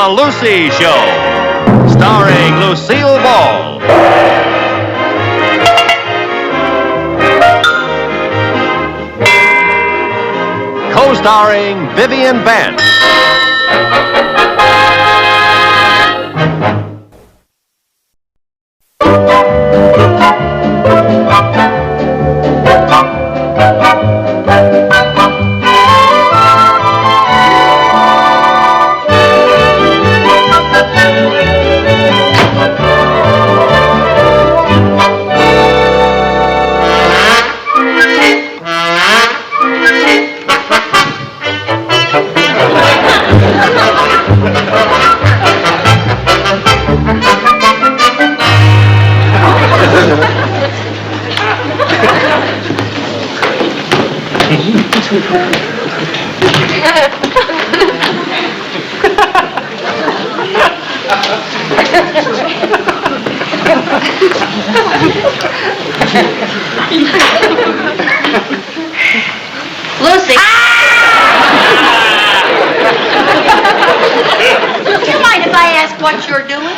The Lucy Show, starring Lucille Ball. Co-starring Vivian Vance. Lucy! Do you mind if I ask what you're doing?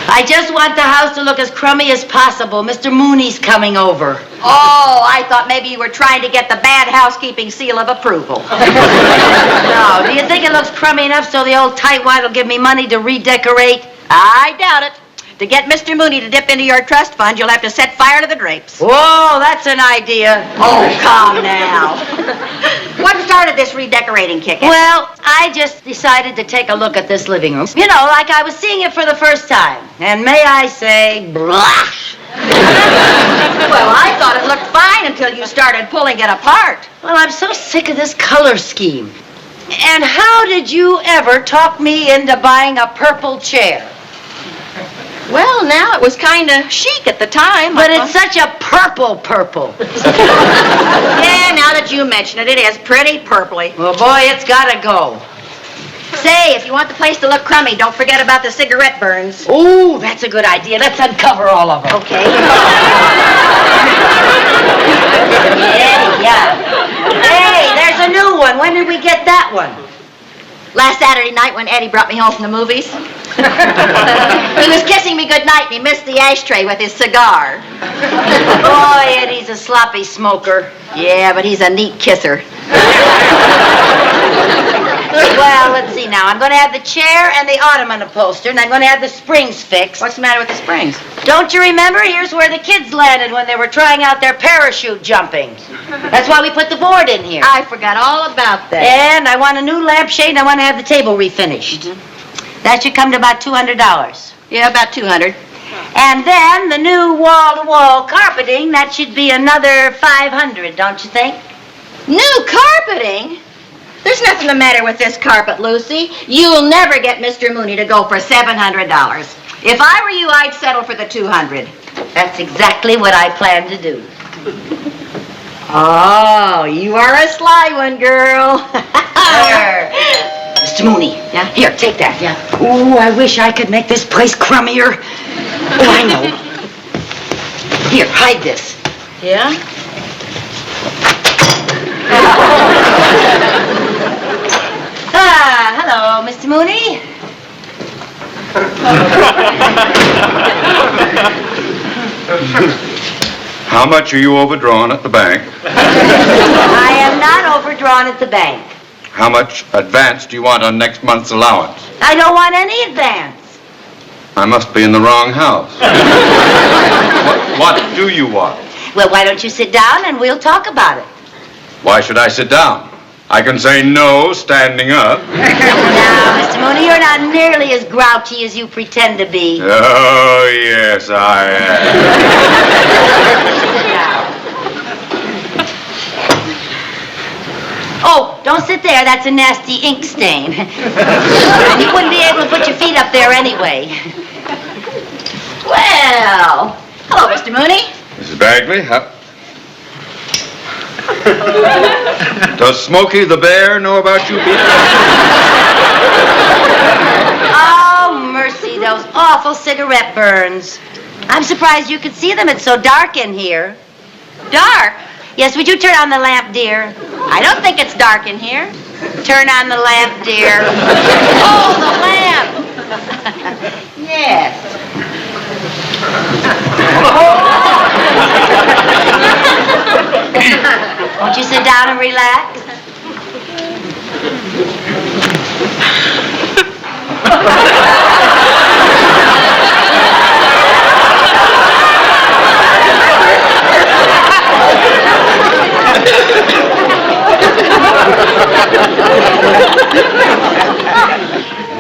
I just want the house to look as crummy as possible. Mr. Mooney's coming over. Oh, I thought maybe you were trying to get the bad housekeeping seal of approval. No, do you think it looks crummy enough so the old tightwad will give me money to redecorate? I doubt it. To get Mr. Mooney to dip into your trust fund, you'll have to set fire to the drapes. Whoa, that's an idea. Oh, come now. What started this redecorating kick? Well, I just decided to take a look at this living room. You know, like I was seeing it for the first time. And may I say, blash. Well, I thought it looked fine until you started pulling it apart. Well, I'm so sick of this color scheme. And how did you ever talk me into buying a purple chair? Well, now it was kind of chic at the time. But it's such a purple. Yeah, now that you mention it, it is pretty purpley. Well, boy, it's gotta go. Say, if you want the place to look crummy, don't forget about the cigarette burns. Ooh, that's a good idea. Let's uncover all of them. Okay. Yeah. Hey, there's a new one. When did we get that one? Last Saturday night when Eddie brought me home from the movies. He was kissing me goodnight and he missed the ashtray with his cigar. Boy, Eddie's a sloppy smoker. Yeah, but he's a neat kisser. Well, let's see now. I'm going to have the chair and the ottoman upholstered, and I'm going to have the springs fixed. What's the matter with the springs? Don't you remember? Here's where the kids landed when they were trying out their parachute jumping. That's why we put the board in here. I forgot all about that. And I want a new lampshade, and I want to have the table refinished. That should come to about $200. Yeah, about 200. And then the new wall-to-wall carpeting, that should be another 500, don't you think? New carpeting? There's nothing the matter with this carpet, Lucy. You'll never get Mr. Mooney to go for $700. If I were you, I'd settle for the 200. That's exactly what I plan to do. Oh, you are a sly one, girl. Mr. Mooney. Yeah? Here, take that. Yeah. Ooh, I wish I could make this place crummier. Oh, I know. Here, hide this. Yeah? Hello, Mr. Mooney. How much are you overdrawn at the bank? I am not overdrawn at the bank. How much advance do you want on next month's allowance? I don't want any advance. I must be in the wrong house. What do you want? Well, why don't you sit down and we'll talk about it? Why should I sit down? I can say no standing up. Now, Mr. Mooney, you're not nearly as grouchy as you pretend to be. Oh, yes, I am. Oh, don't sit there. That's a nasty ink stain. You wouldn't be able to put your feet up there anyway. Well, hello, Mr. Mooney. Mrs. Bagley, does Smokey the Bear know about you people? Oh, mercy, those awful cigarette burns. I'm surprised you could see them. It's so dark in here. Dark? Yes, would you turn on the lamp, dear? I don't think it's dark in here. Turn on the lamp, dear. Oh, the lamp. Yes. Won't you sit down and relax?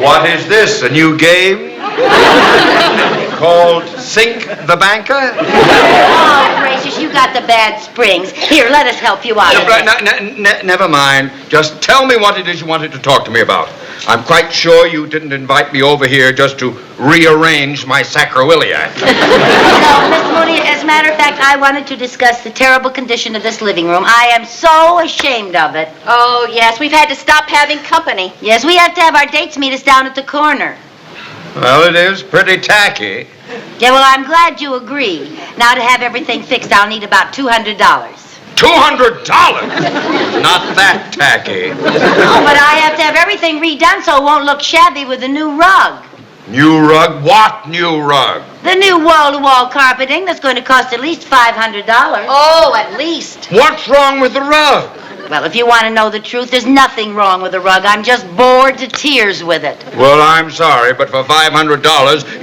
What is this, a new game? Called Sink the Banker? Oh, gracious, you got the bad springs. Here, let us help you out. Never mind. Just tell me what it is you wanted to talk to me about. I'm quite sure you didn't invite me over here just to rearrange my sacroiliac. No, Miss Mooney, as a matter of fact, I wanted to discuss the terrible condition of this living room. I am so ashamed of it. Oh, yes, we've had to stop having company. Yes, we have to have our dates meet us down at the corner. Well, it is pretty tacky. Yeah, well, I'm glad you agree. Now, to have everything fixed, I'll need about $200. $200? Not that tacky. Oh, but I have to have everything redone so it won't look shabby with the new rug. New rug? What new rug? The new wall-to-wall carpeting that's going to cost at least $500. Oh, at least. What's wrong with the rug? Well, if you want to know the truth, there's nothing wrong with the rug. I'm just bored to tears with it. Well, I'm sorry, but for $500,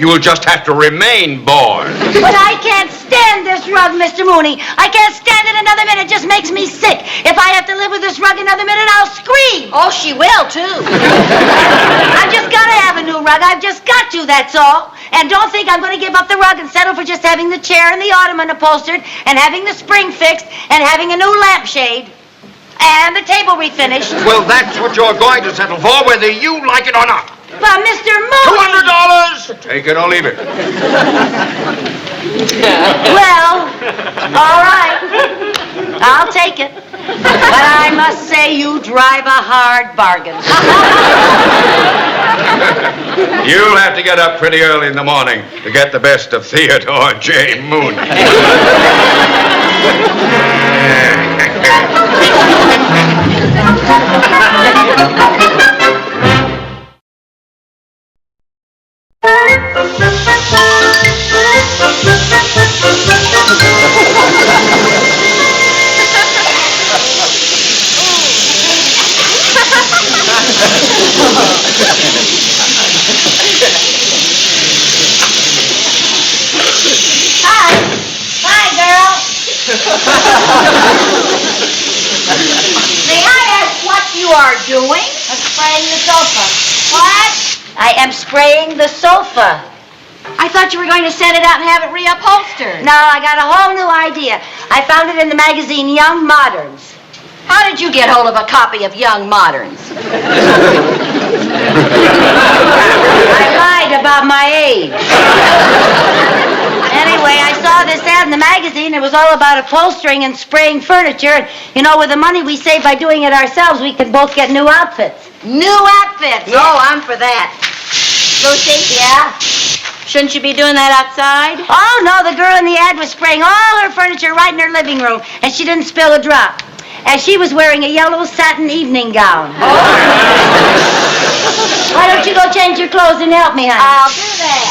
you will just have to remain bored. But I can't stand this rug, Mr. Mooney. I can't stand it another minute. It just makes me sick. If I have to live with this rug another minute, I'll scream. Oh, she will, too. I've just got to have a new rug. I've just got to, that's all. And don't think I'm going to give up the rug and settle for just having the chair and the ottoman upholstered and having the spring fixed and having a new lampshade. And the table refinished. Well, that's what you're going to settle for, whether you like it or not. But, Mr. Mooney... $200! Take it or leave it. Well, all right. I'll take it. But I must say you drive a hard bargain. You'll have to get up pretty early in the morning to get the best of Theodore J. Mooney. Hi, girl. May I ask what you are doing? I'm spraying the sofa. What? I am spraying the sofa. I thought you were going to send it out and have it reupholstered. No, I got a whole new idea. I found it in the magazine Young Moderns. How did you get hold of a copy of Young Moderns? I lied about my age. Anyway, I saw this ad in the magazine. It was all about upholstering and spraying furniture. And, you know, with the money we save by doing it ourselves, we can both get new outfits. New outfits. Yeah. Oh, I'm for that. Lucy? Yeah? Shouldn't you be doing that outside? Oh, no, the girl in the ad was spraying all her furniture right in her living room, and she didn't spill a drop. And she was wearing a yellow satin evening gown. Why don't you go change your clothes and help me, honey? I'll do that.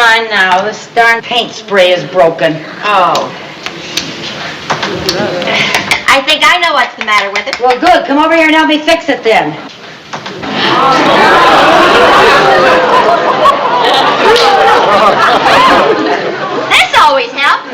mind now. This darn paint spray is broken. Oh. I think I know what's the matter with it. Well, good. Come over here and help me fix it then. This always helps.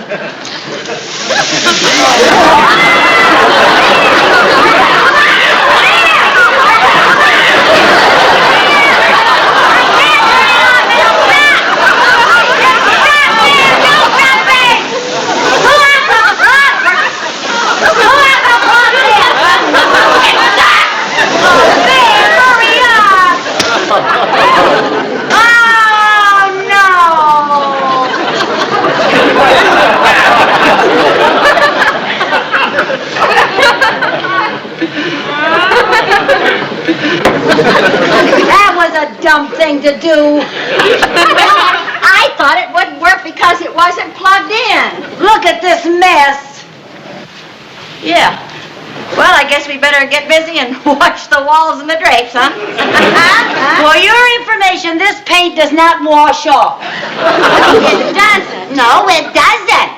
That was a dumb thing to do. I thought it wouldn't work because it wasn't plugged in. Look at this mess. Yeah. Well, I guess we better get busy and watch the walls and the drapes, huh? For your information, this paint does not wash off. It doesn't. No, it doesn't.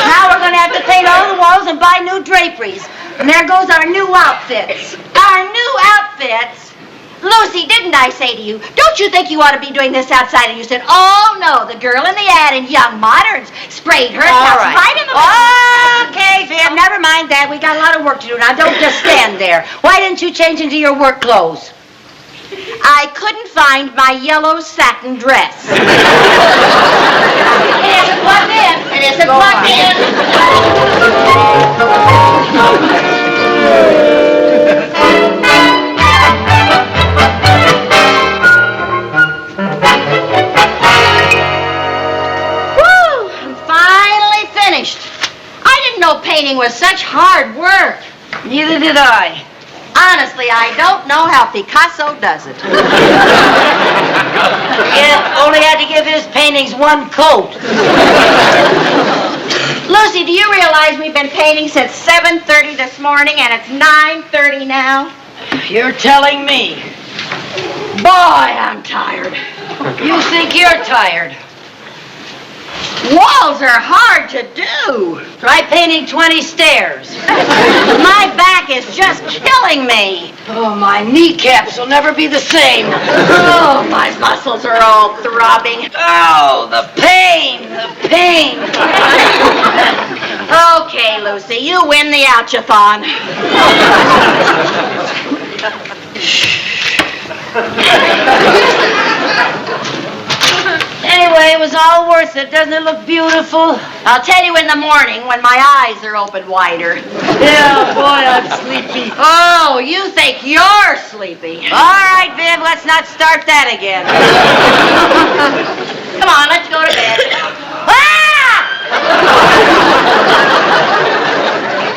Now we're going to have to paint all the walls and buy new draperies. And there goes our new outfits. Our new outfits? Lucy, didn't I say to you, don't you think you ought to be doing this outside? And you said, oh, no, the girl in the ad in Young Moderns sprayed herself right in the... Okay, Viv, never mind that. We got a lot of work to do now. Don't just stand there. Why didn't you change into your work clothes? I couldn't find my yellow satin dress. It isn't plugged in. It isn't plugged in. Woo! I'm finally finished. I didn't know painting was such hard work. Neither did I. Honestly, I don't know how Picasso does it. He only had to give his paintings one coat. Lucy, do you realize we've been painting since 7:30 this morning and it's 9:30 now? You're telling me. Boy, I'm tired. You think you're tired. Walls are hard to do. Try painting 20 stairs. My back is just killing me. Oh, my kneecaps will never be the same. Oh, my muscles are all throbbing. Oh, the pain, the pain. Okay, Lucy, you win the ouchathon. Anyway, it was all worth it. Doesn't it look beautiful? I'll tell you in the morning when my eyes are open wider. Yeah, boy, I'm sleepy. Oh, you think you're sleepy. All right, Viv, let's not start that again. Come on, let's go to bed.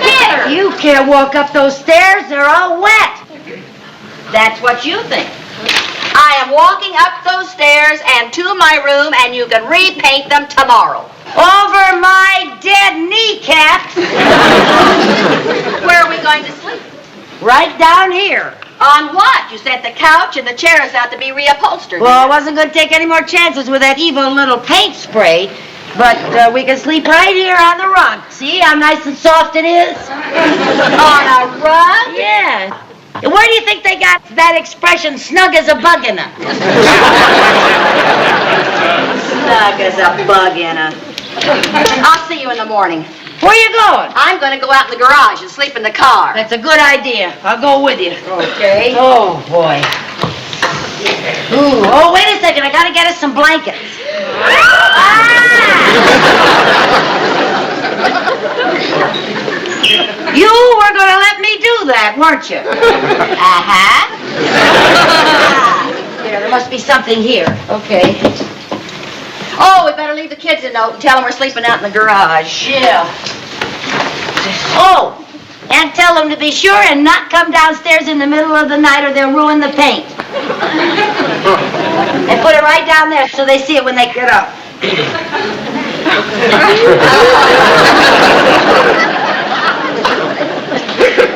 There. You can't walk up those stairs. They're all wet. That's what you think. I am walking up those stairs and to my room, and you can repaint them tomorrow. Over my dead kneecaps. Where are we going to sleep? Right down here. On what? You said the couch and the chairs have to be reupholstered. Well, I wasn't going to take any more chances with that evil little paint spray, but we can sleep right here on the rug. See how nice and soft it is? On a rug? Yeah. Where do you think they got that expression, snug as a bug in a? Snug as a bug in a... I'll see you in the morning. Where you going? I'm going to go out in the garage and sleep in the car. That's a good idea. I'll go with you. Okay. Oh, boy. Ooh, oh, wait a second. I got to get us some blankets. You were going to let me do that, weren't you? Uh-huh. Here, there must be something here. Okay. Oh, we better leave the kids a note and tell them we're sleeping out in the garage. Yeah. Oh, and tell them to be sure and not come downstairs in the middle of the night or they'll ruin the paint. And put it right down there so they see it when they get up.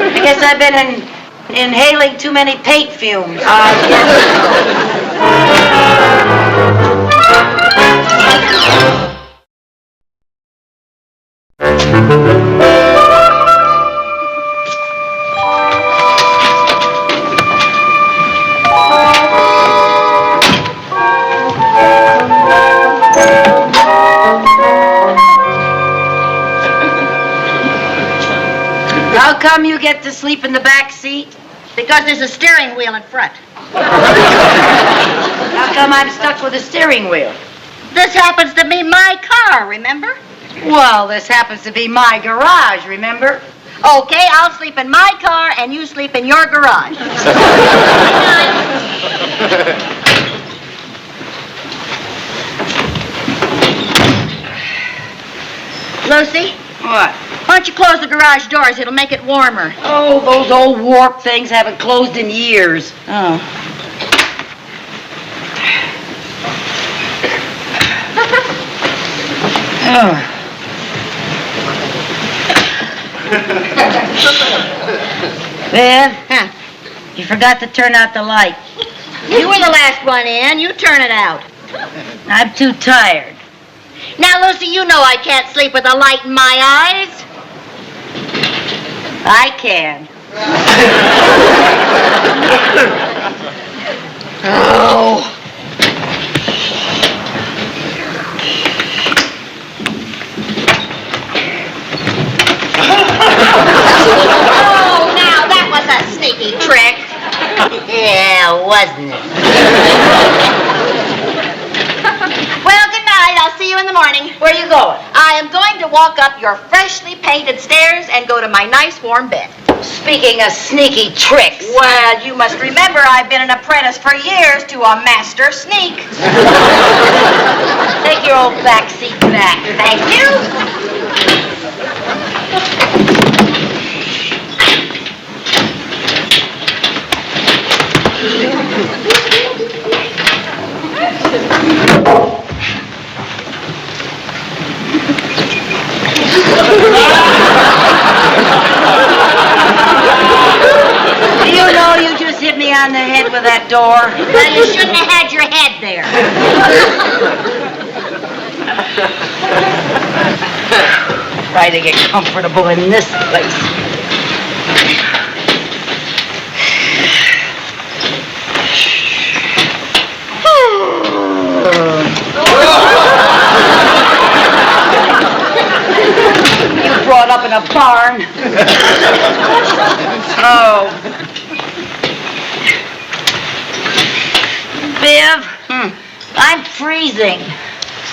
I guess I've been inhaling too many paint fumes. How come you get to sleep in the back seat? Because there's a steering wheel in front. How come I'm stuck with a steering wheel? This happens to be my car, remember? Well, this happens to be my garage, remember? Okay, I'll sleep in my car and you sleep in your garage. Lucy, What? why don't you close the garage doors? It'll make it warmer. Oh, those old warped things haven't closed in years. Oh. Viv, Huh. you forgot to turn out the light. You were the last one in. You turn it out. I'm too tired. Now, Lucy, you know I can't sleep with a light in my eyes. I can. Oh. Oh, now that was a sneaky trick. Yeah, wasn't it? Well, good night. I'll see you in the morning. Where are you going? I am going to walk up your freshly painted stairs and go to my nice warm bed. Speaking of sneaky tricks. Well, you must remember I've been an apprentice for years to a master sneak. Take your old back seat back. Thank you. You know you just hit me on the head with that door. Well, you shouldn't have had your head there. Try to get comfortable in this place. You brought up in a barn. Oh. Viv, I'm freezing.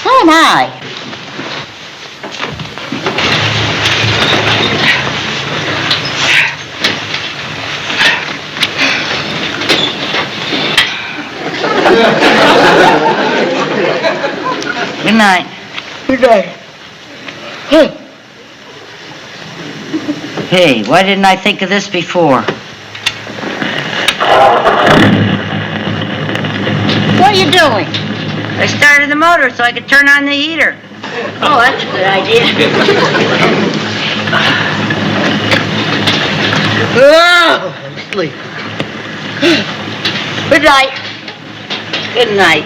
So am I. Good night. Good night. Hey, why didn't I think of this before? What are you doing? I started the motor so I could turn on the heater. Oh, that's a good idea. Oh, I'm sleeping. Good night. Good night.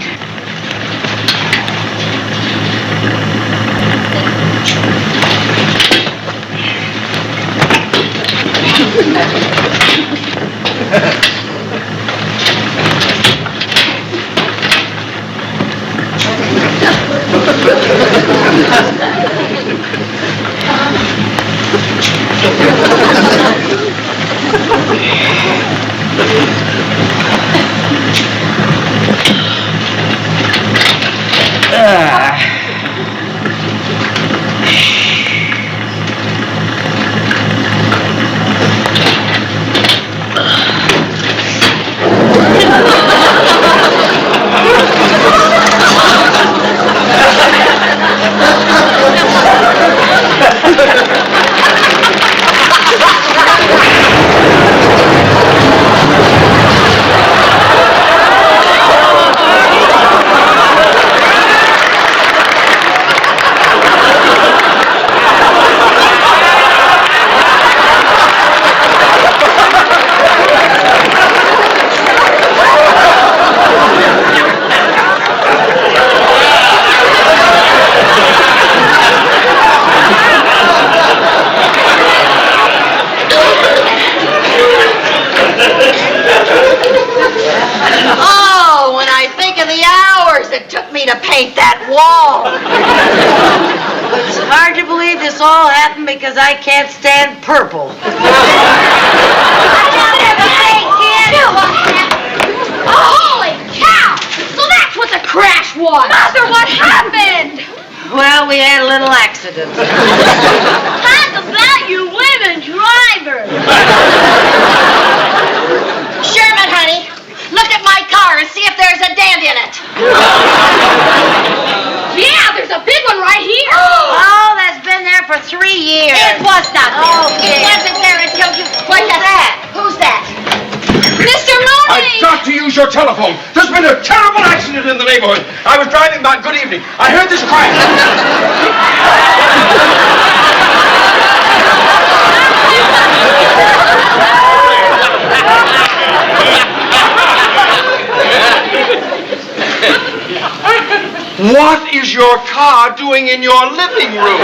I can't stand purple. Holy cow! So that's what the crash was! Mother, what happened? Well, we had a little accident. Talk about you women drivers! Sherman, honey, look at my car and see if there's a dent in it. Yeah, there's a big one right here. Oh, that's been there for 3 years. It was not there. Okay. It wasn't there until you... What's that? Who's that? Mr. Mooney! I've got to use your telephone. There's been a terrible accident in the neighborhood. I was driving by. Good evening. I heard this crash. What is your car doing in your living room?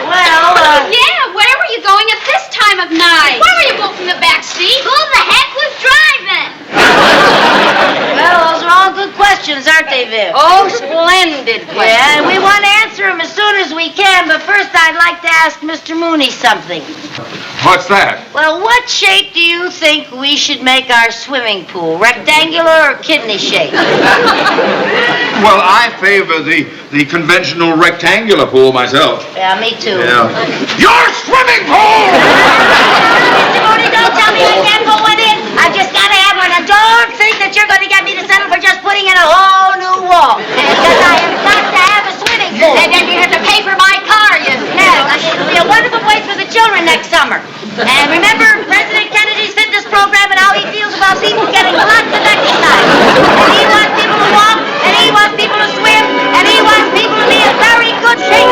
Well, Yeah, where were you going at this time of night? Why were you both in the back seat? Who the heck was driving? well, those are all good questions, aren't they, Viv? Oh, splendid question. Yeah, and we want to answer them as soon as we can, but first I'd like to ask Mr. Mooney something. What's that? Well, what shape do you think we should make our swimming pool? Rectangular or kidney shape? Well, I favor the conventional rectangular pool myself. Yeah, me too. Yeah. Your swimming pool! Mr. Mooney, don't tell me I can't put one in. I just gotta have one. And don't think that you're going to get me to settle for just putting in a whole new wall. Because I have got to have a swimming pool. And then you have to pay for my car, you It'll be a wonderful place for the children next summer. And remember President Kennedy's fitness program and how he feels about people getting lots of exercise. And he wants people to walk, and he wants people to swim, and he wants people to be in very good shape.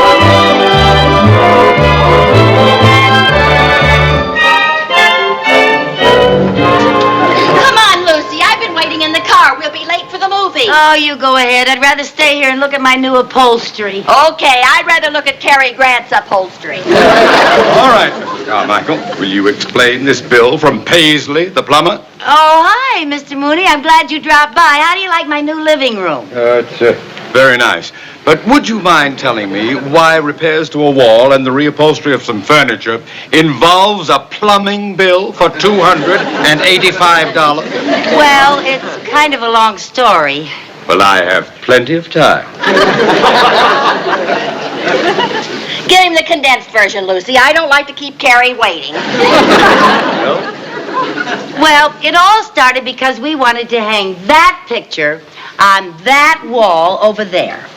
Come on, Lucy. I've been waiting in the car. We'll be late for the movie. Oh, you go ahead. I'd rather stay here and look at my new upholstery. Okay, I'd rather look at Cary Grant's upholstery. All right, Mr. Carmichael. Will you explain this bill from Paisley, the plumber? Oh, hi, Mr. Mooney. I'm glad you dropped by. How do you like my new living room? It's very nice. But would you mind telling me why repairs to a wall and the reupholstery of some furniture involves a plumbing bill for $285? Well, it's kind of a long story. Well, I have plenty of time. Give him the condensed version, Lucy. I don't like to keep Cary waiting. Well, it all started because we wanted to hang that picture on that wall over there.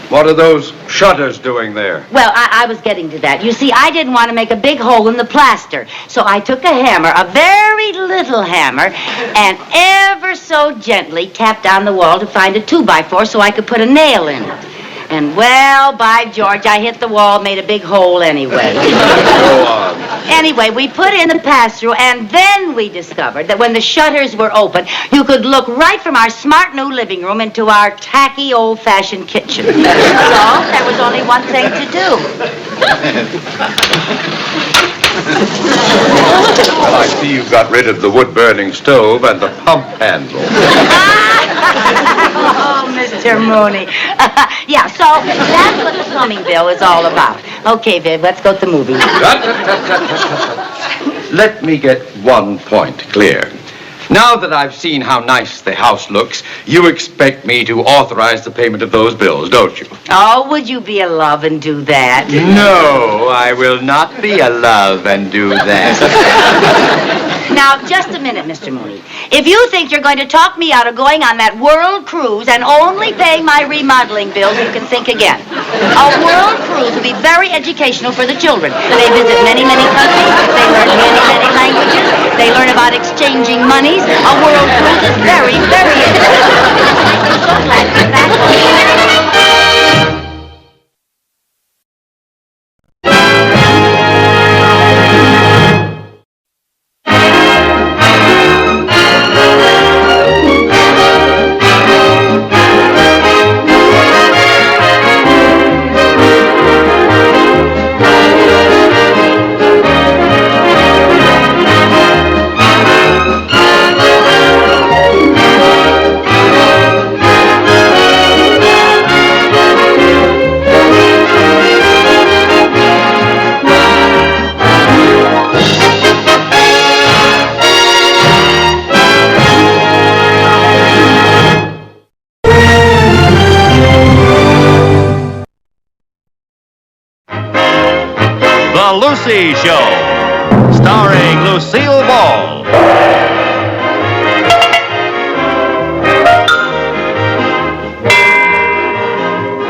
What are those shutters doing there? Well, I was getting to that. You see, I didn't want to make a big hole in the plaster. So I took a hammer, a very little hammer, and ever so gently tapped on the wall to find a 2x4 so I could put a nail in it. And, well, by George, I hit the wall, made a big hole anyway. Anyway, we put in the pass-through, and then we discovered that when the shutters were open, you could look right from our smart new living room into our tacky, old-fashioned kitchen. So there was only one thing to do. Well, I see you got rid of the wood-burning stove and the pump handle. Oh, Mr. Mooney. Yeah, so that's what the plumbing bill is all about. Okay, Viv, let's go to the movie. Let me get one point clear. Now that I've seen how nice the house looks, you expect me to authorize the payment of those bills, don't you? Oh, would you be a love and do that? No, I will not be a love and do that. Now, just a minute, Mr. Mooney. If you think you're going to talk me out of going on that world cruise and only paying my remodeling bills, you can think again. A world cruise will be very educational for the children. They visit many, many countries. They learn many, many languages. They learn about exchanging monies. A world cruise is very, very interesting. I'm so glad you're back. The Lucy Show, starring Lucille Ball.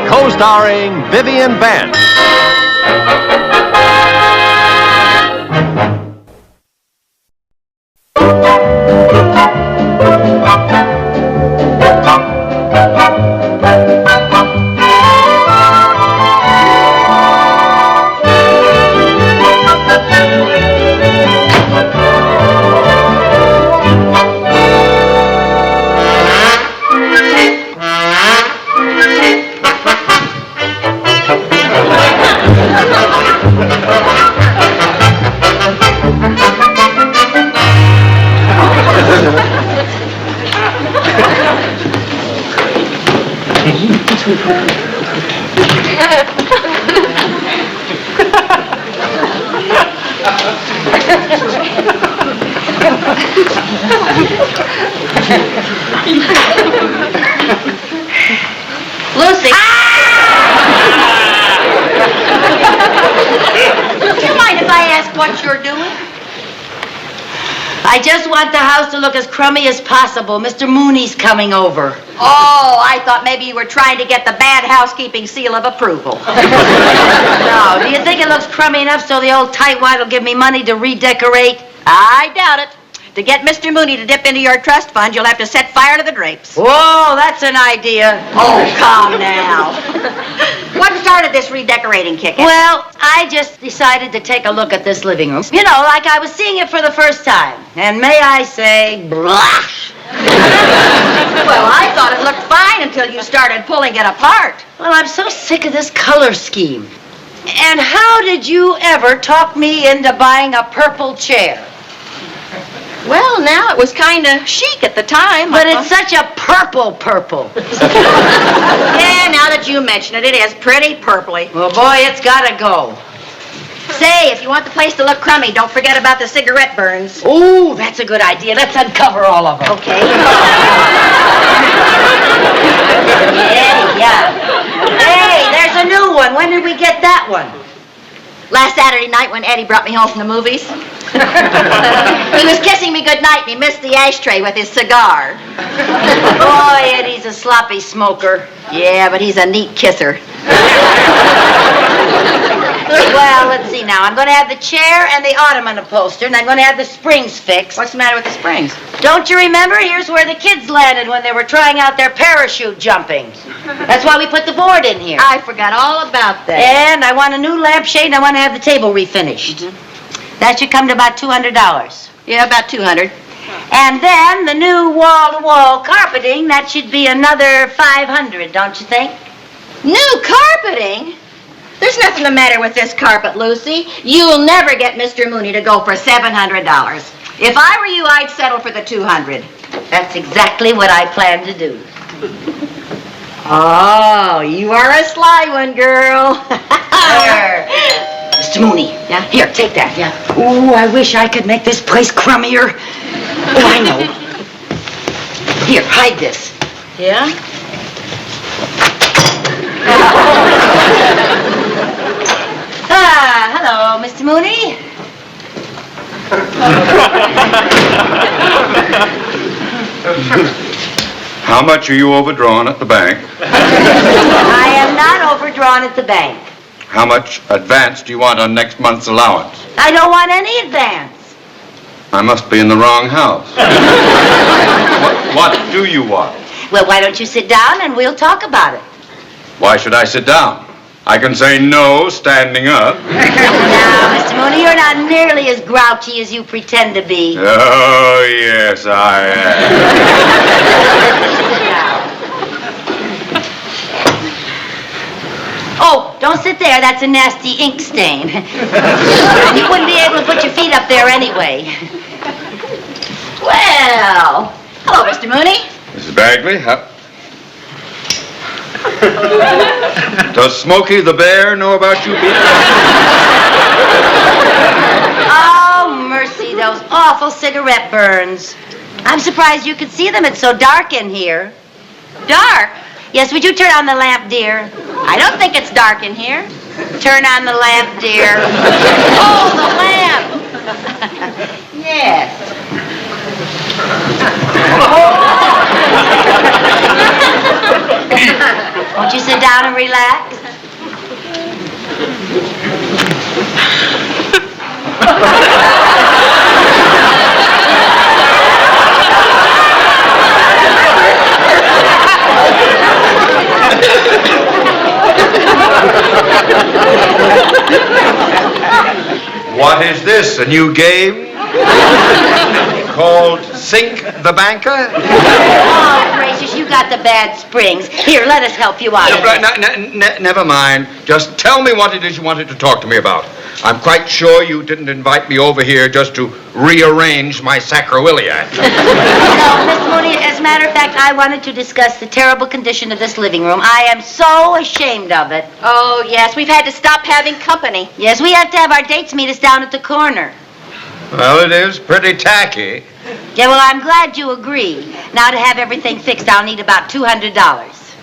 Co-starring Vivian Vance. Lucy. Do you mind if I ask what you're doing? I just want the house to look as crummy as possible. Mr. Mooney's coming over. Oh, I thought maybe you were trying to get the bad housekeeping seal of approval. No, do you think it looks crummy enough so the old tightwad will give me money to redecorate? I doubt it. To get Mr. Mooney to dip into your trust fund, you'll have to set fire to the drapes. Whoa, that's an idea. Oh, come now. What started this redecorating kick? Well, I just decided to take a look at this living room. You know, like I was seeing it for the first time. And may I say, blah. Well, I thought it looked fine until you started pulling it apart. Well, I'm so sick of this color scheme. And how did you ever talk me into buying a purple chair? Well, now it was kind of chic at the time. But it's such a purple. Yeah, now that you mention it, it is pretty purpley. Well, boy, it's gotta go. Say, if you want the place to look crummy, don't forget about the cigarette burns. Ooh, that's a good idea. Let's uncover all of them. Okay. Yeah. Hey, there's a new one. When did we get that one? Last Saturday night when Eddie brought me home from the movies. He was kissing me goodnight and he missed the ashtray with his cigar. Boy, Eddie's a sloppy smoker. Yeah, but he's a neat kisser. Well, let's see now. I'm going to have the chair and the ottoman upholstered, and I'm going to have the springs fixed. What's the matter with the springs? Don't you remember? Here's where the kids landed when they were trying out their parachute jumping. That's why we put the board in here. I forgot all about that. And I want a new lampshade, and I want to have the table refinished. Mm-hmm. That should come to about $200. Yeah, about 200. And then the new wall-to-wall carpeting, that should be another 500, don't you think? New carpeting? There's nothing the matter with this carpet, Lucy. You'll never get Mr. Mooney to go for $700. If I were you, I'd settle for the 200. That's exactly what I plan to do. Oh, you are a sly one, girl. Mr. Mooney. Yeah? Here, take that. Yeah. Ooh, I wish I could make this place crummier. Oh, I know. Here, hide this. Yeah? Hello, Mr. Mooney. How much are you overdrawn at the bank? I am not overdrawn at the bank. How much advance do you want on next month's allowance? I don't want any advance. I must be in the wrong house. What do you want? Well, why don't you sit down and we'll talk about it? Why should I sit down? I can say no standing up. Now, Mr. Mooney, you're not nearly as grouchy as you pretend to be. Oh, yes, I am. Oh, don't sit there. That's a nasty ink stain. You wouldn't be able to put your feet up there anyway. Well, hello, Mr. Mooney. Mrs. Bagley, does Smokey the Bear know about you people? Oh, mercy, those awful cigarette burns. I'm surprised you could see them. It's so dark in here. Dark? Yes, would you turn on the lamp, dear? I don't think it's dark in here. Turn on the lamp, dear. Yes. Won't you sit down and relax? What is this, a new game? Called Sink the Banker? Oh, gracious, you got the bad springs. Here, let us help you out. Never mind. Just tell me what it is you wanted to talk to me about. I'm quite sure you didn't invite me over here just to rearrange my sacroiliac. No, Miss Mooney, as a matter of fact, I wanted to discuss the terrible condition of this living room. I am so ashamed of it. Oh, yes, we've had to stop having company. Yes, we have to have our dates meet us down at the corner. Well, it is pretty tacky. Yeah, well, I'm glad you agree. Now, to have everything fixed, I'll need about $200.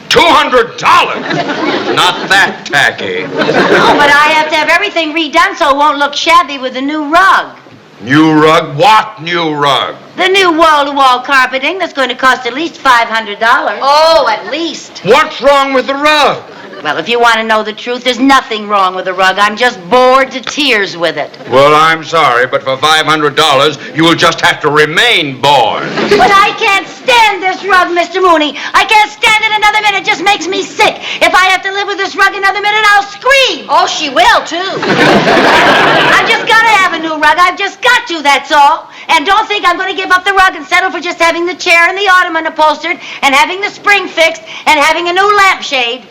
$200? Not that tacky. Oh, but I have to have everything redone so it won't look shabby with the new rug. New rug? What new rug? The new wall-to-wall carpeting that's going to cost at least $500. Oh, at least. What's wrong with the rug? Well, if you want to know the truth, there's nothing wrong with the rug. I'm just bored to tears with it. Well, I'm sorry, but for $500, you will just have to remain bored. But I can't stand this rug, Mr. Mooney. I can't stand it another minute. It just makes me sick. If I have to live with this rug another minute, I'll scream. Oh, she will, too. I've just got to have a new rug. I've just got to, that's all. And don't think I'm going to give up the rug and settle for just having the chair and the ottoman upholstered and having the spring fixed and having a new lampshade.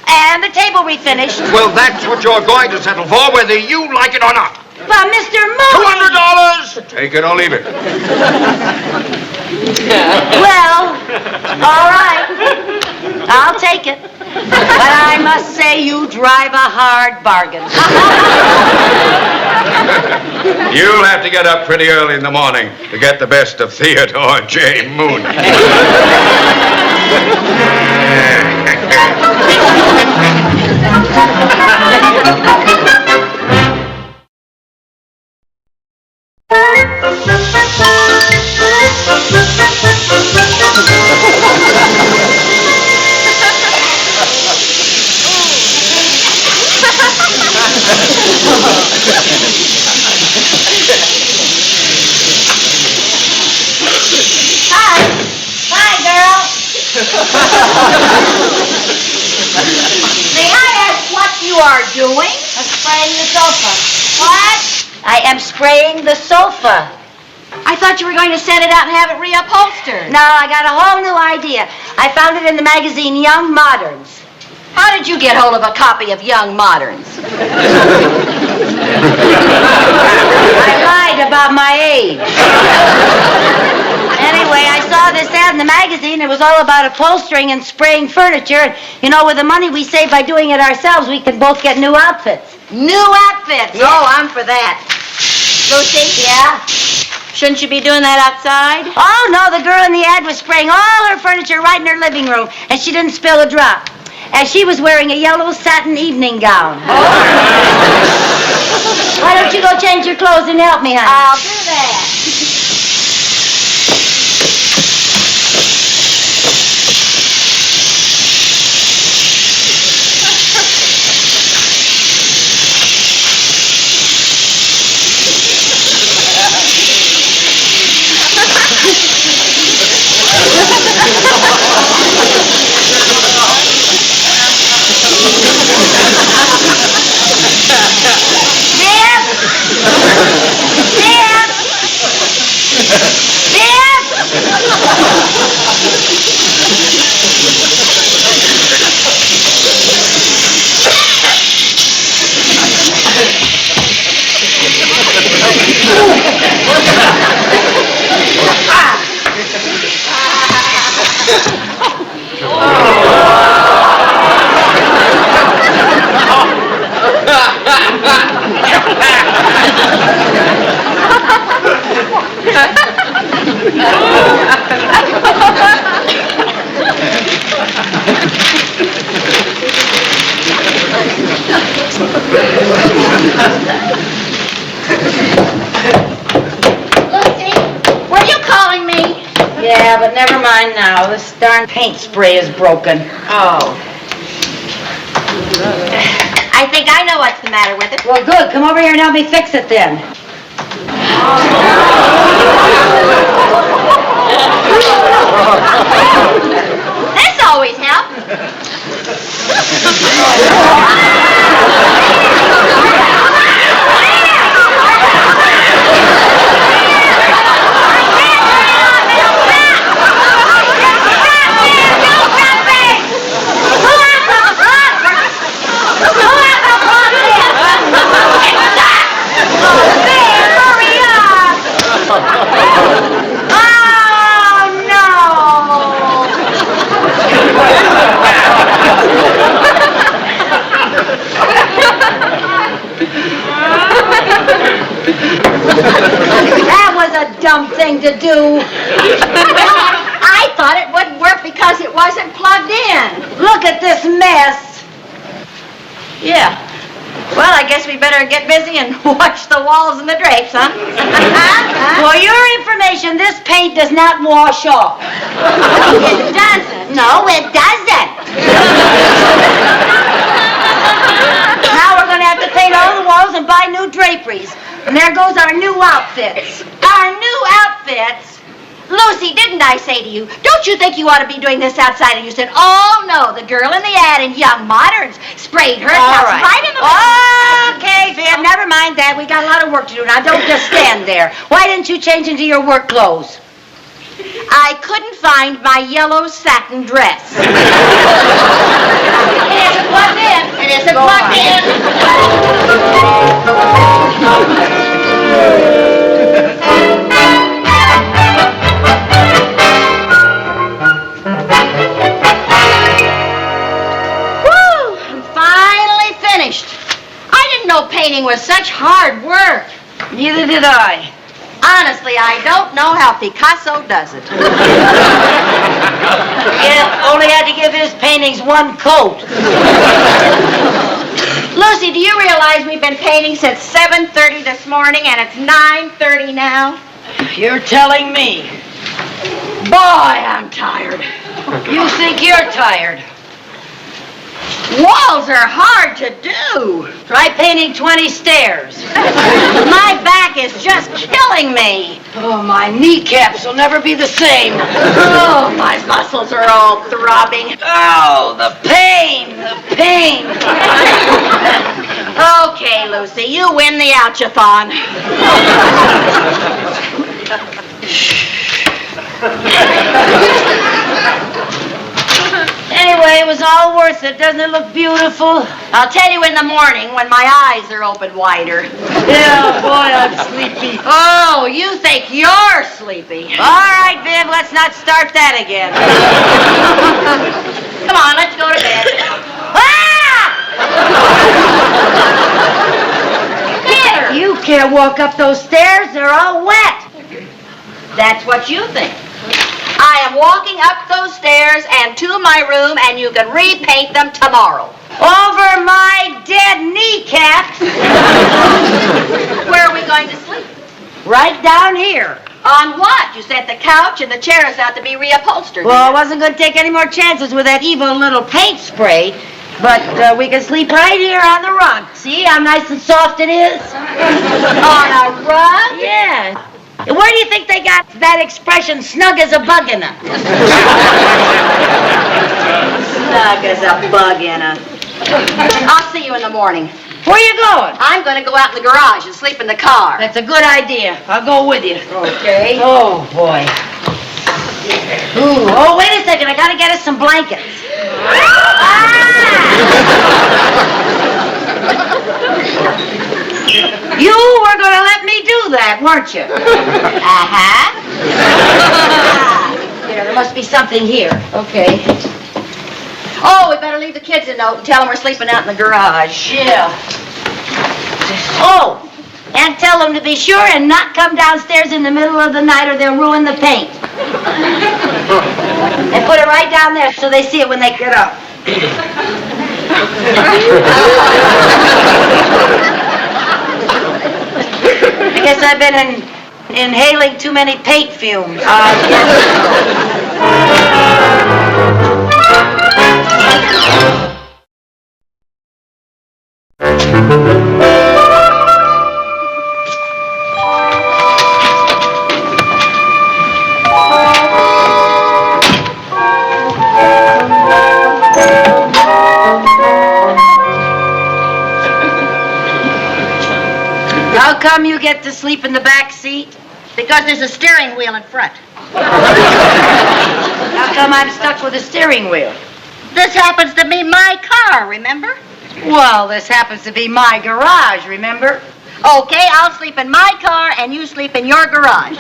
And the table refinished. Well, that's what you're going to settle for, whether you like it or not. But Mr. Mooney... $200! Take it or leave it. Well, all right. I'll take it. But I must say you drive a hard bargain. You'll have to get up pretty early in the morning to get the best of Theodore J. Mooney. Hi, girl. May I ask what you are doing? I'm spraying the sofa. What? I am spraying the sofa. I thought you were going to set it out and have it reupholstered. No, I got a whole new idea. I found it in the magazine Young Moderns. How did you get hold of a copy of Young Moderns? I lied about my age. Anyway, I saw this ad in the magazine. It was all about upholstering and spraying furniture. And, you know, with the money we save by doing it ourselves, we can both get new outfits. New outfits? Oh, I'm for that. Lucy? Yeah? Shouldn't you be doing that outside? Oh, no, the girl in the ad was spraying all her furniture right in her living room, and she didn't spill a drop. And she was wearing a yellow satin evening gown. Why don't you go change your clothes and help me, honey? I'll do that. Oh, this darn paint spray is broken. Oh. I think I know what's the matter with it. Well, good. Come over here and help me fix it then. This always helps. That was a dumb thing to do. I thought it wouldn't work because it wasn't plugged in. Look at this mess. Yeah. Well, I guess we better get busy and watch the walls and the drapes, huh? For your information, this paint does not wash off. It doesn't. No, it doesn't. Now we're going to have to paint all the walls and buy new draperies. And there goes our new outfits. Our new outfits? Lucy, didn't I say to you, don't you think you ought to be doing this outside? And you said, oh, no, the girl in the ad in Young Moderns sprayed her house right in the middle. Okay, Viv, never mind that. We got a lot of work to do now. Don't just stand there. Why didn't you change into your work clothes? I couldn't find my yellow satin dress. It isn't plugged in. It isn't plugged in. Painting was such hard work. Neither did I. Honestly, I don't know how Picasso does it. Yeah, only had to give his paintings one coat. Lucy, do you realize we've been painting since 7:30 this morning and it's 9:30 now? You're telling me. Boy, I'm tired. You think you're tired? Walls are hard to do. Try painting 20 stairs. My back is just killing me. Oh, my kneecaps will never be the same. Oh, my muscles are all throbbing. Oh, the pain, the pain. Okay, Lucy, you win the ouchathon. Anyway, it was all worth it. Doesn't it look beautiful? I'll tell you in the morning when my eyes are open wider. Yeah, boy, I'm sleepy. Oh, you think you're sleepy. All right, Viv, let's not start that again. Come on, let's go to bed. Ah! You can't walk up those stairs. They're all wet. That's what you think. I am walking up those stairs and to my room, and you can repaint them tomorrow. Over my dead kneecaps. Where are we going to sleep? Right down here. On what? You said the couch and the chairs out to be reupholstered. Well, I wasn't going to take any more chances with that evil little paint spray, but we can sleep right here on the rug. See how nice and soft it is? On a rug? Yeah. Where do you think they got that expression, snug as a bug in a? Snug as a bug in a. I'll see you in the morning. Where you going? I'm going to go out in the garage and sleep in the car. That's a good idea. I'll go with you. Okay. Oh, boy. Ooh. Oh, wait a second. I got to get us some blankets. You were going to let me do that, weren't you? Uh-huh. There must be something here. Okay. Oh, we better leave the kids a note and tell them we're sleeping out in the garage. Yeah. Oh, and tell them to be sure and not come downstairs in the middle of the night or they'll ruin the paint. And put it right down there so they see it when they get up. I guess I've been inhaling too many paint fumes. How come you get to sleep in the back seat? Because there's a steering wheel in front. How come I'm stuck with a steering wheel? This happens to be my car, remember? Well, this happens to be my garage, remember? Okay, I'll sleep in my car and you sleep in your garage.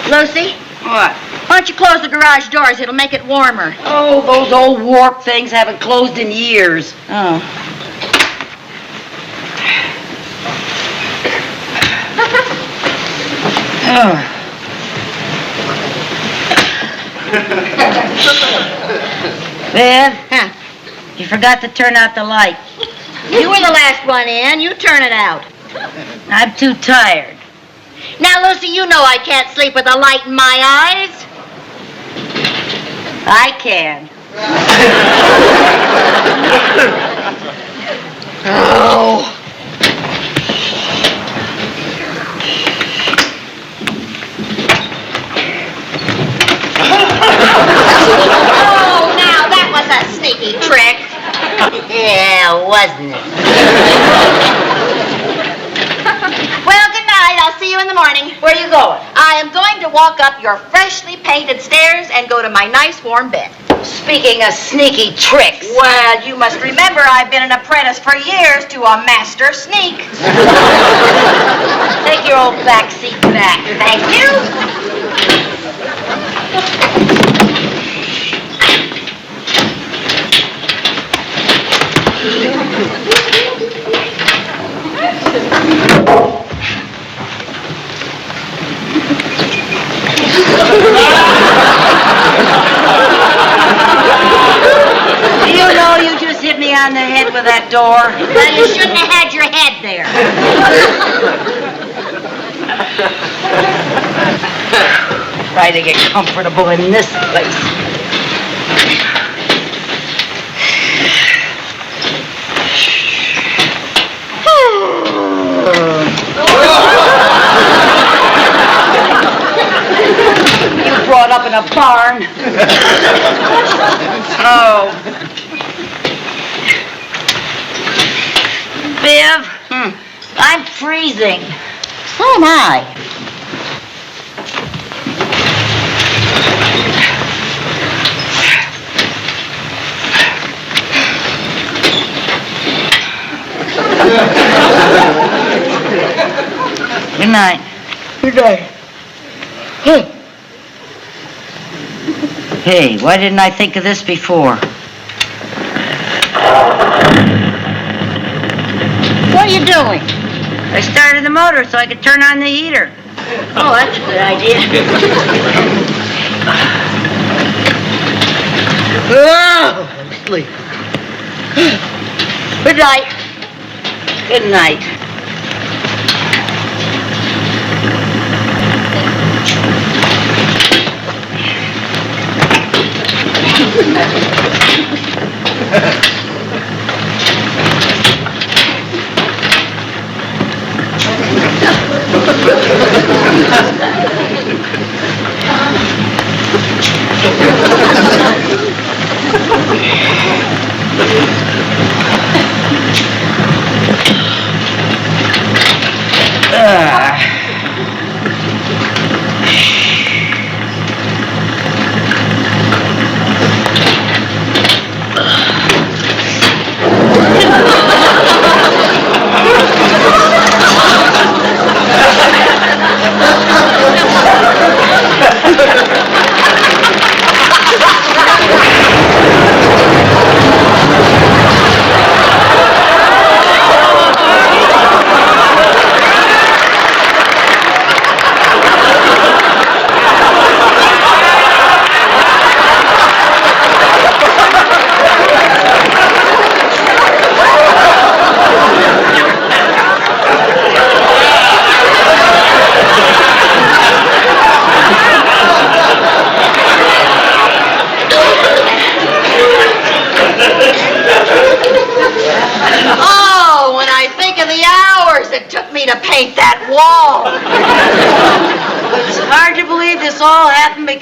Lucy? What? Why don't you close the garage doors? It'll make it warmer. Oh, those old warped things haven't closed in years. Oh. Viv, Huh. you forgot to turn out the light. You were the last one in. You turn it out. I'm too tired. Now, Lucy, you know I can't sleep with a light in my eyes. I can. Oh. Oh, now that was a sneaky trick. Yeah, wasn't it? Well, good night. I'll see you in the morning. Where are you going? I am going to walk up your freshly painted stairs and go to my nice warm bed. Speaking of sneaky tricks. Well, you must remember I've been an apprentice for years to a master sneak. Take your old back seat back. Thank you. You know you just hit me on the head with that door. Well, you shouldn't have had your head there. Try to get comfortable in this place. You brought up in a barn. Oh. Viv, I'm freezing. So am I. Good night. Good night. Hey, why didn't I think of this before? What are you doing? I started the motor so I could turn on the heater. Oh, that's a good idea. Oh, I'm asleep. Good night. Good night.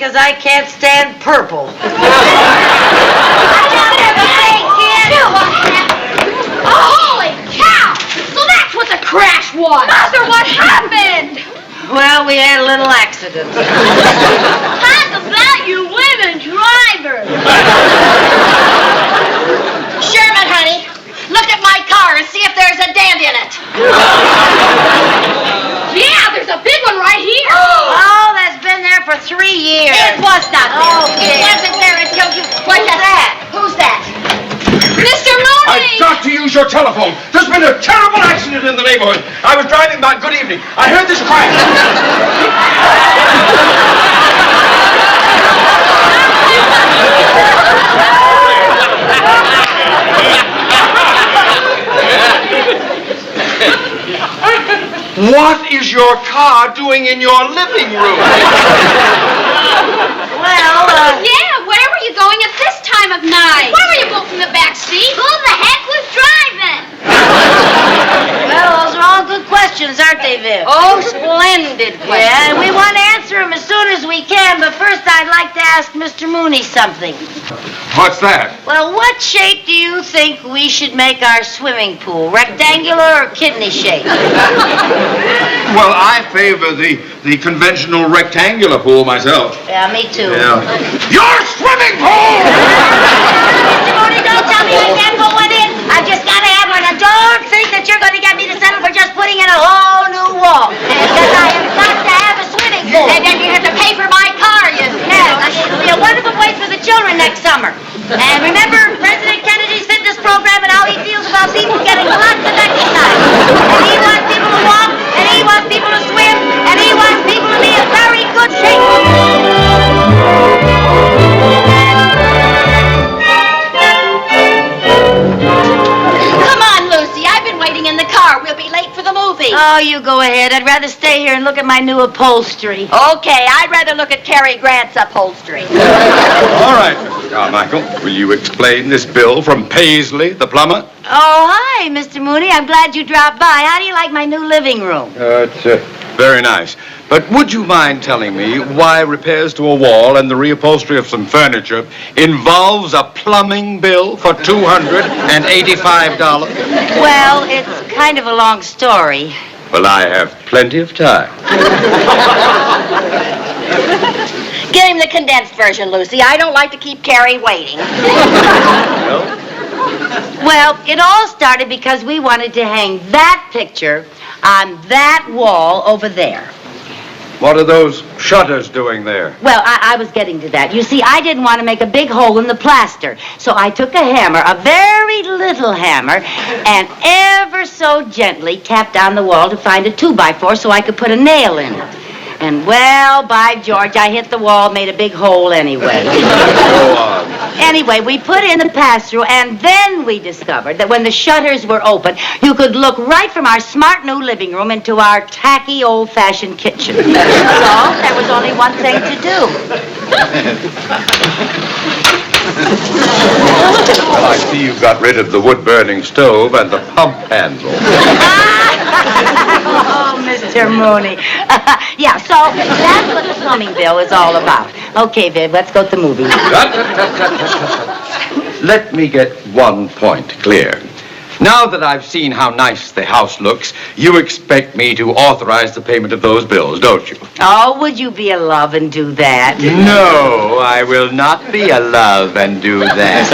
because I can't stand purple. Holy cow! So that's what the crash was! Mother, what happened? Well, we had a little accident. Talk about you women drivers! Sherman, honey, look at my car and see if there's a dent in it. Yeah, there's a big one right here. Oh, that's been there for 3 years. It was not there. Okay. It wasn't there until you... What's that? Who's that? Mr. Mooney! I've got to use your telephone. There's been a terrible accident in the neighborhood. I was driving by. Good evening. I heard this crash. What is your car doing in your living room? Well, Yeah, where were you going at this time of night? Why were you both in the back seat? Who the heck was driving? those are all good questions, aren't they, Viv? Oh, splendid question. Yeah, and we want to answer them as soon as we can, but first I'd like to ask Mr. Mooney something. What's that? Well, what shape do you think we should make our swimming pool? Rectangular or kidney shaped? Well, I favor the conventional rectangular pool myself. Yeah, me too. Yeah. Your swimming pool! Mr. Mooney, don't tell me I can't put one in. I've just got to have one. And don't think that you're going to get me to settle for just putting in a whole new wall. Because I have got to have a swimming pool. And then you have to pay for my car, you Yes, it'll be a wonderful place for the children next summer. And remember President Kennedy's fitness program and how he feels about people getting lots of exercise. And he wants people to walk, and he wants people to swim, and he wants people to be in very good shape. Come on, Lucy. I've been waiting in the car. We'll be late for the movie. Oh, you go ahead. I'd rather stay here and look at my new upholstery. Okay, I'd rather look at Cary Grant's upholstery. All right, Mr. Carmichael. Will you explain this bill from Paisley, the plumber? Oh, hi, Mr. Mooney. I'm glad you dropped by. How do you like my new living room? It's very nice. But would you mind telling me why repairs to a wall and the reupholstery of some furniture involves a plumbing bill for $285? Well, it's kind of a long story. Well, I have plenty of time. Give him the condensed version, Lucy. I don't like to keep Cary waiting. Well, it all started because we wanted to hang that picture on that wall over there. What are those shutters doing there? Well, I was getting to that. You see, I didn't want to make a big hole in the plaster. So I took a hammer, a very little hammer, and ever so gently tapped on the wall to find a 2x4 so I could put a nail in it. And, well, by George, I hit the wall, made a big hole anyway. Anyway, we put in the pass-through, and then we discovered that when the shutters were open, you could look right from our smart new living room into our tacky, old-fashioned kitchen. So there was only one thing to do. Well, I see you've got rid of the wood-burning stove and the pump handle. Oh, Mr. Mooney. Yeah, so that's what the plumbing bill is all about. Okay, Viv, let's go to the movie. Let me get one point clear. Now that I've seen how nice the house looks, you expect me to authorize the payment of those bills, don't you? Oh, would you be a love and do that? No, I will not be a love and do that.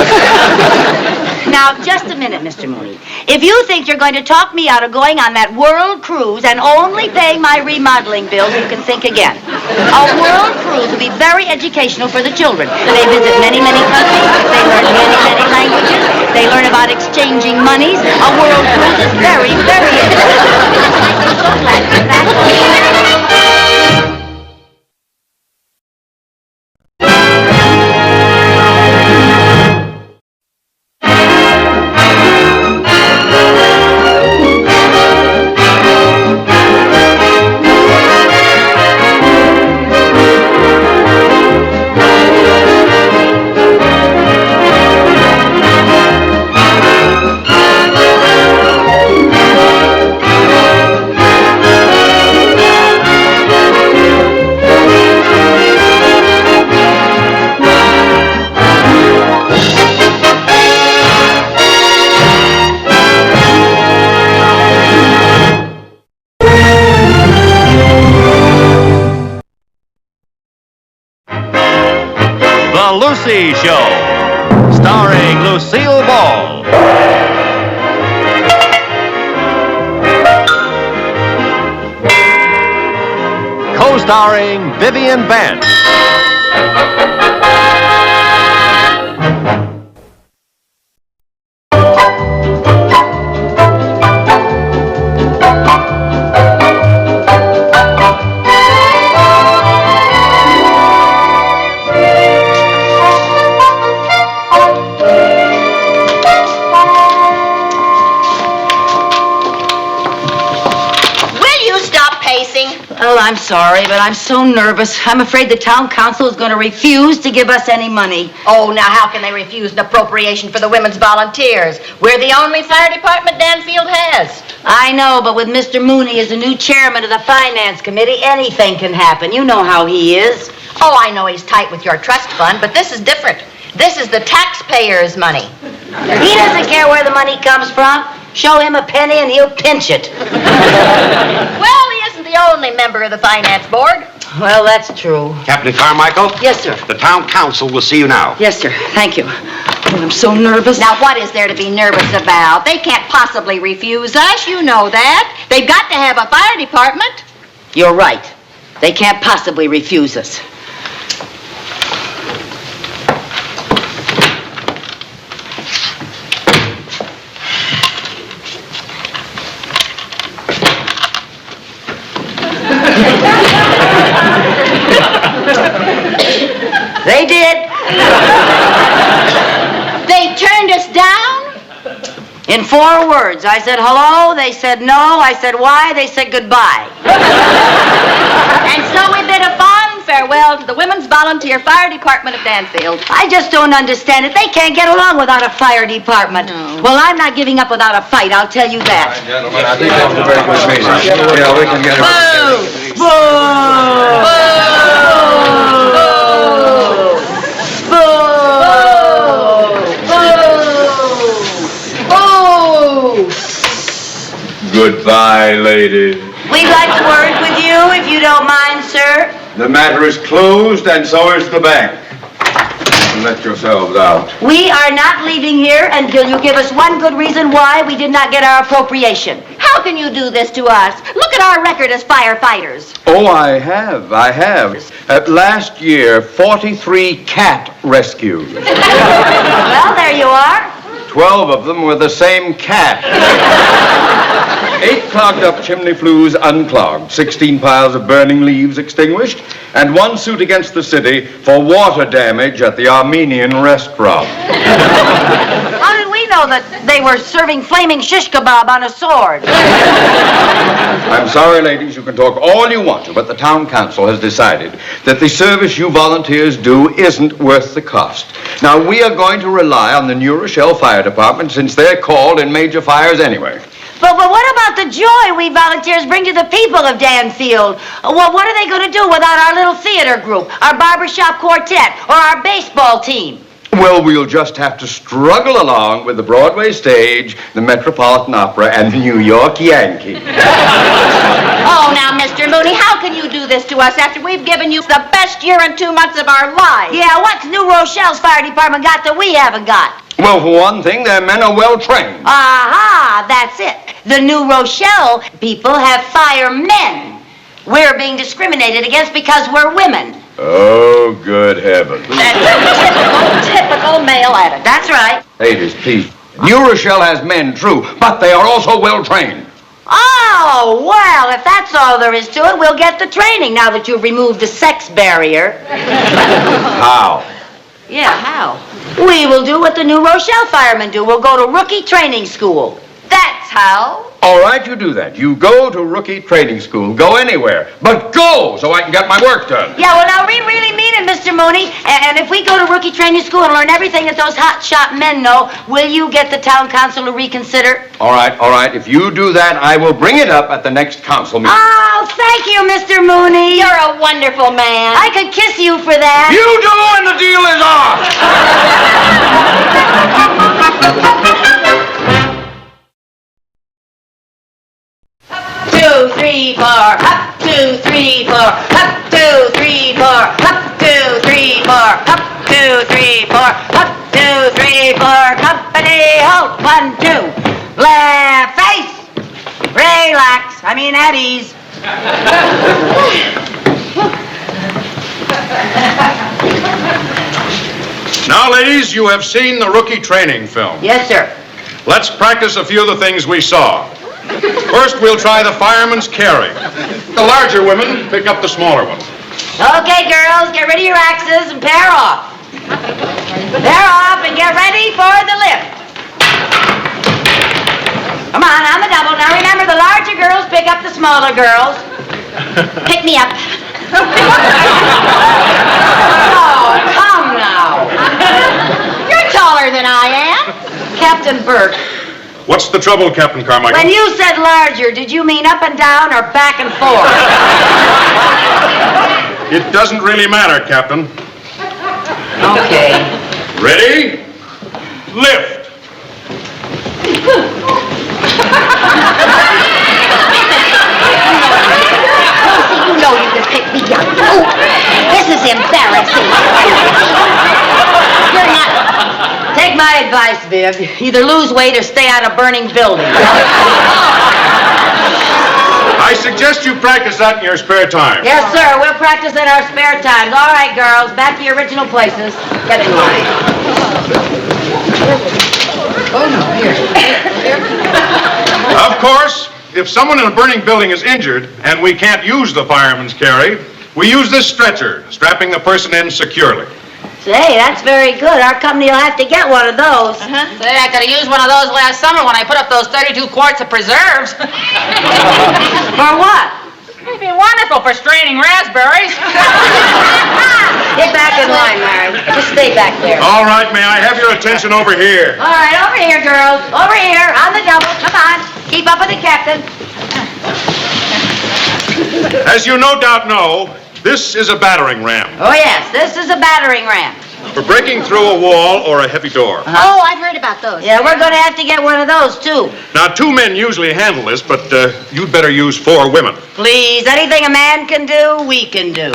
Now, just a minute, Mr. Mooney. If you think you're going to talk me out of going on that world cruise and only paying my remodeling bills, you can think again. A world cruise will be very educational for the children. They visit many, many countries. They learn many, many languages. They learn about exchanging monies. A world cruise is very, very interesting. I'm so glad you're back. Lucy Show, starring Lucille Ball. Co-starring Vivian Vance. Well, I'm sorry, but I'm so nervous. I'm afraid the town council is going to refuse to give us any money. Oh, now how can they refuse an appropriation for the women's volunteers? We're the only fire department Danfield has. I know, but with Mr. Mooney as the new chairman of the finance committee, anything can happen. You know how he is. Oh, I know he's tight with your trust fund, but this is different. This is the taxpayers' money. He doesn't care where the money comes from. Show him a penny and he'll pinch it. Well, he isn't the only member of the finance board. Well, that's true. Captain Carmichael? Yes, sir. The town council will see you now. Yes, sir. Thank you. Oh, I'm so nervous. Now, what is there to be nervous about? They can't possibly refuse us. You know that. They've got to have a fire department. You're right. They can't possibly refuse us. They did. They turned us down? In 4 words. I said hello, they said no, I said why, they said goodbye. And so we bid a fond farewell to the Women's Volunteer Fire Department of Danfield. I just don't understand it. They can't get along without a fire department. No. Well, I'm not giving up without a fight, I'll tell you that. Gentlemen, I think that was a very good meeting. Yeah, we can get it. Boo! Goodbye, ladies. We'd like to work with you, if you don't mind, sir. The matter is closed, and so is the bank. Let yourselves out. We are not leaving here until you give us one good reason why we did not get our appropriation. How can you do this to us? Look at our record as firefighters. Oh, I have. Last year, 43 cat rescues. Well, there you are. 12 of them were the same cat. 8 clogged up chimney flues unclogged, 16 piles of burning leaves extinguished, and 1 suit against the city for water damage at the Armenian restaurant. How did we know that they were serving flaming shish kebab on a sword? I'm sorry, ladies, you can talk all you want to, but the town council has decided that the service you volunteers do isn't worth the cost. Now, we are going to rely on the New Rochelle Fire Department since they're called in major fires anyway. But what about the joy we volunteers bring to the people of Danfield? Well, what are they going to do without our little theater group, our barbershop quartet, or our baseball team? Well, we'll just have to struggle along with the Broadway stage, the Metropolitan Opera, and the New York Yankees. Oh, now, Mr. Mooney, how can you do this to us after we've given you the best year and 2 months of our lives? Yeah, what's New Rochelle's fire department got that we haven't got? Well, for one thing, their men are well trained. Aha, that's it. The New Rochelle people have firemen. We're being discriminated against because we're women. Oh, good heavens. That's typical male attitude. That's right. Ladies, please. New Rochelle has men, true, but they are also well trained. Oh, well, if that's all there is to it, we'll get the training now that you've removed the sex barrier. How? Yeah, how? We will do what the New Rochelle firemen do. We'll go to rookie training school. That's how. All right, you do that. You go to rookie training school. Go anywhere. But go so I can get my work done. Yeah, well, now, we really mean it, Mr. Mooney. And if we go to rookie training school and learn everything that those hotshot men know, will you get the town council to reconsider? All right. If you do that, I will bring it up at the next council meeting. Oh, thank you, Mr. Mooney. You're a wonderful man. I could kiss you for that. You do, and the deal is off. 2, 3, 4, up, 2, 3, 4, up, 2, 3, 4, up, 2, 3, 4, up, 2, 2, 3, 4. Up, 2, 3, 4. Company, halt. 1, 2. Left face. Relax. I mean, at ease. Now, ladies, you have seen the rookie training film. Yes, sir. Let's practice a few of the things we saw. First, we'll try the fireman's carry. The larger women pick up the smaller ones. Okay, girls, get rid of your axes and pair off. Pair off and get ready for the lift. Come on the double. Now remember, the larger girls pick up the smaller girls. Pick me up. Oh, come now. You're taller than I am. Captain Burke, What's the trouble, Captain Carmichael? when you said larger, did you mean up and down or back and forth? It doesn't really matter, Captain. Okay. Ready? Lift. You know you can pick me up. Oh, this is embarrassing. You're not... Take my advice, Viv. Either lose weight or stay out of burning buildings. I suggest you practice that in your spare time. Yes, sir. We'll practice in our spare times. All right, girls. Back to your original places. Get in line. Of course, if someone in a burning building is injured and we can't use the fireman's carry, we use this stretcher, strapping the person in securely. Say, that's very good. Our company will have to get one of those. Say, I could have used one of those last summer when I put up those 32 quarts of preserves. For what? It'd be wonderful for straining raspberries. Get back in line, Mary. Just stay back there. All right, may I have your attention over here? All right, over here, girls. Over here, on the double. Come on. Keep up with the captain. As you no doubt know, this is a battering ram Oh, yes, this is a battering ram. for breaking through a wall or a heavy door. Oh, I've heard about those. Yeah, we're going to have to get one of those, too. Now, 2 men usually handle this, but you'd better use 4 women. Please, anything a man can do, we can do.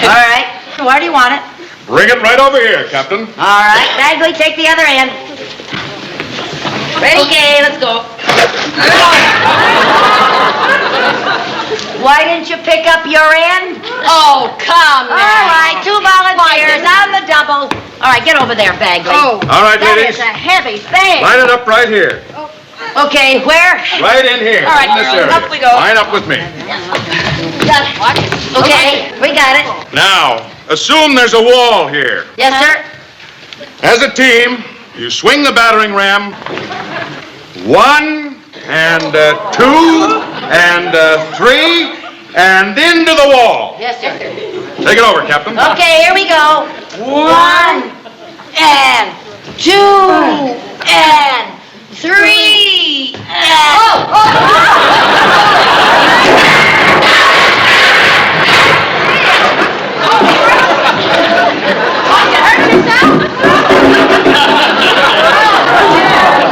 All right, where do you want it? Bring it right over here, Captain. All right, Bagley, take the other end. Ready? Okay, let's go. Why didn't you pick up your end? Oh, come now. All right, 2 volunteers on the double. All right, get over there, Bagley. Oh, All right, that ladies. is a heavy thing. Line it up right here. Okay, where? Right in here. All right, in this girls, area. up we go. Line up with me. Okay, we got it. Now, assume there's a wall here. Yes, sir. As a team, you swing the battering ram. 1 and 2 and 3 and into the wall. Yes, sir. Take it over, Captain. Okay, here we go. 1 and 2 and 3 and...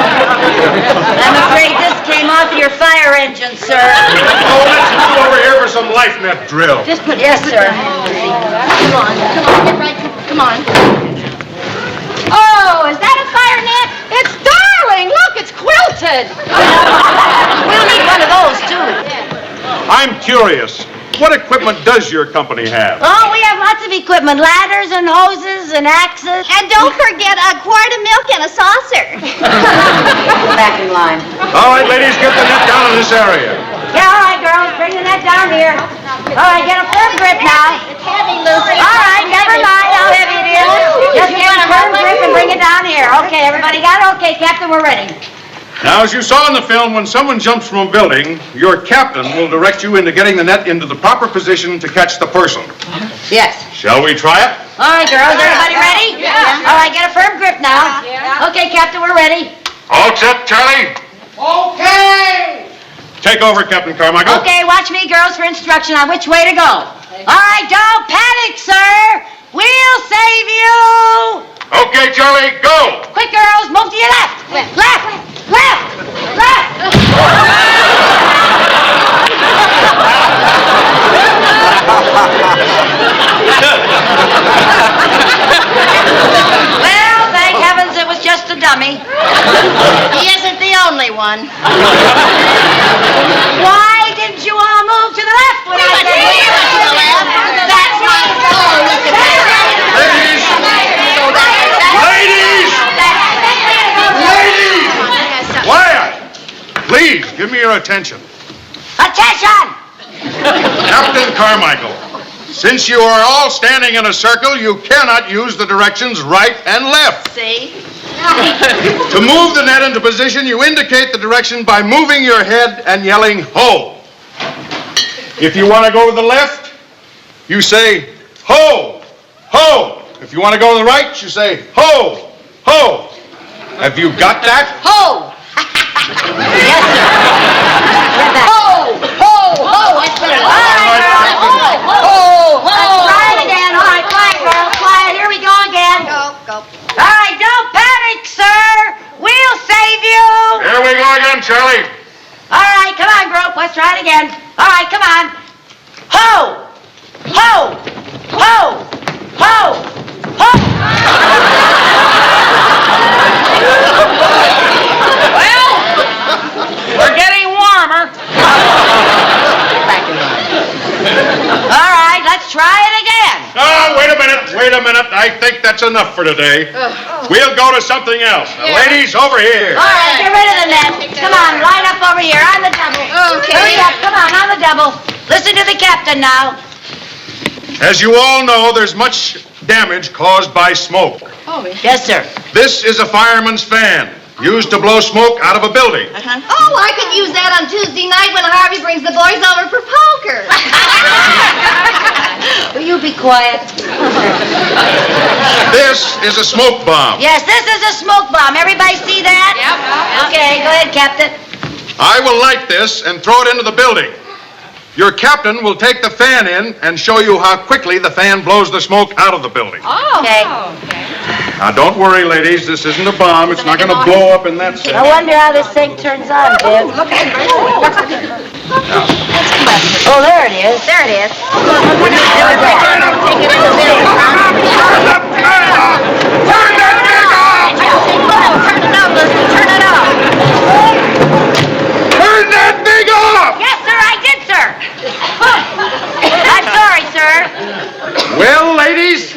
I'm afraid this came off your fire engine, sir. Oh, let's move over here for some life net drill. Just put... Yes, sir. Come on, get right. Come on. Oh, is that a fire net? It's darling. Look, it's quilted. We'll need one of those, too. I'm curious. What equipment does your company have? Oh, we have lots of equipment. Ladders and hoses and axes. And don't forget a quart of milk and a saucer. Back in line. All right, ladies, get the net down in this area. Yeah, all right, girls. Bring the net down here. All right, get a firm grip now. It's heavy, Lucy. All right, never mind how heavy it is. Just get a firm grip and bring it down here. Okay, everybody got it? Okay, Captain, we're ready. Now, as you saw in the film, when someone jumps from a building, your captain will direct you into getting the net into the proper position to catch the person. Yes. Shall we try it? All right, girls, everybody ready? Yeah. All right, get a firm grip now. Yeah. Okay, Captain, we're ready. All set, Charlie? Okay! Take over, Captain Carmichael. Okay, watch me, girls, for instruction on which way to go. All right, don't panic, sir. We'll save you. Okay, Charlie, go! Quick, girls, move to your left. Left. Left. dummy. He isn't the only one. Why didn't you all move to the left when I said That's my phone. Ladies! Quiet! Please, give me your attention. Attention! Captain Carmichael, since you are all standing in a circle, you cannot use the directions right and left. See? To move the net into position, you indicate the direction by moving your head and yelling, ho! If you want to go to the left, you say, ho! Ho! If you want to go to the right, you say, ho! Ho! Have you got that? Ho! Yes, sir. Ho! Ho! Ho! That's better. All right, girl. Ho! Ho! Let's try it again. All right, quiet, girl. Quiet. Here we go again. Go. All right, don't panic, sir. We'll save you. Here we go again, Charlie. All right, come on, Grope. Let's try it again. All right, come on. Ho! Ho! Ho! Ho! Ho! Well, we're getting warmer. All right, let's try it again. Oh, wait a minute. I think that's enough for today. We'll go to something else. Now, ladies, over here. All right, get rid of the net. Come on, line up over here on the double. Okay. Hurry up, come on the double. Listen to the captain now. As you all know, there's much damage caused by smoke. Yes, sir. This is a fireman's fan, used to blow smoke out of a building. Oh, I could use that on Tuesday night when Harvey brings the boys over for poker. Will you be quiet? This is a smoke bomb. Yes, this is a smoke bomb. Everybody see that? Yep. Okay, go ahead, Captain. I will light this and throw it into the building. Your captain will take the fan in and show you how quickly the fan blows the smoke out of the building. Okay. Now, don't worry, ladies. This isn't a bomb. It's not going to blow up in that I second. wonder how this thing turns on, Viv. Oh, there it is. There it is. Turn that thing off! Turn it off, Lucy. Turn it off. Turn that thing off! Yes, sir, I did, sir. I'm sorry, sir. Well, ladies,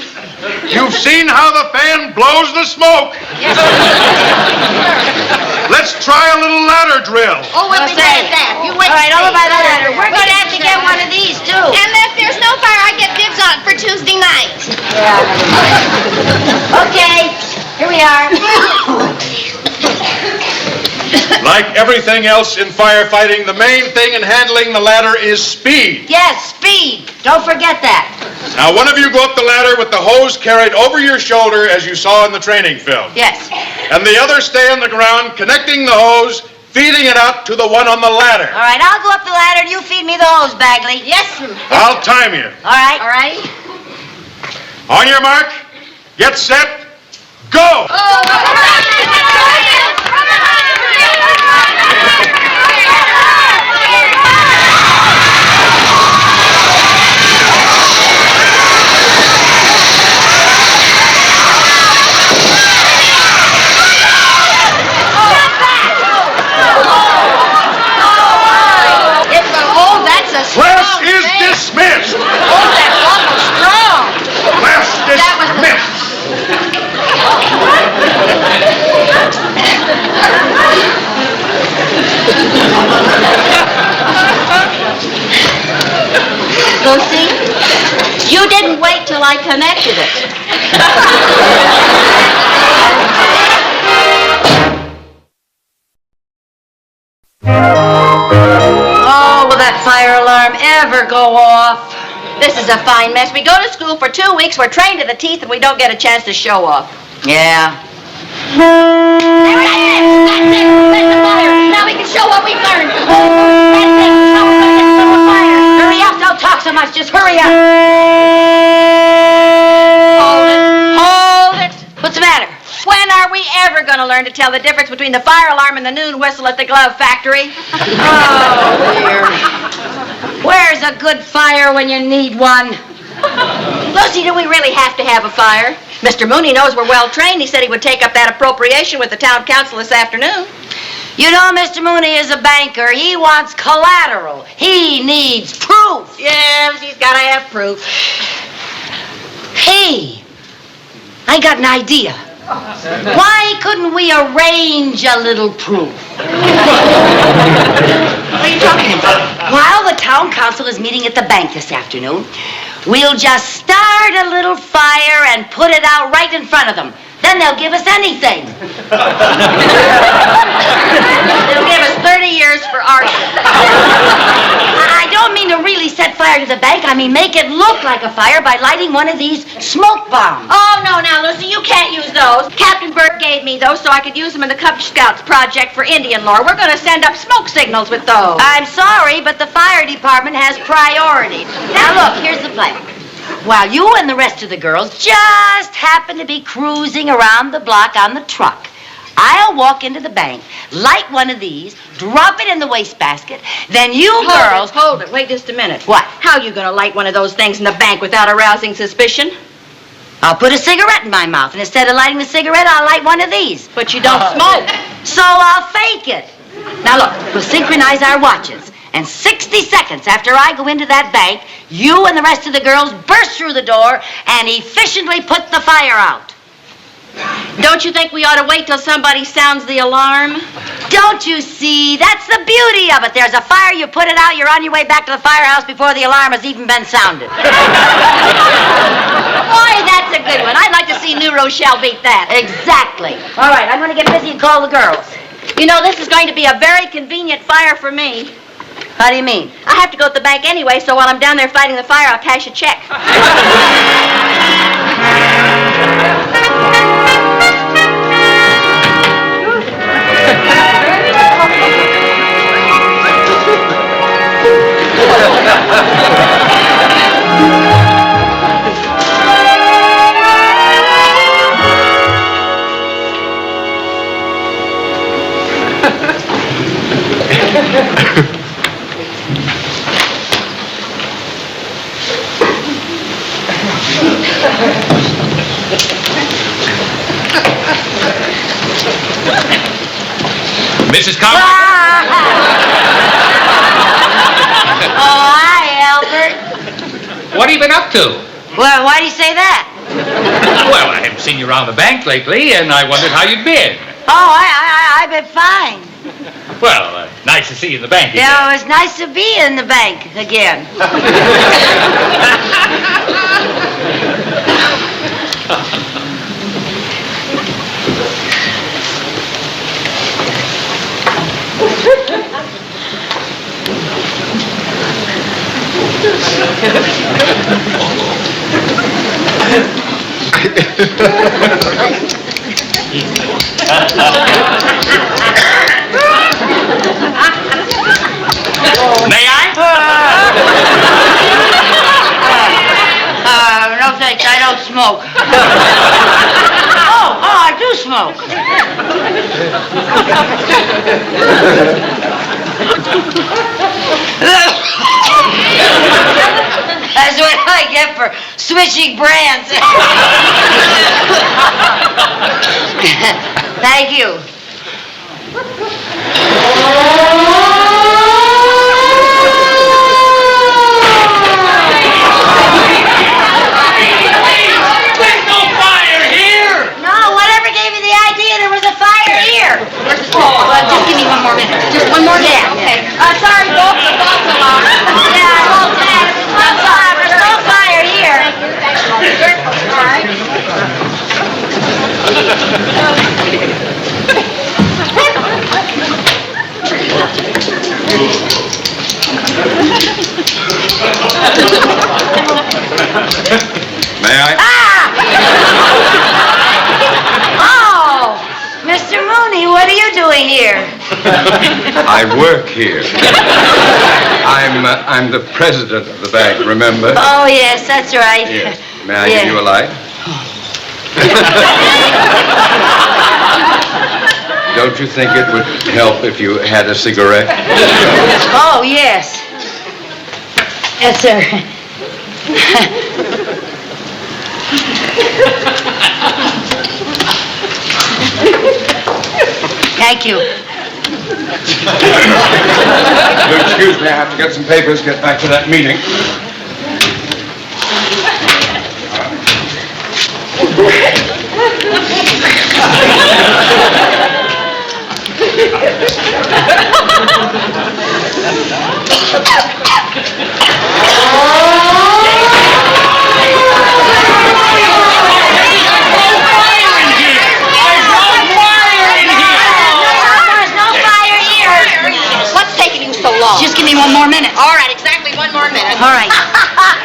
you've seen how the fan blows the smoke. Let's try a little ladder drill. Oh, we'll be good at that. You wait. All right, over by the ladder. We're going to have to get one of these, too. And if there's no fire, I get dibs on it for Tuesday night. Okay, here we are. Like everything else in firefighting, the main thing in handling the ladder is speed. Yes, speed. Don't forget that. Now, one of you go up the ladder with the hose carried over your shoulder as you saw in the training film. Yes. And the other stay on the ground, connecting the hose, feeding it out to the one on the ladder. All right, I'll go up the ladder and you feed me the hose, Bagley. Yes, sir. I'll time you. All right. All right. On your mark, get set, go! Class is dismissed! Oh, that's awful strong. Class dismissed! Lucy, you didn't wait till I connected it. Oh, will that fire alarm ever go off? This is a fine mess. We go to school for 2 weeks, we're trained to the teeth, and we don't get a chance to show off. Yeah. There it is! That's it! That's the fire! Now we can show what we've learned! That's it! Now we're gonna get some more fire! Hurry up, don't talk so much, just hurry up. Hold it! Hold it! What's the matter? When are we ever going to learn to tell the difference between the fire alarm and the noon whistle at the glove factory? Oh, dear. Where's a good fire when you need one? Lucy, do we really have to have a fire? Mr. Mooney knows we're well trained. He said he would take up that appropriation with the town council this afternoon. You know, Mr. Mooney is a banker. He wants collateral. He needs proof. Yes, he's got to have proof. Hey, I got an idea. Why couldn't we arrange a little proof? What are you talking about? While the town council is meeting at the bank this afternoon, we'll just start a little fire and put it out right in front of them. Then they'll give us anything. They'll give us 30 years for arson. I don't mean to really set fire to the bank. I mean make it look like a fire by lighting one of these smoke bombs. Oh, no, now, Lucy, you can't use those. Captain Burt gave me those so I could use them in the Cub Scouts project for Indian lore. We're going to send up smoke signals with those. I'm sorry, but the fire department has priority. Now, look, here's the plan. While you and the rest of the girls just happen to be cruising around the block on the truck, I'll walk into the bank, light one of these, drop it in the wastebasket, then you girls... Hold it. Wait just a minute. What? How are you going to light one of those things in the bank without arousing suspicion? I'll put a cigarette in my mouth, and instead of lighting the cigarette, I'll light one of these. But you don't smoke. So I'll fake it. Now look, we'll synchronize our watches. And 60 seconds after I go into that bank, you and the rest of the girls burst through the door and efficiently put the fire out. Don't you think we ought to wait till somebody sounds the alarm? Don't you see? That's the beauty of it. There's a fire, you put it out, you're on your way back to the firehouse before the alarm has even been sounded. Boy, that's a good one. I'd like to see New Rochelle beat that. Exactly. All right, I'm going to get busy and call the girls. You know, this is going to be a very convenient fire for me. How do you mean? I have to go to the bank anyway, so while I'm down there fighting the fire, I'll cash a check. Mrs. Carmichael? Oh, hi, Albert. What have you been up to? Well, why do you say that? Well, I haven't seen you around the bank lately, and I wondered how you'd been. Oh, I've been fine. Well, nice to see you in the bank again. Yeah, it was nice to be in the bank again. May I? No thanks, I don't smoke. I do smoke. That's what I get for switching brands. Thank you. There's no fire here! No, whatever gave you the idea there was a fire here? Just give me one more minute. Just one more minute. Okay. Sorry, folks. The false alarm. Yeah, I won't pass. There's no fire here. All right. May I? Oh, Mr. Mooney, what are you doing here? I work here. I'm the president of the bank, remember? Oh, yes, that's right. Yes. May I give you a light? Don't you think it would help if you had a cigarette? Oh, yes. Yes, sir. Thank you. Excuse me, I have to get some papers, get back to that meeting. Just give me 1 more minute. All right, exactly 1 more minute. All right.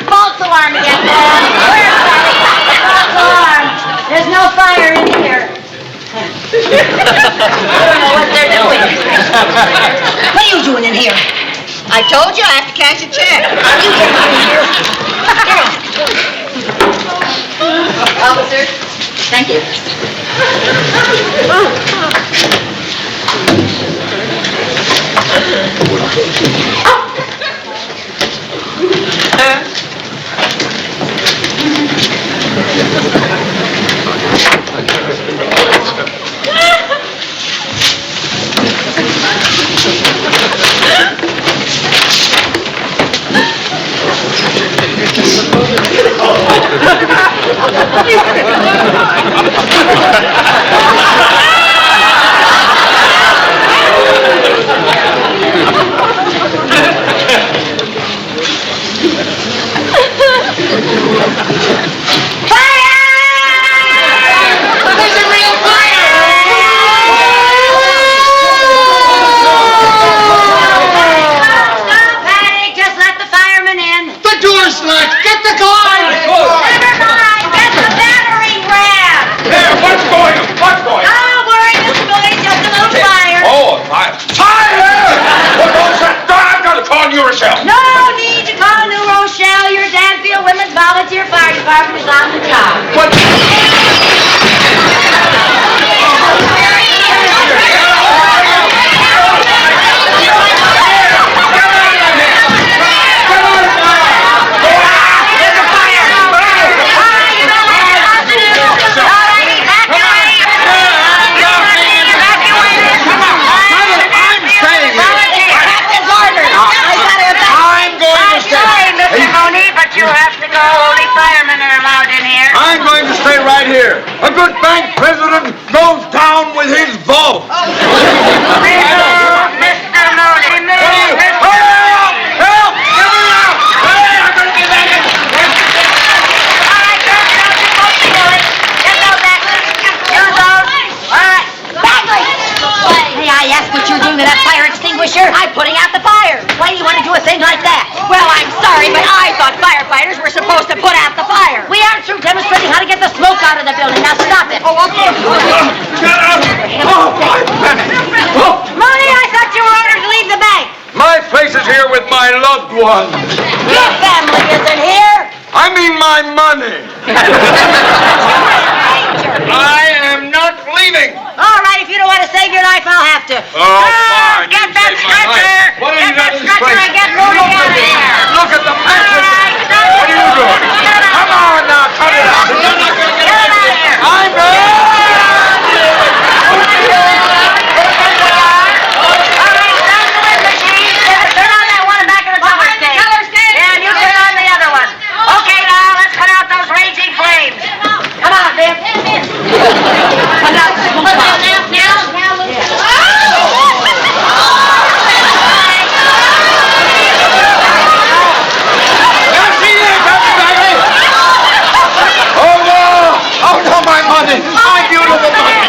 False alarm again, Dad. Where's Daddy? False alarm. There's no fire in here. I don't know what they're doing. What are you doing in here? I told you I have to cash a check. You get out of here. Officer, thank you. A good bank president goes down with his vote. I'm putting out the fire. Why do you want to do a thing like that? Well, I'm sorry, but I thought firefighters were supposed to put out the fire. We aren't through demonstrating how to get the smoke out of the building. Now stop it. Oh, okay. Mooney, I thought you were ordered to leave the bank. My place is here with my loved ones. Your family isn't here. I mean my money. I am not leaving. All right, if you don't want to save your life, I'll have to. Oh, fine. Get that stretcher. Get that stretcher and get Mooney out of here. Look at the mattress. What are you doing? Come on now, cut it out. You're not going to get out of here. I'm Turn on that one back in the color stage. Yeah, and you turn on the other one. Okay, now, let's put out those raging flames. Come on, Biff. Put out the smoke box. my beautiful money.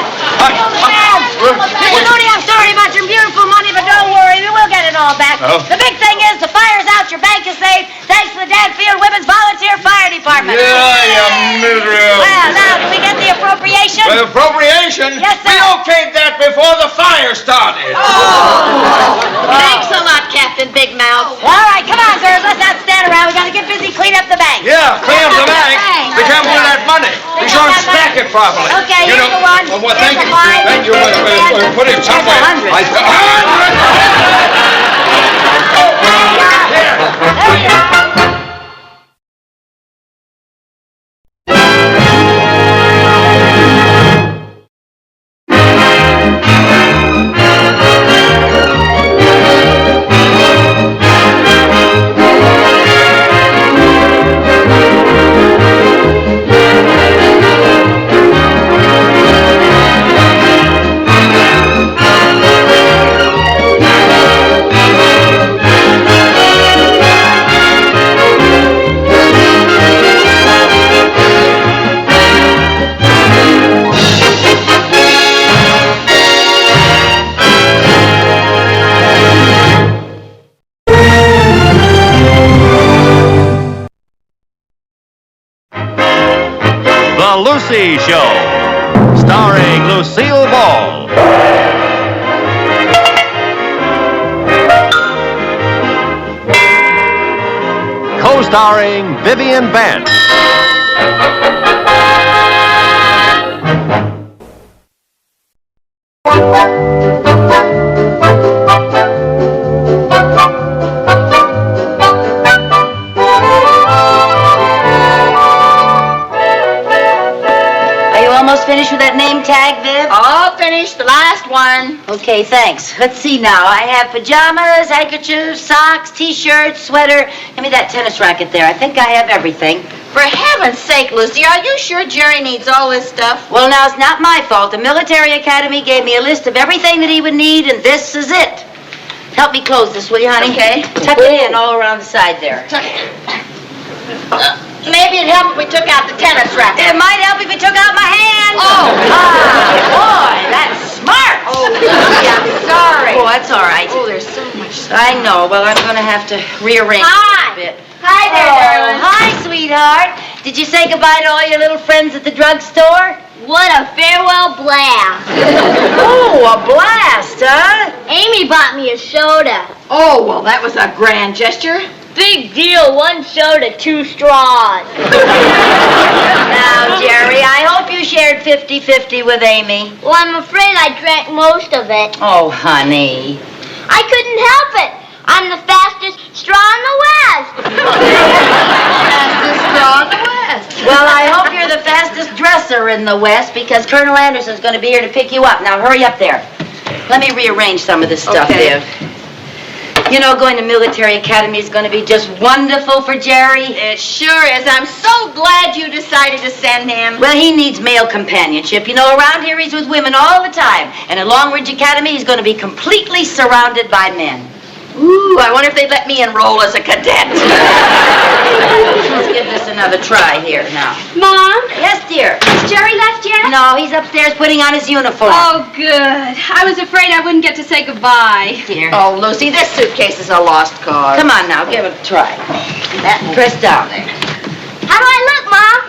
Mr. Mooney, I'm sorry about your beautiful money, but don't worry, we'll get it all back. Oh. The big thing is the fire's out, your bank is safe, thanks to the Danfield Women's Volunteer Fire Department. Yeah, you miserable. Well, now, did we get the appropriation? The appropriation? Yes, sir. We okayed that before the fire started. Thanks a lot, Captain Big Mouth. All right, come on, girls, let's not stand around. We gotta get busy cleaning up the bank. Yeah, clean up the bank. Be careful with that money. Be sure and stack it properly. Okay, here's the one. Well, Here's thank the you. five. Thank you. Here's the ten. Put it somewhere. Here's the 100. There you are. Lucy Show, starring Lucille Ball. Co-starring Vivian Vance. Finished with that name tag, Viv? All finished, the last one. Okay, thanks. Let's see now. I have pajamas, handkerchiefs, socks, T-shirts, sweater. Give me that tennis racket there. I think I have everything. For heaven's sake, Lucy, are you sure Jerry needs all this stuff? Well, now, it's not my fault. The military academy gave me a list of everything that he would need, and this is it. Help me close this, will you, honey? Okay. Tuck it in all around the side there. Maybe it'd help if we took out the tennis racket. It might help if you took out my hand. Oh. Boy, that's smart. Oh, Lucy, I'm sorry. Oh, that's all right. Oh, there's so much stuff. I know. Well, I'm going to have to rearrange Hi. it a bit. Hi there, darling. Hi, sweetheart. Did you say goodbye to all your little friends at the drugstore? What a farewell blast. Oh, a blast, huh? Amy bought me a soda. Oh, well, that was a grand gesture. Big deal, one soda, 2 straws. Now, Jerry, I hope you shared 50-50 with Amy. Well, I'm afraid I drank most of it. Oh, honey. I couldn't help it. I'm the fastest straw in the West. Fastest straw in the West. Well, I hope you're the fastest dresser in the West because Colonel Anderson's going to be here to pick you up. Now, hurry up there. Let me rearrange some of this stuff, Okay. Viv. You know, going to military academy is going to be just wonderful for Jerry. It sure is. I'm so glad you decided to send him. Well, he needs male companionship. You know, around here he's with women all the time. And at Long Ridge Academy, he's going to be completely surrounded by men. Ooh, I wonder if they'd let me enroll as a cadet. Let's give this another try here now. Mom? Yes, dear. Is Jerry left yet? No, he's upstairs putting on his uniform. Oh, good. I was afraid I wouldn't get to say goodbye. Dear. Oh, Lucy, this suitcase is a lost cause. Come on now, give it a try. Press down there. How do I look, Mom?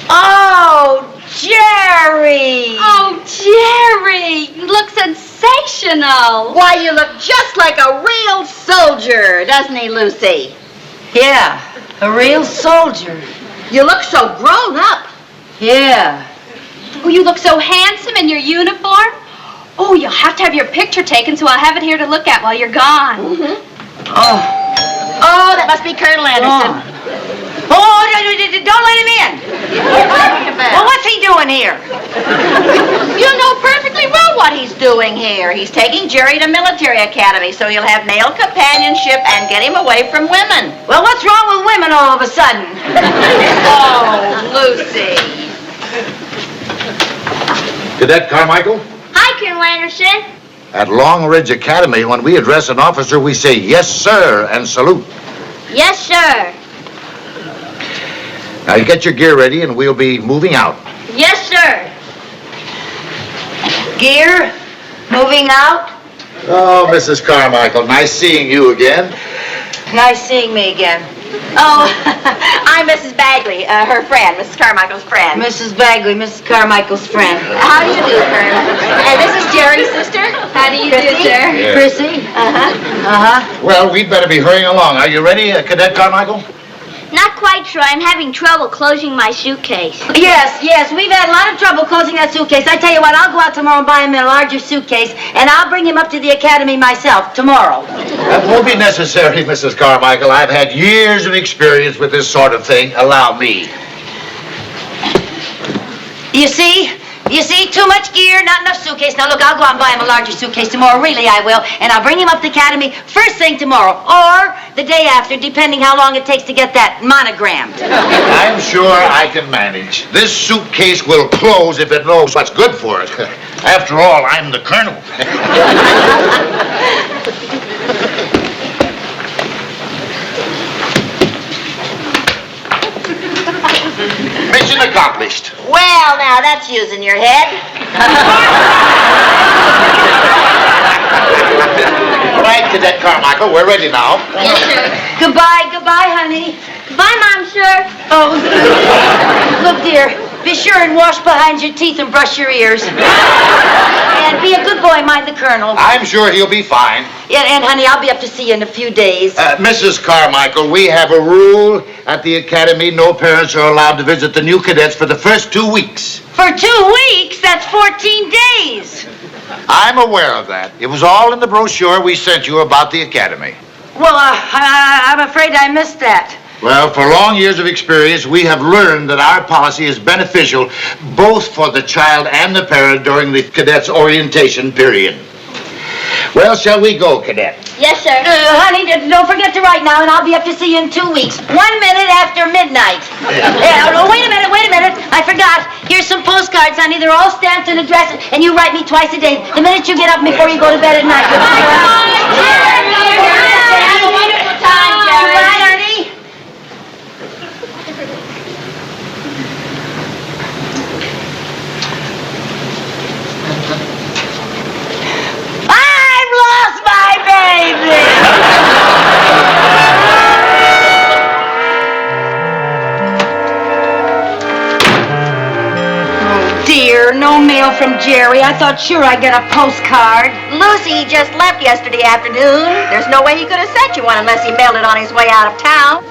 Oh, Jerry! Oh, Jerry, you look sensational. Why, you look just like a real soldier, doesn't he, Lucy? Yeah, a real soldier. You look so grown up. Yeah. Oh, you look so handsome in your uniform. Oh, you'll have to have your picture taken, so I'll have it here to look at while you're gone. Oh. Oh, that must be Colonel Anderson. Oh, don't let him in. Well, what's he doing here? You know perfectly well what he's doing here. He's taking Jerry to military academy so he'll have male companionship and get him away from women. Well, what's wrong with women all of a sudden? Oh, Lucy. Cadet Carmichael? Hi, Colonel Anderson. At Long Ridge Academy, when we address an officer, we say, yes, sir, and salute. Yes, sir. Now, you get your gear ready, and we'll be moving out. Yes, sir. Gear? Moving out? Oh, Mrs. Carmichael, nice seeing you again. Nice seeing me again. Oh, I'm Mrs. Bagley, her friend, Mrs. Carmichael's friend. Mrs. Bagley, Mrs. Carmichael's friend. How do you do, Colonel? And this is Jerry's sister. How do you do, sir? Yeah. Chrissy? Well, we'd better be hurrying along. Are you ready, Cadet Carmichael? Not quite sure. I'm having trouble closing my suitcase. Yes, we've had a lot of trouble closing that suitcase. I tell you what, I'll go out tomorrow and buy him a larger suitcase, and I'll bring him up to the academy myself tomorrow. That won't be necessary, Mrs. Carmichael. I've had years of experience with this sort of thing. Allow me. You see, too much gear, not enough suitcase. Now look, I'll go out and buy him a larger suitcase tomorrow, really I will, and I'll bring him up to the academy first thing tomorrow, or the day after, depending how long it takes to get that monogrammed. I'm sure I can manage. This suitcase will close if it knows what's good for it. After all, I'm the colonel. Mission accomplished. Well, now, that's using your head. But I right, Cadet Carmichael. We're ready now. Yes, sir. Goodbye, honey. Bye, Mom, sir. Oh, look, dear. Be sure and wash behind your teeth and brush your ears. And be a good boy, mind the Colonel. I'm sure he'll be fine. Yeah, and honey, I'll be up to see you in a few days. Mrs. Carmichael, we have a rule at the academy. No parents are allowed to visit the new cadets for the first 2 weeks. For 2 weeks? That's 14 days. I'm aware of that. It was all in the brochure we sent you about the academy. Well, I'm afraid I missed that. Well, for long years of experience, we have learned that our policy is beneficial both for the child and the parent during the cadet's orientation period. Well, shall we go, Cadet? Yes, sir. Honey, don't forget to write now, and I'll be up to see you in 2 weeks. 1 minute after midnight. Wait a minute. I forgot. Here's some postcards, honey. They're all stamped and addressed, and you write me twice a day. The minute you get up before you go to bed at night. Have a wonderful time, Jerry. Goodbye, honey. I've lost my baby! Oh, dear. No mail from Jerry. I thought sure I'd get a postcard. Lucy just left yesterday afternoon. There's no way he could have sent you one unless he mailed it on his way out of town.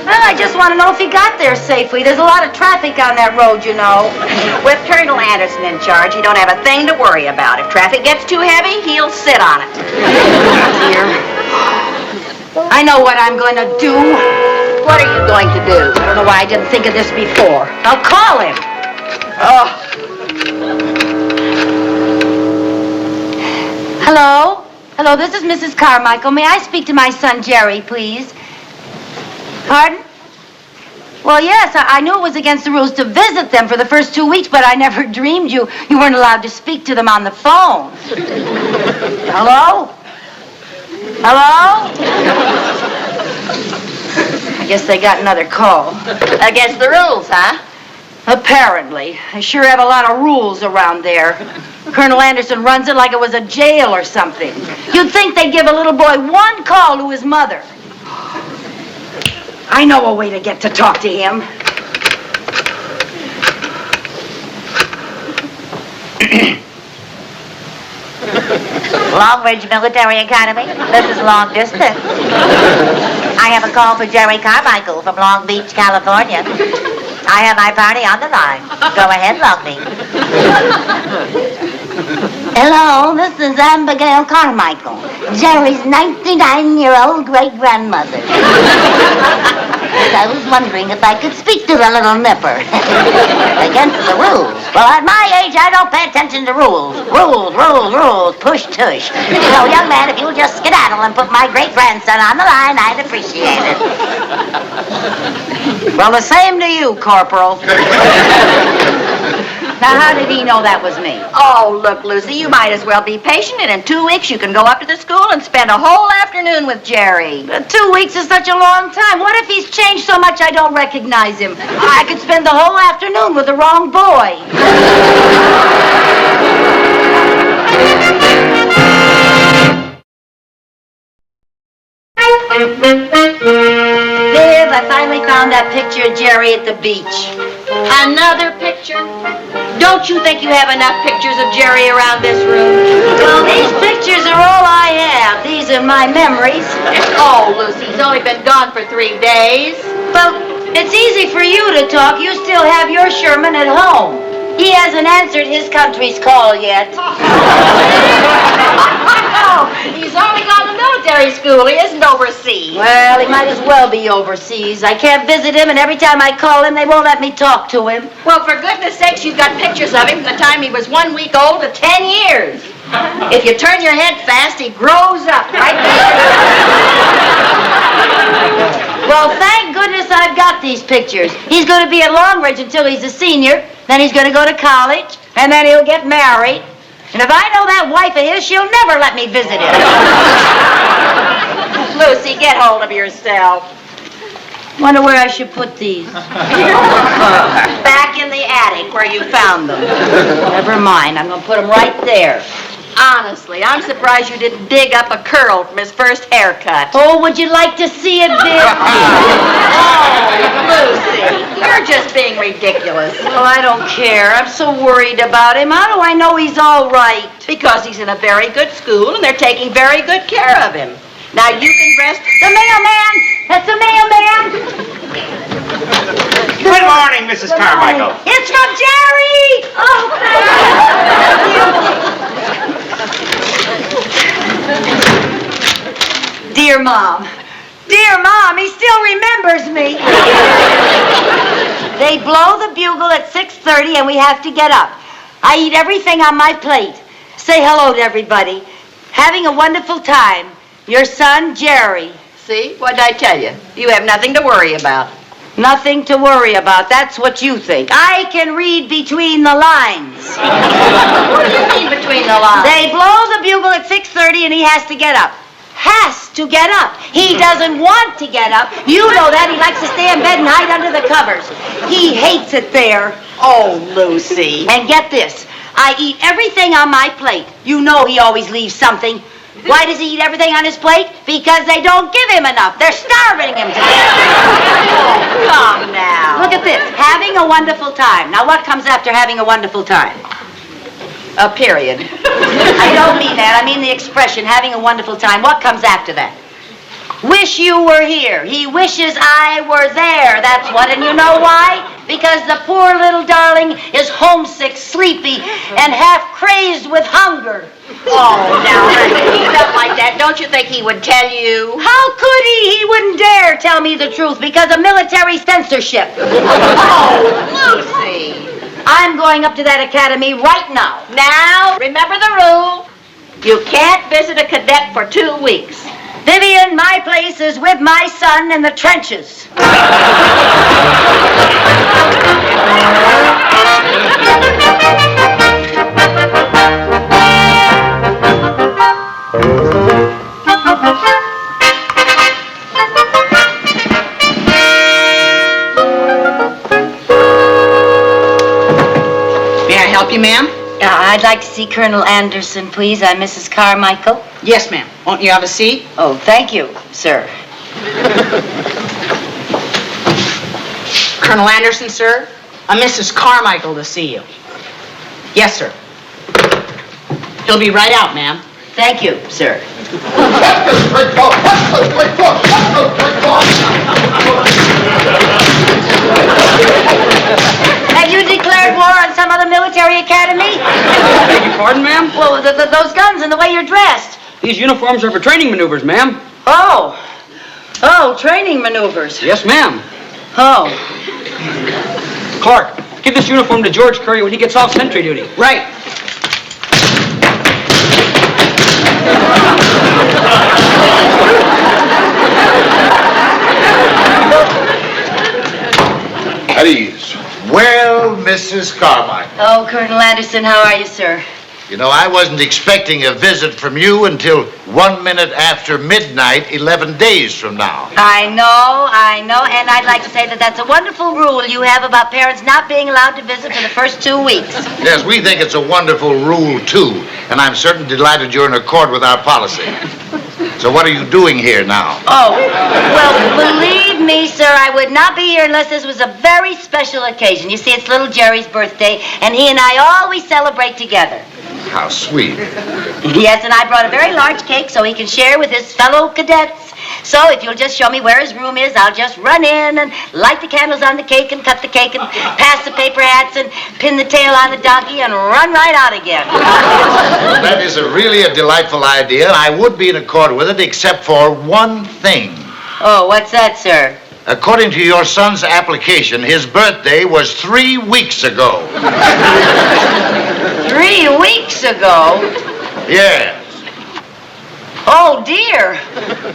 Well, I just want to know if he got there safely. There's a lot of traffic on that road, you know. With Colonel Anderson in charge, he don't have a thing to worry about. If traffic gets too heavy, he'll sit on it. Dear. I know what I'm going to do. What are you going to do? I don't know why I didn't think of this before. I'll call him. Oh. Hello? Hello, this is Mrs. Carmichael. May I speak to my son, Jerry, please? Pardon? Well, yes, I knew it was against the rules to visit them for the first 2 weeks, but I never dreamed you weren't allowed to speak to them on the phone. Hello? Hello? I guess they got another call. Against the rules, huh? Apparently. They sure have a lot of rules around there. Colonel Anderson runs it like it was a jail or something. You'd think they'd give a little boy one call to his mother. I know a way to get to talk to him. Long Ridge Military Academy. This is long distance. I have a call for Jerry Carmichael from Long Beach, California. I have my party on the line. Go ahead, Long Beach. Hello, this is Abigail Carmichael, Jerry's 99-year-old great-grandmother. I was wondering if I could speak to the little nipper. Against the rules. Well, at my age, I don't pay attention to rules. Rules, push, tush. So, young man, if you'll just skedaddle and put my great-grandson on the line, I'd appreciate it. Well, the same to you, Corporal. Now, how did he know that was me? Oh, look, Lucy, you might as well be patient, and in 2 weeks you can go up to the school and spend a whole afternoon with Jerry. 2 weeks is such a long time. What if he's changed so much I don't recognize him? I could spend the whole afternoon with the wrong boy. Viv, I finally found that picture of Jerry at the beach. Another picture? Don't you think you have enough pictures of Jerry around this room? Well, these pictures are all I have. These are my memories. Oh, Lucy, he's only been gone for 3 days. Well, it's easy for you to talk. You still have your Sherman at home. He hasn't answered his country's call yet. Oh, he's only gone to military school. He isn't overseas. Well, he might as well be overseas. I can't visit him, and every time I call him, they won't let me talk to him. Well, for goodness sakes, you've got pictures of him from the time he was 1 week old to 10 years. If you turn your head fast, he grows up right there. Well, thank goodness I've got these pictures. He's going to be at Long Ridge until he's a senior, then he's going to go to college, and then he'll get married. And if I know that wife of his, she'll never let me visit him. Lucy, get hold of yourself. Wonder where I should put these. Back in the attic where you found them. Never mind. I'm going to put them right there. Honestly, I'm surprised you didn't dig up a curl from his first haircut. Oh, would you like to see it, Bill? Oh, Lucy, you're just being ridiculous. Well, I don't care. I'm so worried about him. How do I know he's all right? Because he's in a very good school and they're taking very good care of him. Now you can rest. The mailman! That's the mailman! Good morning, Mrs. Carmichael. It's from Jerry! Oh, Dear Mom. Dear Mom, he still remembers me. They blow the bugle at 6:30 and we have to get up. I eat everything on my plate. Say hello to everybody. Having a wonderful time. Your son, Jerry. See? What did I tell you? You have nothing to worry about. Nothing to worry about. That's what you think. I can read between the lines. What do you mean between the lines? They blow the bugle at 6:30 and he has to get up. Has to get up. He doesn't want to get up. You know that. He likes to stay in bed and hide under the covers. He hates it there. Oh, Lucy. And get this. I eat everything on my plate. You know he always leaves something. Why does he eat everything on his plate? Because they don't give him enough. They're starving him to death. Oh, come now. Look at this. Having a wonderful time. Now, what comes after having a wonderful time? A period. I don't mean that. I mean the expression, having a wonderful time. What comes after that? Wish you were here. He wishes I were there. That's what. And you know why? Because the poor little darling is homesick, sleepy, and half crazed with hunger. Oh, now, if he felt like that, don't you think he would tell you? How could he? He wouldn't dare tell me the truth because of military censorship. Oh, Lucy. I'm going up to that academy right now. Now, remember the rule. You can't visit a cadet for 2 weeks. Vivian, my place is with my son in the trenches. May I help you, ma'am? I'd like to see Colonel Anderson, please. I'm Mrs. Carmichael. Yes, ma'am. Won't you have a seat? Oh, thank you, sir. Colonel Anderson, sir? I'm Mrs. Carmichael to see you. Yes, sir. He'll be right out, ma'am. Thank you, sir. Have you declared war on some other military academy? Beg your pardon, ma'am? Well, those guns and the way you're dressed. These uniforms are for training maneuvers, ma'am. Oh, training maneuvers. Yes, ma'am. Oh. Clark, give this uniform to George Curry when he gets off sentry duty. Right. At ease. Well, Mrs. Carmichael. Oh, Colonel Anderson, how are you, sir? You know, I wasn't expecting a visit from you until 1 minute after midnight, 11 days from now. I know, and I'd like to say that that's a wonderful rule you have about parents not being allowed to visit for the first 2 weeks. Yes, we think it's a wonderful rule, too, and I'm certainly delighted you're in accord with our policy. So what are you doing here now? Oh, well, believe me, sir, I would not be here unless this was a very special occasion. You see, it's little Jerry's birthday, and he and I always celebrate together. How sweet. Yes, and I brought a very large cake so he can share with his fellow cadets. So if you'll just show me where his room is, I'll just run in and light the candles on the cake and cut the cake and pass the paper hats and pin the tail on the donkey and run right out again. Well, that is really a delightful idea, and I would be in accord with it except for one thing. Oh, what's that, sir? According to your son's application, his birthday was 3 weeks ago. 3 weeks ago? Yes. Oh, dear.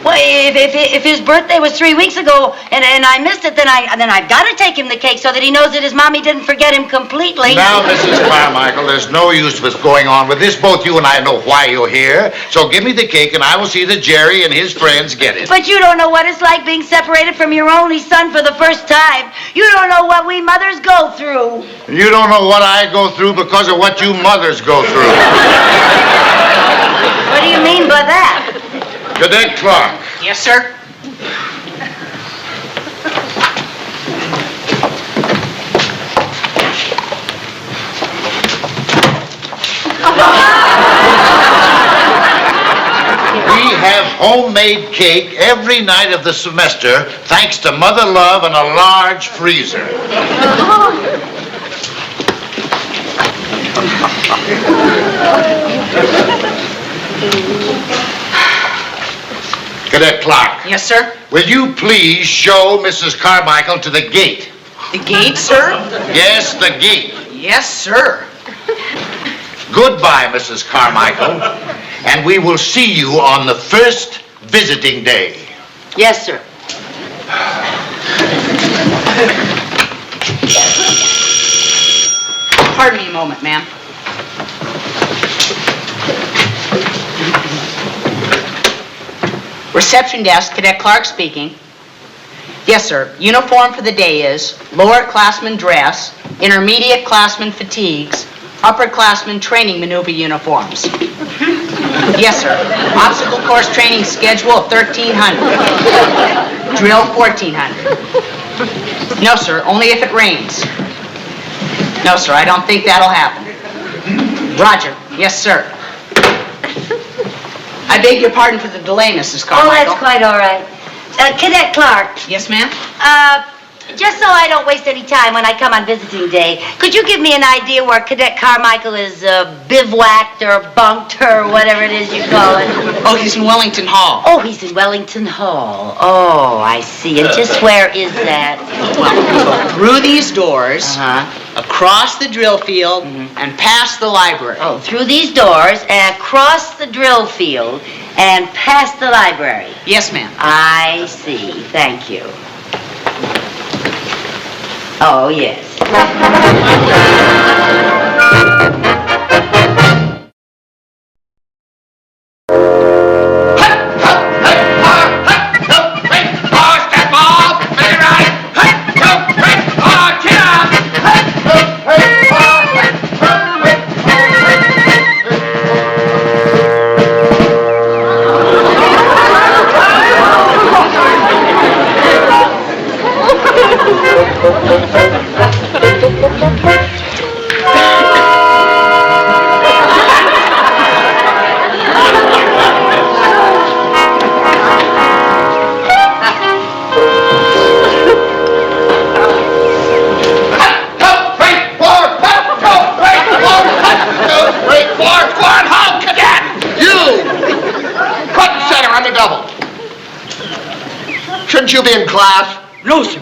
Well, if his birthday was 3 weeks ago and I missed it, then I've got to take him the cake so that he knows that his mommy didn't forget him completely. Now, Mrs. Carmichael, there's no use with going on with this. Both you and I know why you're here. So give me the cake and I will see that Jerry and his friends get it. But you don't know what it's like being separated from your only son for the first time. You don't know what we mothers go through. You don't know what I go through because of what you mothers go through. you mean by that? Cadet Clark. Yes, sir. We have homemade cake every night of the semester, thanks to Mother Love and a large freezer. Cadet Clark. Yes, sir. Will you please show Mrs. Carmichael to the gate? The gate, sir? Yes, the gate. Yes, sir. Goodbye, Mrs. Carmichael, and we will see you on the first visiting day. Yes, sir. Pardon me a moment, ma'am. Reception desk, Cadet Clark speaking. Yes, sir. Uniform for the day is lower classman dress, intermediate classman fatigues, upperclassmen training maneuver uniforms. Yes, sir. Obstacle course training schedule of 1,300. Drill 1,400. No, sir. Only if it rains. No, sir. I don't think that'll happen. Roger. Yes, sir. I beg your pardon for the delay, Mrs. Carmichael. Oh, that's quite all right. Cadet Clark, Yes, ma'am? just so I don't waste any time when I come on visiting day, could you give me an idea where Cadet Carmichael is bivouacked or bunked or whatever it is you call it? Oh, he's in Wellington Hall. Oh, he's in Wellington Hall. Oh, I see. And just where is that? Well, go through these doors, across the drill field, and past the library. Oh, through these doors and across the drill field and past the library. Yes, ma'am. I see. Thank you. Oh, yes. Shouldn't you be in class? No, sir.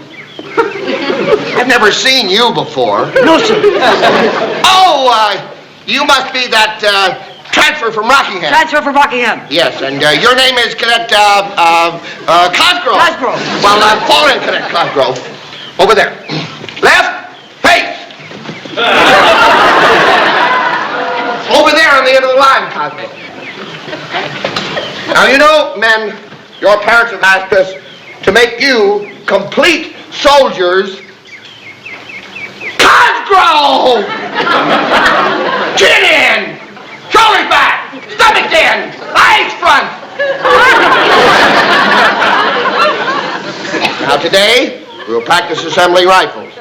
I've never seen you before. No, sir. Oh, you must be that transfer from Rockingham. Transfer from Rockingham. Yes, and your name is Cadet Cosgrove. Cosgrove. Well, fall in, Cadet Cosgrove. Over there. Left, face. Over there on the end of the line, Cosgrove. Now, you know, men, your parents have asked us to make you complete soldiers. Cosgrove! Chin in! Shoulders back! Stomach in! Eyes front! Now today, we'll practice assembling rifles.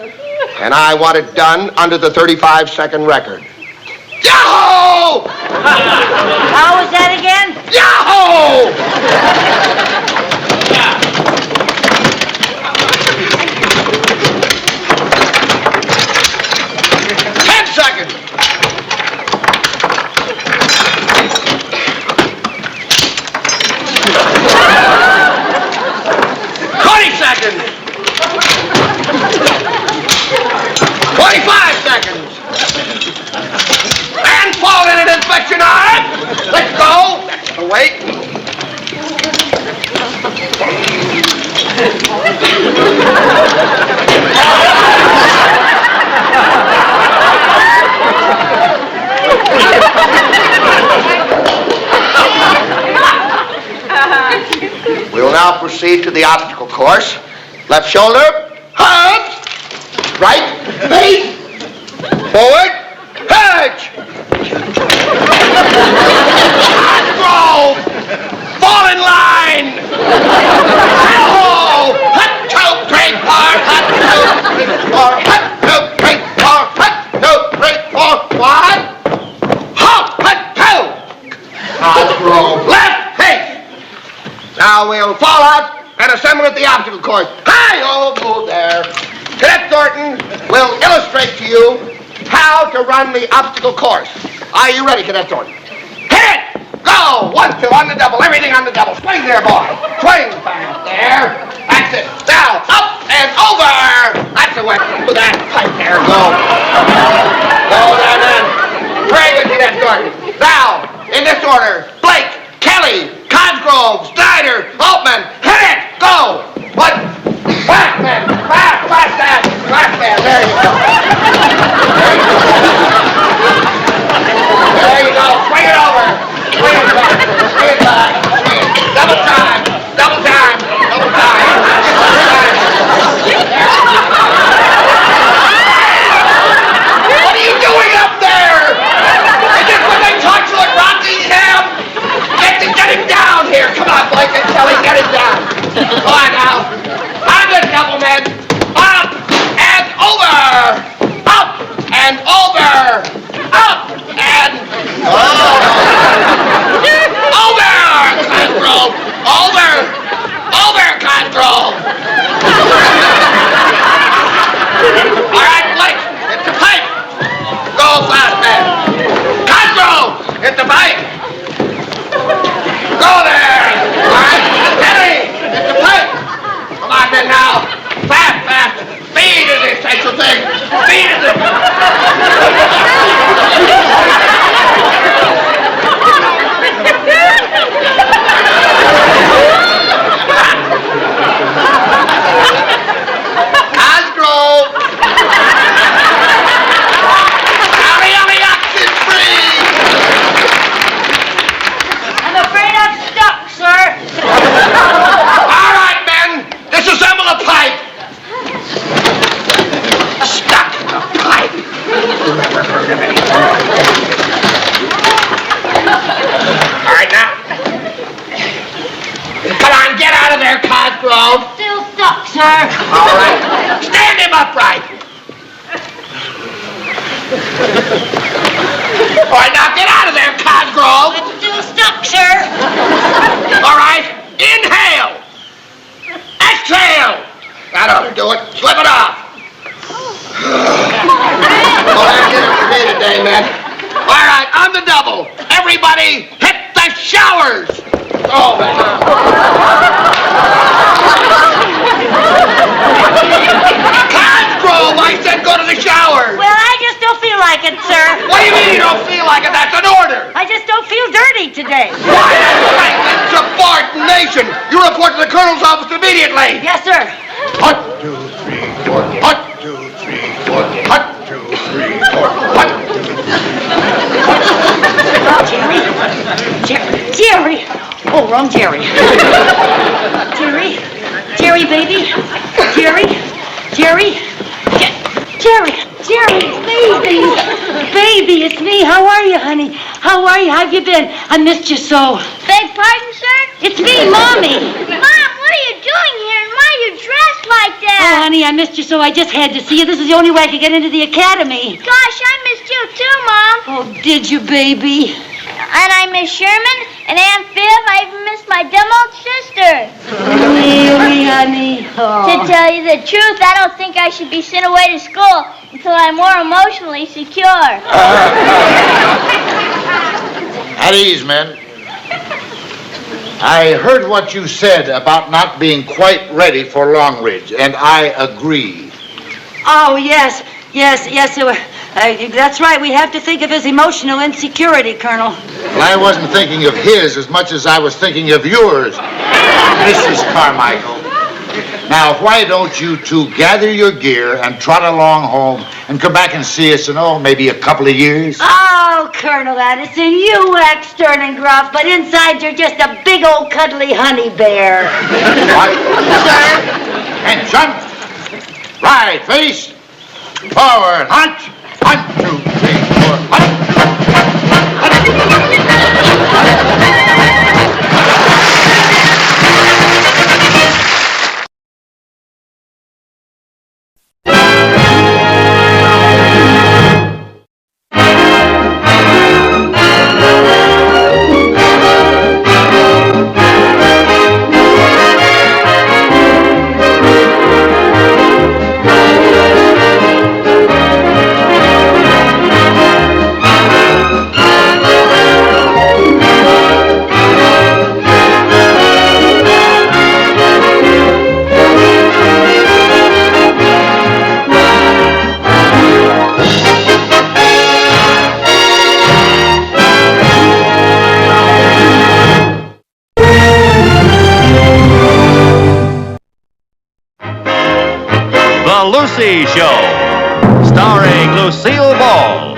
And I want it done under the 35-second record. Yahoo! How was that again? Yahoo! 10 seconds. 20 seconds. 25 seconds. And fall in an inspection arm. Let's go. Wait. We will now proceed to the obstacle course. Left shoulder, hands, right, face, forward, hedge. Cosgrove! fall out and assemble at the obstacle course. Hi-yo, move there. Cadet Thornton will illustrate to you how to run the obstacle course. Are you ready, Cadet Thornton? Hit it! Go! 1, 2, on the double. Everything on the double. Swing there, boy. Swing fast there. That's it. Now, up and over. That's the way. Do that. Right there. Go. Go there, then. Very good, Cadet Thornton. Now, in this order, Blake, Kelly, Cosgrove, Snyder, Altman. Hit it! Go! What? Fast, man. Fast, fast, fast. Fast, man. There you go. There you go. Swing it over. Swing it back. Swing it back. Swing it. Double time. Double time. Double time. What are you doing up there? Is this what they taught you at Rockingham? Get him down here. Come on, Blake and Kelly. Get him down. Come on now. On the double, men. Up and over. Up and over. Up and over. Over, Cosgrove. Over. Over, Cosgrove. All right, Blake. Hit the pipe. Go fast, man. Cosgrove. Hit the pipe. Go there. All right. Kelly. Hit the pipe. Come on, then now. Fast, fast. Speed is the essential thing. Speed is the... Cosgrove. Ollie, oxygen free. I'm afraid I'm stuck, sir. All right, men. Disassemble the pipe. Stuck in the pipe. All right, now. Come on, get out of there, Cosgrove. Still stuck, sir. All right. Stand him upright. All right, now get out of there, Cosgrove. Still stuck, sir. All right. Inhale. Exhale. That ought to do it. Slip it off. Well, that's it for me today, man. All right, on the double. Everybody hit the showers. Oh, man. Cosgrove, I said go to the showers. Well, I just don't feel like it, sir. What do you mean you don't feel like it? That's an order. I just don't feel dirty today. Why, that's right. Insubordination. You report to the colonel's office immediately. Yes, sir. 1, 2, 3, 4. 1, 2, 3, 4. 1, 2, 3, 4. 1, 2, 3. Jerry. Oh, wrong Jerry. Jerry, baby. Jerry, baby, it's me. How are you, honey? How are you? How've you been? I missed you so. Beg pardon, sir? It's me, Mommy. Mom, what are you doing here and why are you dressed like Oh, that? honey, I missed you so I just had to see you. This is the only way I could get into the academy. Gosh, I missed you too, Mom. Oh, did you, baby? And I miss Sherman and Aunt Viv. I even miss my dumb old sister. Really, honey? To tell you the truth, I don't think I should be sent away to school until I'm more emotionally secure. At ease, men. I heard what you said about not being quite ready for Long Ridge, and I agree. Oh, yes. That's right. We have to think of his emotional insecurity, Colonel. Well, I wasn't thinking of his as much as I was thinking of yours, Mrs. Carmichael. Now, why don't you two gather your gear and trot along home and come back and see us in, maybe a couple of years? Oh, Colonel Addison, you act stern and gruff, but inside you're just a big old cuddly honey bear. What? Sir? Attention! Right, face. Forward, hunch. 1, 2, 3, 4, hunch. Lucy Show, starring Lucille Ball.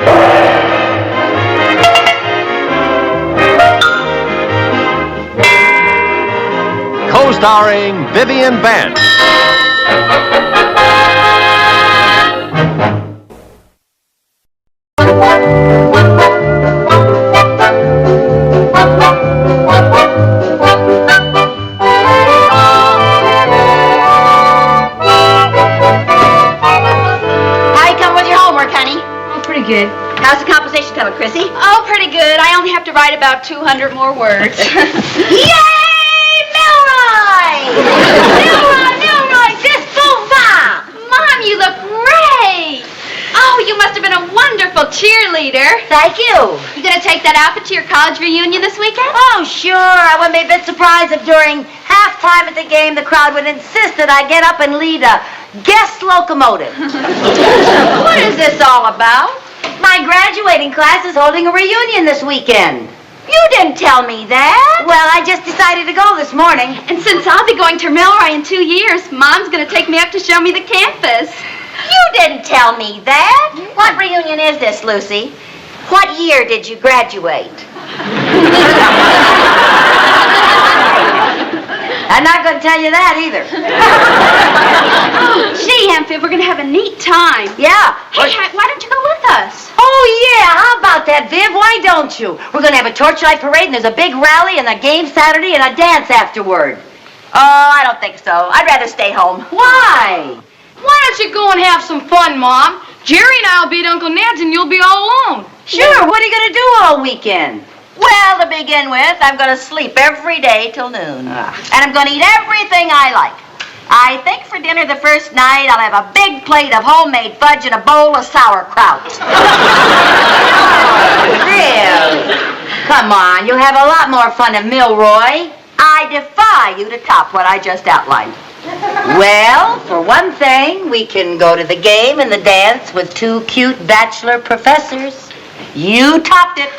Co-starring Vivian Vance. Pretty good. How's the composition coming, Chrissy? Oh, pretty good. I only have to write about 200 more words. Yay, Milroy! Milroy, disco va! Mom, you look great. Oh, you must have been a wonderful cheerleader. Thank you. You gonna take that outfit to your college reunion this weekend? Oh, sure. I wouldn't be a bit surprised if during halftime at the game the crowd would insist that I get up and lead a guest locomotive. What is this all about? My graduating class is holding a reunion this weekend. You didn't tell me that. Well, I just decided to go this morning. And since I'll be going to Milroy in 2 years, Mom's gonna take me up to show me the campus. You didn't tell me that. What reunion is this, Lucy? What year did you graduate? I'm not going to tell you that either. Oh, gee, Aunt Viv, we're gonna have a neat time. Yeah. Hey, why don't you go with us? Oh, yeah. How about that, Viv? Why don't you? We're going to have a torchlight parade, and there's a big rally, and a game Saturday, and a dance afterward. Oh, I don't think so. I'd rather stay home. Why? Why don't you go and have some fun, Mom? Jerry and I'll be at Uncle Ned's, and you'll be all alone. Sure. What are you going to do all weekend? Well, to begin with, I'm going to sleep every day till noon. And I'm going to eat everything I like. I think for dinner the first night, I'll have a big plate of homemade fudge and a bowl of sauerkraut. Really? Come on. You'll have a lot more fun at Milroy. I defy you to top what I just outlined. Well, for one thing, we can go to the game and the dance with 2 cute bachelor professors. You topped it.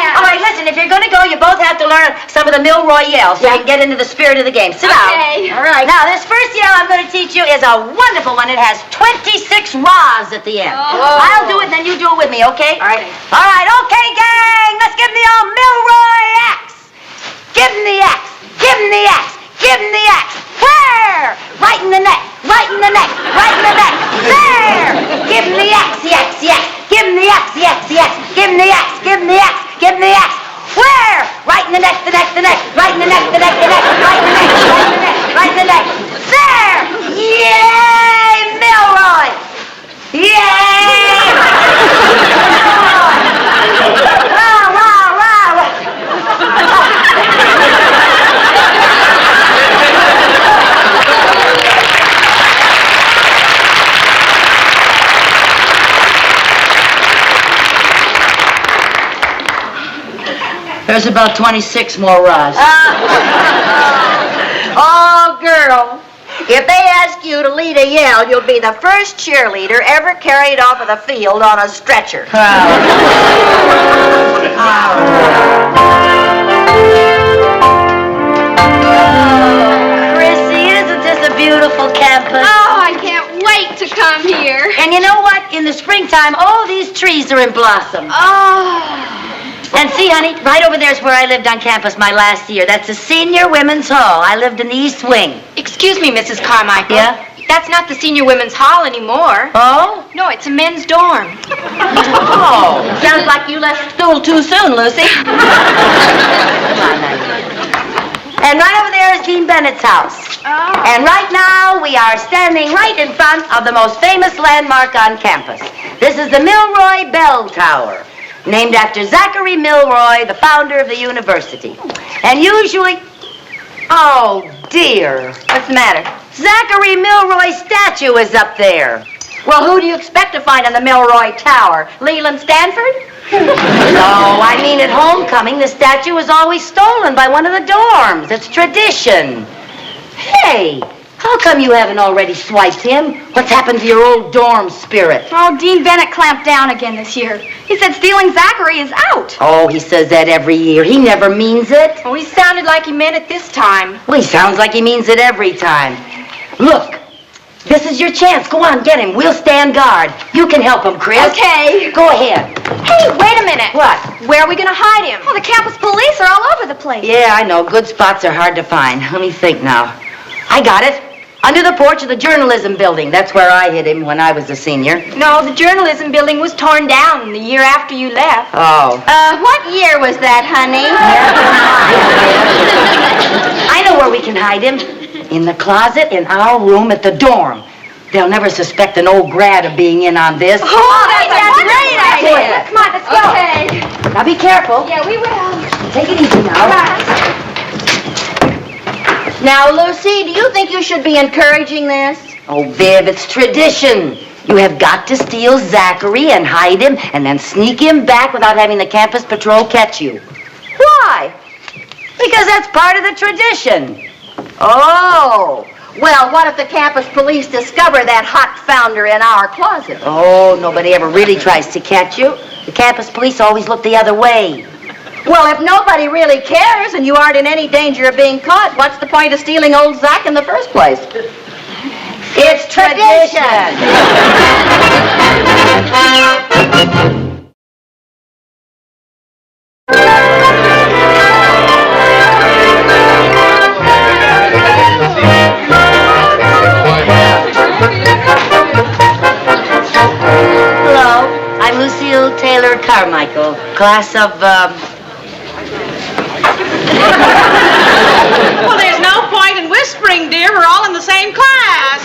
All right, listen, if you're going to go, you both have to learn some of the Milroy yells so you can get into the spirit of the game. Sit down. Okay. All right. Now, this first yell I'm going to teach you is a wonderful one. It has 26 rahs at the end. Oh. I'll do it, and then you do it with me, okay? All right. All right, okay, gang. Let's give him the old Milroy axe. Give him the axe. Give him the axe. Give him the axe. Where? Right in the neck. Right in the neck. Right in the neck. There. Give him the axe. The axe. The axe. Give him the axe. The axe. The axe. Give him the axe. Give him the axe. Give him the axe. Where? Right in the neck. The neck. The neck. Right in the neck. The neck. The neck. Right in the neck. Right in the neck. Right in the neck. There. Yay, Milroy. Yay. Wow, wow, wow. There's about 26 more rahs. Oh, girl. If they ask you to lead a yell, you'll be the first cheerleader ever carried off of the field on a stretcher. Chrissy, isn't this a beautiful campus? Oh, I can't wait to come here. And you know what? In the springtime, all these trees are in blossom. Oh. And see, honey, right over there is where I lived on campus my last year. That's the Senior Women's Hall. I lived in the East Wing. Excuse me, Mrs. Carmichael. Yeah? That's not the Senior Women's Hall anymore. Oh? No, it's a men's dorm. Oh. Sounds like you left school too soon, Lucy. And right over there is Dean Bennett's house. Oh. And right now, we are standing right in front of the most famous landmark on campus. This is the Milroy Bell Tower, named after Zachary Milroy, the founder of the university. And usually... Oh, dear. What's the matter? Zachary Milroy's statue is up there. Well, who do you expect to find in the Milroy Tower? Leland Stanford? No, I mean at homecoming, the statue is always stolen by one of the dorms. It's tradition. Hey, How come you haven't already swiped him? What's happened to your old dorm spirit? Oh, Dean Bennett clamped down again this year. He said stealing Zachary is out. Oh, he says that every year. He never means it. Oh, he sounded like he meant it this time. Well, he sounds like he means it every time. Look, this is your chance. Go on, get him. We'll stand guard. You can help him, Chris. Okay. Go ahead. Hey, wait a minute. What? Where are we going to hide him? Oh, the campus police are all over the place. Yeah, I know. Good spots are hard to find. Let me think now. I got it. Under the porch of the journalism building. That's where I hid him when I was a senior. No, the journalism building was torn down the year after you left. Oh. What year was that, honey? I know where we can hide him. In the closet in our room at the dorm. They'll never suspect an old grad of being in on this. Oh, that's a great idea. Come on, let's go. Okay. Now be careful. Yeah, we will. Take it easy now. All right. Now, Lucy, do you think you should be encouraging this? Oh, Viv, it's tradition. You have got to steal Zachary and hide him and then sneak him back without having the campus patrol catch you. Why? Because that's part of the tradition. Oh. Well, what if the campus police discover that hot founder in our closet? Oh, nobody ever really tries to catch you. The campus police always look the other way. Well, if nobody really cares and you aren't in any danger of being caught, what's the point of stealing old Zach in the first place? It's tradition. Hello, I'm Lucille Taylor Carmichael, class of, Well, there's no point in whispering, dear. We're all in the same class.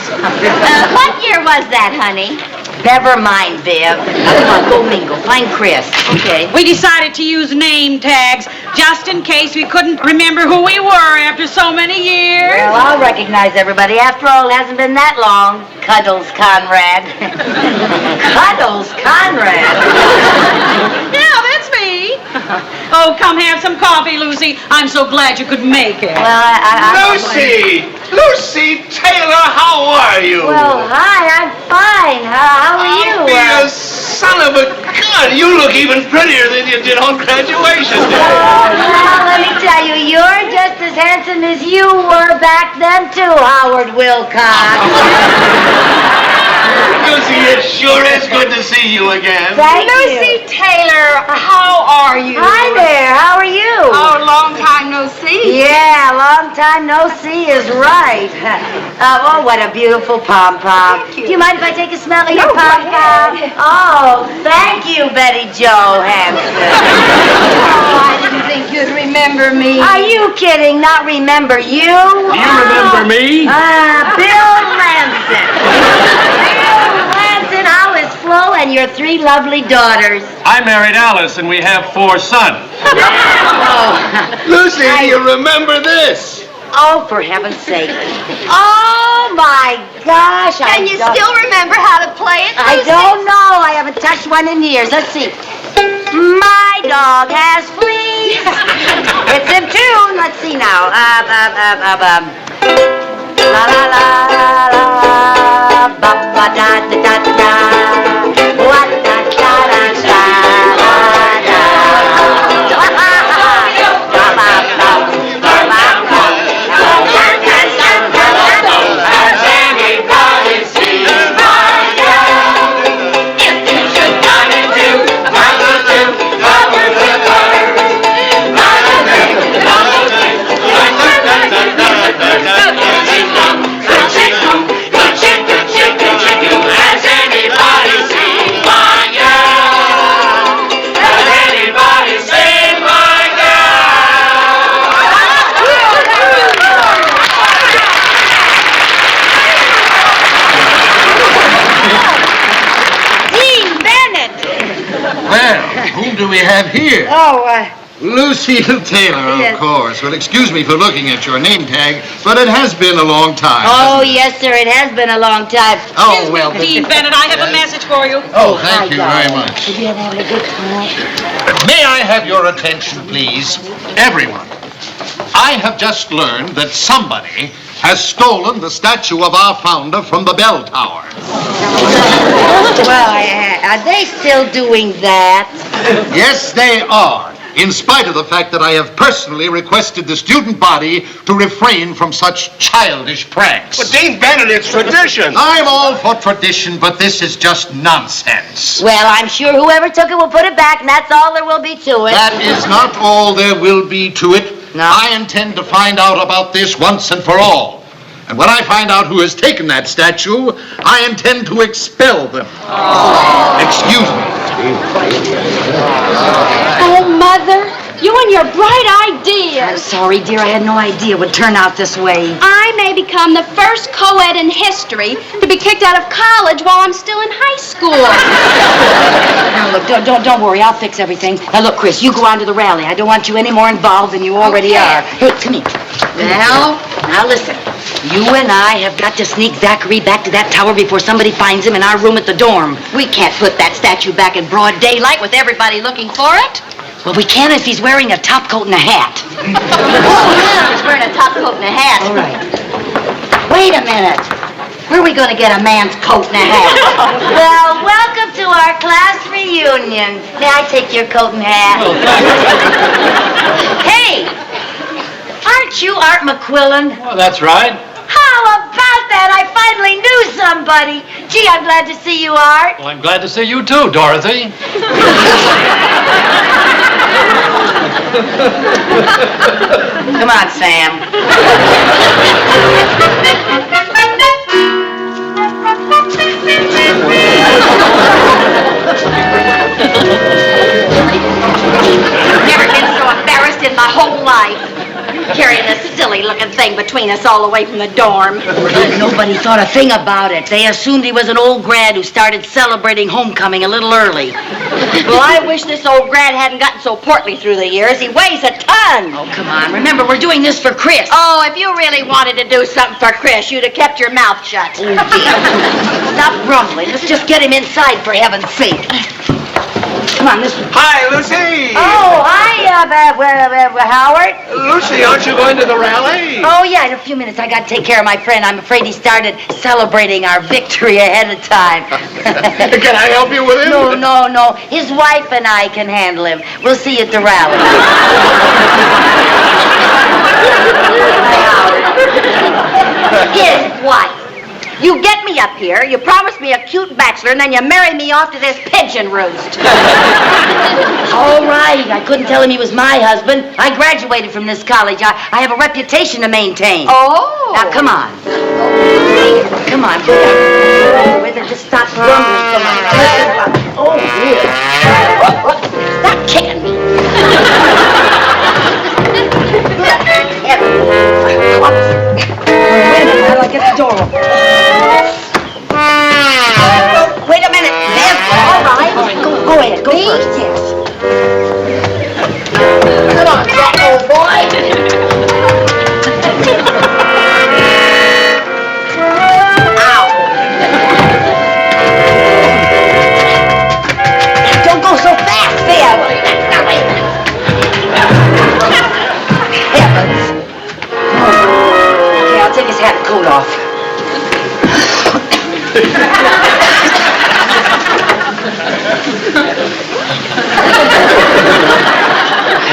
What year was that, honey? Never mind, Viv. Come on, go mingle. Find Chris. Okay. We decided to use name tags just in case we couldn't remember who we were after so many years. Well, I'll recognize everybody. After all, it hasn't been that long. Cuddles Conrad. Cuddles Conrad. Yeah, that's me. Oh, come have some coffee, Lucy. I'm so glad you could make it. Well, Lucy! Lucy Taylor, how are you? Well, hi, I'm fine. How are you? Dear son of a gun, you look even prettier than you did on graduation day. Well, let me tell you, you're just as handsome as you were back then, too, Howard Wilcox. Lucy, it sure is good to see you again. Thank Lucy you. Taylor, how are you? Hi there, how are you? Oh, long time no see. Yeah, long time no see is right. Oh, what a beautiful pom-pom. Thank you. Do you mind if I take a smell of your No, go pom-pom? ahead. Oh, thank you, Betty Johansson. Oh, I didn't think you'd remember me. Are you kidding? Not remember you? Do you remember me? Bill Lanson. Bill Lanson, how is Flo and your 3 lovely daughters? I married Alice and we have 4 sons. Lucy, you remember this? Oh, for heaven's sake. Oh, my gosh. Can you still remember how to play it, I Lucy? don't know. I haven't touched one in years. Let's see. My dog has fleas. It's in tune. Let's see now. La la la la. Ba ba da da da da da. Wa da da da da da. Ba ba ba ba ba ba. Has anybody seen my girl? If you should run into Mother to cover the birds. Has anybody seen my girl? Has anybody seen my Dean Bennett. Well, whom do we have here? Oh, Lucille Taylor, Yes. of course. Well, excuse me for looking at your name tag, but it has been a long time. Oh, hasn't it? yes, sir. It has been a long time. Oh, well. Dean Bennett, I have a message for you. Oh, thank you very much. Have you been having a good time? May I have your attention, please? Everyone. I have just learned that somebody has stolen the statue of our founder from the bell tower. Well, are they still doing that? Yes, they are. In spite of the fact that I have personally requested the student body to refrain from such childish pranks. But Dean Bennett, it's tradition. I'm all for tradition, but this is just nonsense. Well, I'm sure whoever took it will put it back, and that's all there will be to it. That is not all there will be to it. No. I intend to find out about this once and for all. And when I find out who has taken that statue, I intend to expel them. Excuse me. Oh, Mother, you and your bright I'm ideas. sorry, dear. I had no idea it would turn out this way. I may become the first co-ed in history to be kicked out of college while I'm still in high school. Now, look, don't worry. I'll fix everything. Now, look, Chris, you go on to the rally. I don't want you any more involved than you already are. Hey, come here. Now, listen. You and I have got to sneak Zachary back to that tower before somebody finds him in our room at the dorm. We can't put that statue back in broad daylight with everybody looking for it. Well, we can if he's wearing a top coat and a hat. Oh, yeah, he's wearing a top coat and a hat. All right. Wait a minute. Where are we going to get a man's coat and a hat? Well, welcome to our class reunion. May I take your coat and hat? Hey! Aren't you Art McQuillan? Well, that's right. How about that? I finally knew somebody. Gee, I'm glad to see you, Art. Well, I'm glad to see you too, Dorothy. Come on, Sam. Never been so embarrassed in my whole life. Carrying this silly-looking thing between us all the way from the dorm. Nobody thought a thing about it. They assumed he was an old grad who started celebrating homecoming a little early. Well, I wish this old grad hadn't gotten so portly through the years. He weighs a ton. Oh, come on. Remember, we're doing this for Chris. Oh, if you really wanted to do something for Chris, you'd have kept your mouth shut. Oh, dear. Stop grumbling. Let's just get him inside, for heaven's sake. Come on, listen. Hi, Lucy. Oh, hi, Howard. Lucy, aren't you going to the rally? Oh, yeah, in a few minutes. I got to take care of my friend. I'm afraid he started celebrating our victory ahead of time. Can I help you with him? No. His wife and I can handle him. We'll see you at the rally. His wife. You get me up here, you promise me a cute bachelor, and then you marry me off to this pigeon roost. All right. I couldn't tell him he was my husband. I graduated from this college. I have a reputation to maintain. Oh. Now, come on. Come on. Just stop grumbling. Come on. Oh, dear. Stop kicking me. Wait a minute, I'll get the door open. Wait a minute, Viv. All right. Go ahead. Go first. Yes. Come on, Jack, old boy. Ow. Don't go so fast, Viv. Heavens. Okay, I'll take his hat and coat off.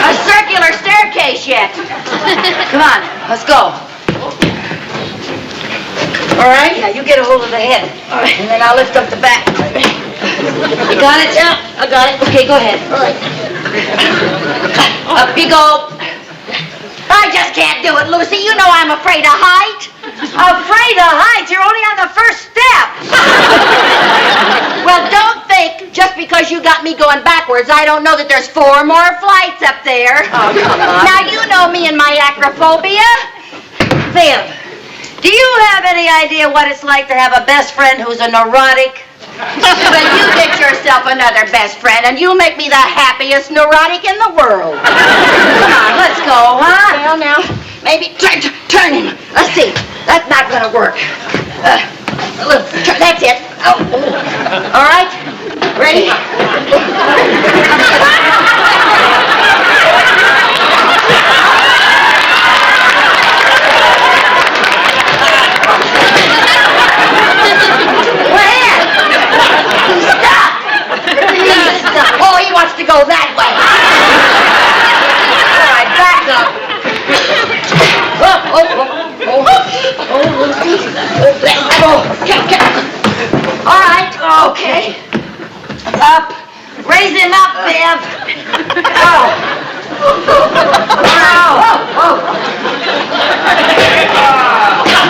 A circular staircase yet. Come on, let's go. All right, now you get a hold of the head. All right. And then I'll lift up the back. You got it? Yeah, I got it. Okay, go ahead. All right. Up you go. I just can't do it, Lucy. You know I'm afraid of height. Afraid of heights? You're only on the first step. Well, don't think just because you got me going backwards, I don't know that there's 4 more flights up there. Oh, come on. Now, you know me and my acrophobia. Viv, do you have any idea what it's like to have a best friend who's a neurotic? Well, you get yourself another best friend, and you'll make me the happiest neurotic in the world. Come on, let's go, huh? Well, now, maybe turn him. Let's see. That's not going to work. That's it. Oh. All right. Ready? Up. Raise him up, Viv. Oh.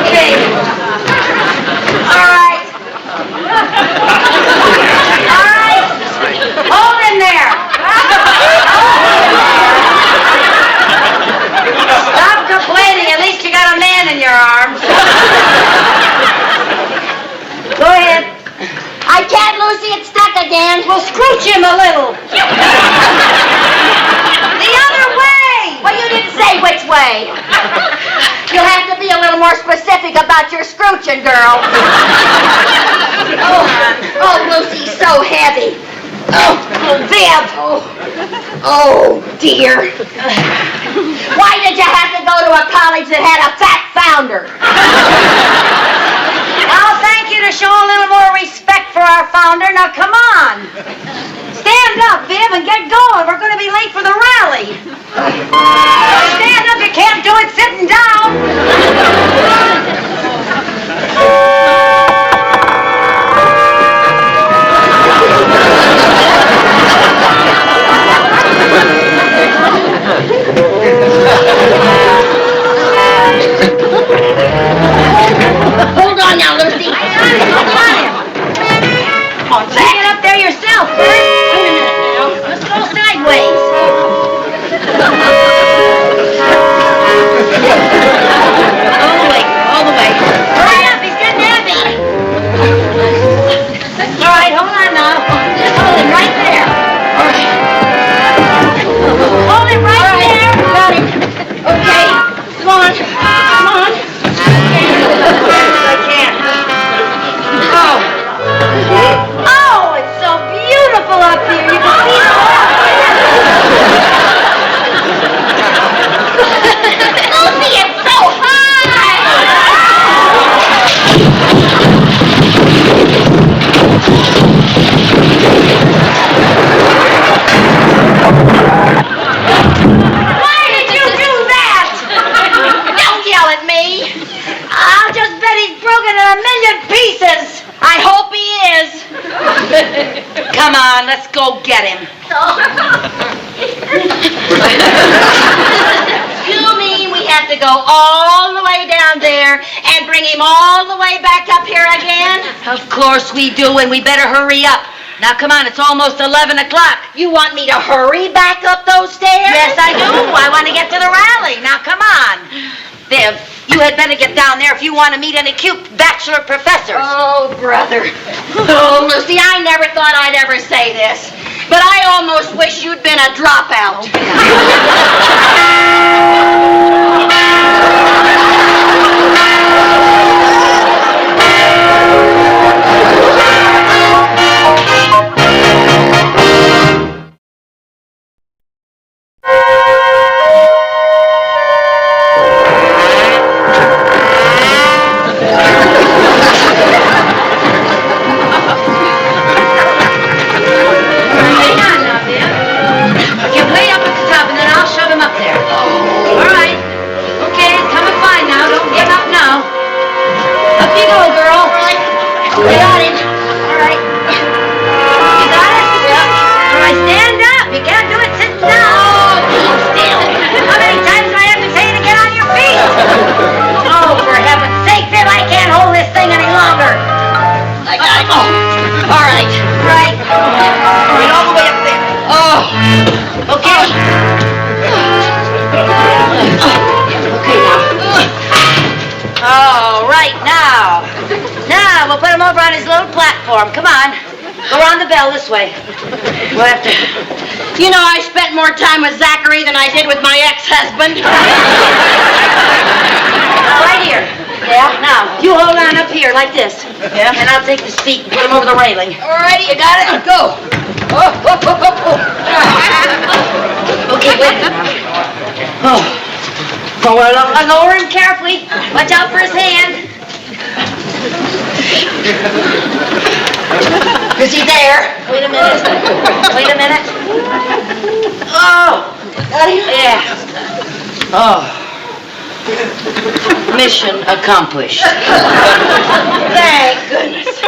Okay. All right. All right. Hold him there. Stop complaining. At least you got a man in your arms. Go ahead. I can't, Lucy. It's stuck again. Well, scrooch him a little. The other way. Well, you didn't say which way. You'll have to be a little more specific about your scrooching, girl. Oh, Lucy, so heavy. Oh, Viv. Oh, dear. Why did you have to go to a college that had a fat founder? I'll thank you to show a little more respect for our founder. Now, come on. Stand up, Viv, and get going. We're going to be late for the rally. Stand up. You can't do it sitting down. Hold on now, Lucy. Take it up there yourself, Bert. Wait a minute now. Let's go sideways. All the way. Hurry up, he's getting heavy. All right, hold on now. Just hold him right there. All right. Hold him right there. Got him. Okay. Come on. Come on. I can't. Oh. Oh, it's so beautiful up here. You can see the Lucy, it's so high. Why did you do that? Don't yell at me. I'll just bet he's broken in a million pieces. I hope he is. Come on, let's go get him. You mean we have to go all the way down there and bring him all the way back up here again? Of course we do, and we better hurry up. Now, come on, it's almost 11 o'clock. You want me to hurry back up those stairs? Yes, I do. I want to get to the rally. Now, come on. Viv, you had better get down there if you want to meet any cute bachelor professors. Oh, brother. Oh, Lucy, I never thought I'd ever say this, but I almost wish you'd been a dropout. Come on. Go around the bell this way. We'll have to... You know, I spent more time with Zachary than I did with my ex-husband. Right here. Yeah? Now, you hold on up here like this. Yeah? And I'll take the seat and put him over the railing. All righty, you got it? Go. Okay, wait a minute. Oh. I'll lower him carefully. Watch out for his hand. Is he there? Wait a minute. Wait a minute. Oh. Yeah. Oh. Mission accomplished. Thank goodness.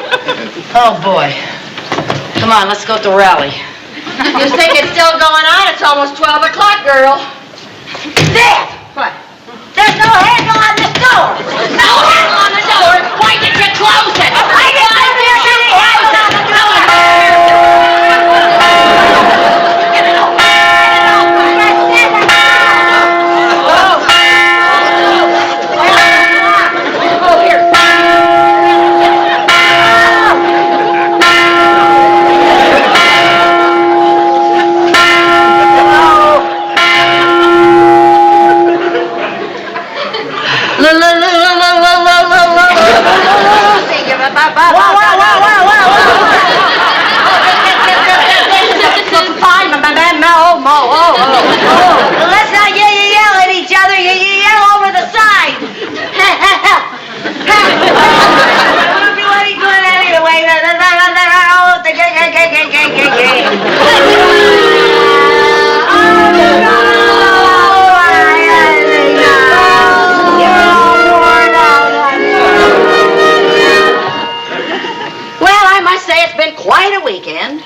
Oh, boy. Come on, let's go to the rally. You think it's still going on? It's almost 12 o'clock, girl. There! What? There's no handle on this door! No handle on the door. Why did you close it? I didn't know there's any handle on the door! Get it open. Oh, here. Let's not yell at each other. You yell over the side. Won't do any good anyway. Well, I must say it's been quite a weekend.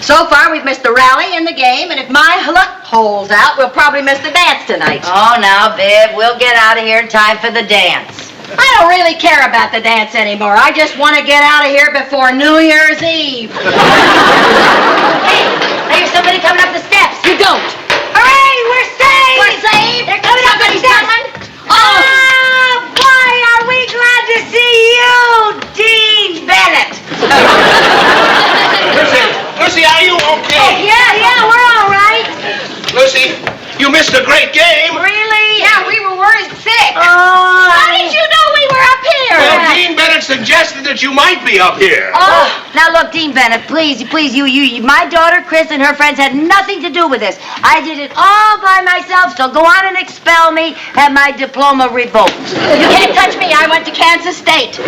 So far, we've missed the rally and the game, and if my luck holds out, we'll probably miss the dance tonight. Oh, now, Viv, we'll get out of here in time for the dance. I don't really care about the dance anymore. I just want to get out of here before New Year's Eve. Hey, there's somebody coming up the steps. You don't. Hooray, we're saved! We're saved. They're coming up the Somebody's steps. coming. Oh, boy, are we glad to see you, Dean Bennett. Lucy, are you okay? Yeah, we're all right. Lucy, you missed a great game. Really? Yeah, we were worried sick. Oh, How did you know we were up here? Well, Dean Bennett suggested that you might be up here. Oh, now look, Dean Bennett, please, you, my daughter Chris and her friends had nothing to do with this. I did it all by myself, so go on and expel me, have my diploma revoked. You can't touch me. I went to Kansas State.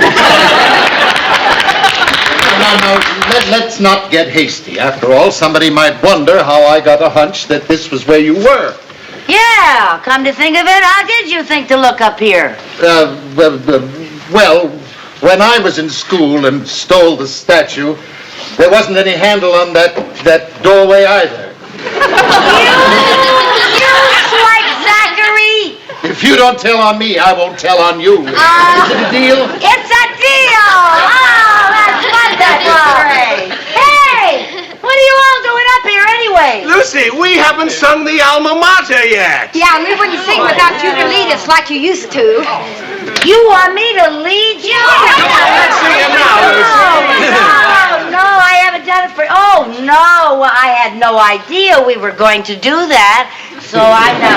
Now, let's not get hasty. After all, somebody might wonder how I got a hunch that this was where you were. Yeah, come to think of it, how did you think to look up here? Well, when I was in school and stole the statue, there wasn't any handle on that doorway either. You swipe Zachary! If you don't tell on me, I won't tell on you. Is it a deal? It's a deal! Oh, that's wonderful! Hey, what are you all doing up here anyway? Lucy, we haven't sung the alma mater yet. Yeah, and we wouldn't sing without you to lead us like you used to. You want me to lead you? Let's sing it now, Lucy. No, I haven't done it for... Oh, no, I had no idea we were going to do that, so I'm not...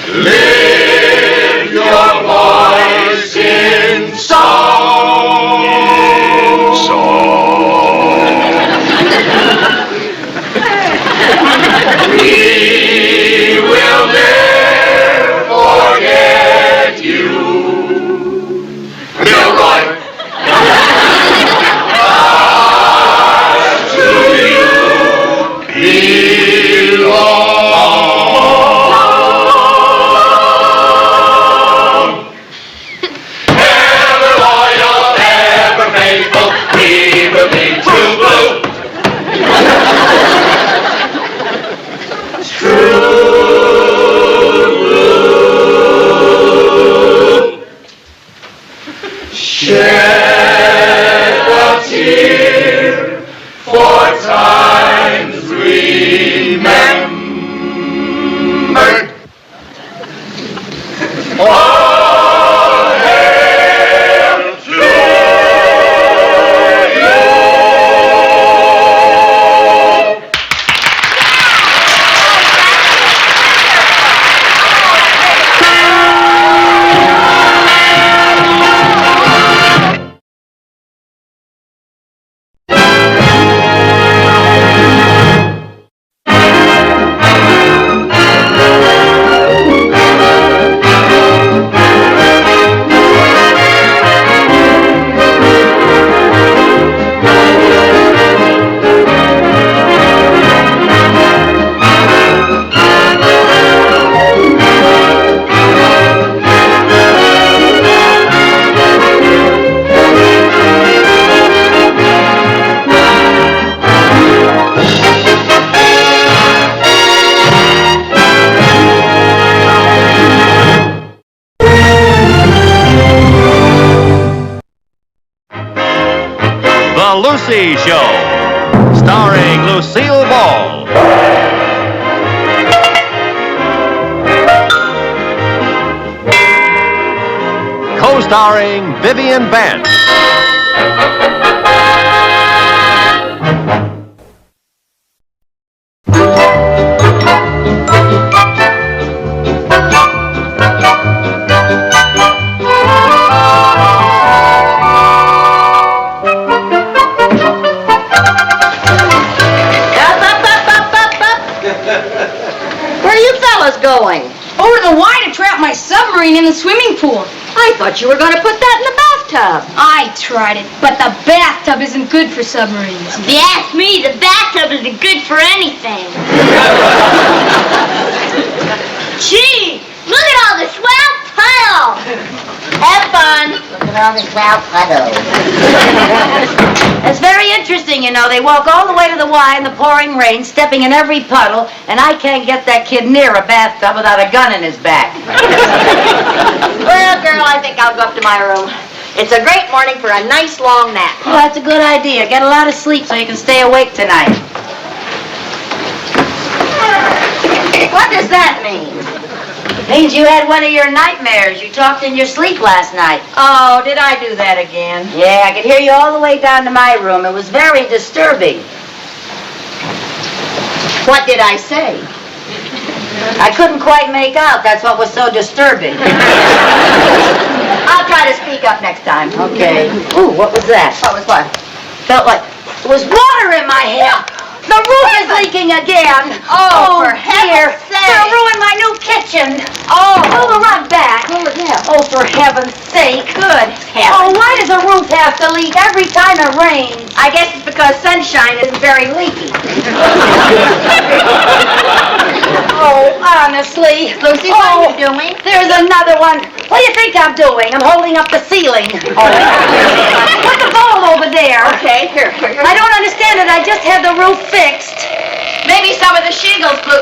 Lift your voice in song. We will never forget you, Milroy. To you belong. We will be true blue. True blue. Shed a tear for times remembered. Lucy Show, starring Lucille Ball. Co-starring Vivian Vance. Where are you fellas going? Over to the Y to trap my submarine in the swimming pool. I thought you were going to put that in the bathtub. I tried it, but the bathtub isn't good for submarines. If you ask me, the bathtub isn't good for anything. Gee, look at all the swell puddles. Have fun. Look at all this wild puddle. It's very interesting, you know. They walk all the way to the Y in the pouring rain, stepping in every puddle, and I can't get that kid near a bathtub without a gun in his back. Well, girl, I think I'll go up to my room. It's a great morning for a nice long nap. Well, that's a good idea. Get a lot of sleep so you can stay awake tonight. What does that mean? Means you had one of your nightmares. You talked in your sleep last night. Oh, did I do that again? Yeah, I could hear you all the way down to my room. It was very disturbing. What did I say? I couldn't quite make out. That's what was so disturbing. I'll try to speak up next time. Okay. Ooh, what was that? What was what? Felt like there was water in my head. The roof is leaking again. Oh, for dear. heaven's sake. It'll ruin my new kitchen. Oh. Pull the rug back. Oh, for heaven's sake. Good heavens. Oh, why does the roof have to leak every time it rains? I guess it's because sunshine isn't very leaky. Oh, honestly. Lucy, what are you doing? There's another one. What do you think I'm doing? I'm holding up the ceiling. Oh. Put the bowl over there. Okay, here. I don't understand it. I just had the roof fixed. Maybe some of the shingles blew.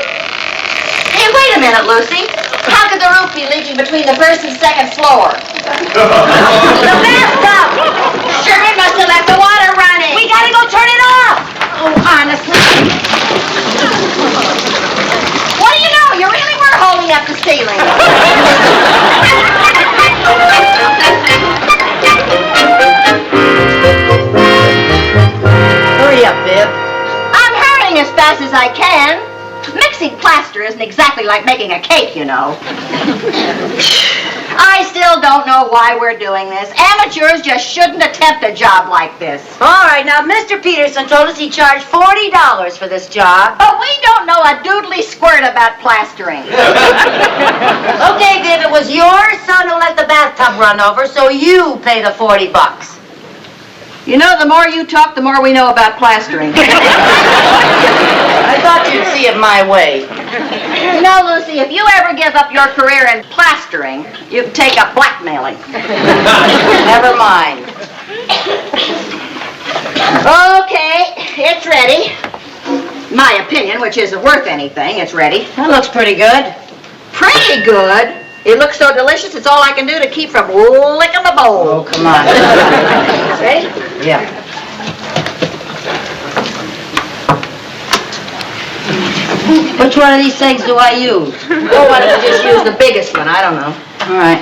Hey, wait a minute, Lucy. How could the roof be leaking between the first and second floor? The bathtub. Sure, must have left the water running. We gotta go turn it off. Oh, honestly. What do you know? You really were holding up the ceiling. Hurry up, Viv. I'm hurrying as fast as I can. Mixing plaster isn't exactly like making a cake, you know. I still don't know why we're doing this. Amateurs just shouldn't attempt a job like this. All right, now, Mr. Peterson told us he charged $40 for this job. But we don't know a doodly squirt about plastering. Okay, Viv, it was your son who let the bathtub run over, so you pay the $40. You know, the more you talk, the more we know about plastering. I thought you'd see it my way. You know, Lucy, if you ever give up your career in plastering, you can take up blackmailing. Never mind. Okay, it's ready. My opinion, which isn't worth anything, it's ready. That looks pretty good. Pretty good? It looks so delicious, it's all I can do to keep from licking the bowl. Oh, come on. Ready? Yeah. Which one of these things do I use? Oh, why don't you just use the biggest one? I don't know. All right.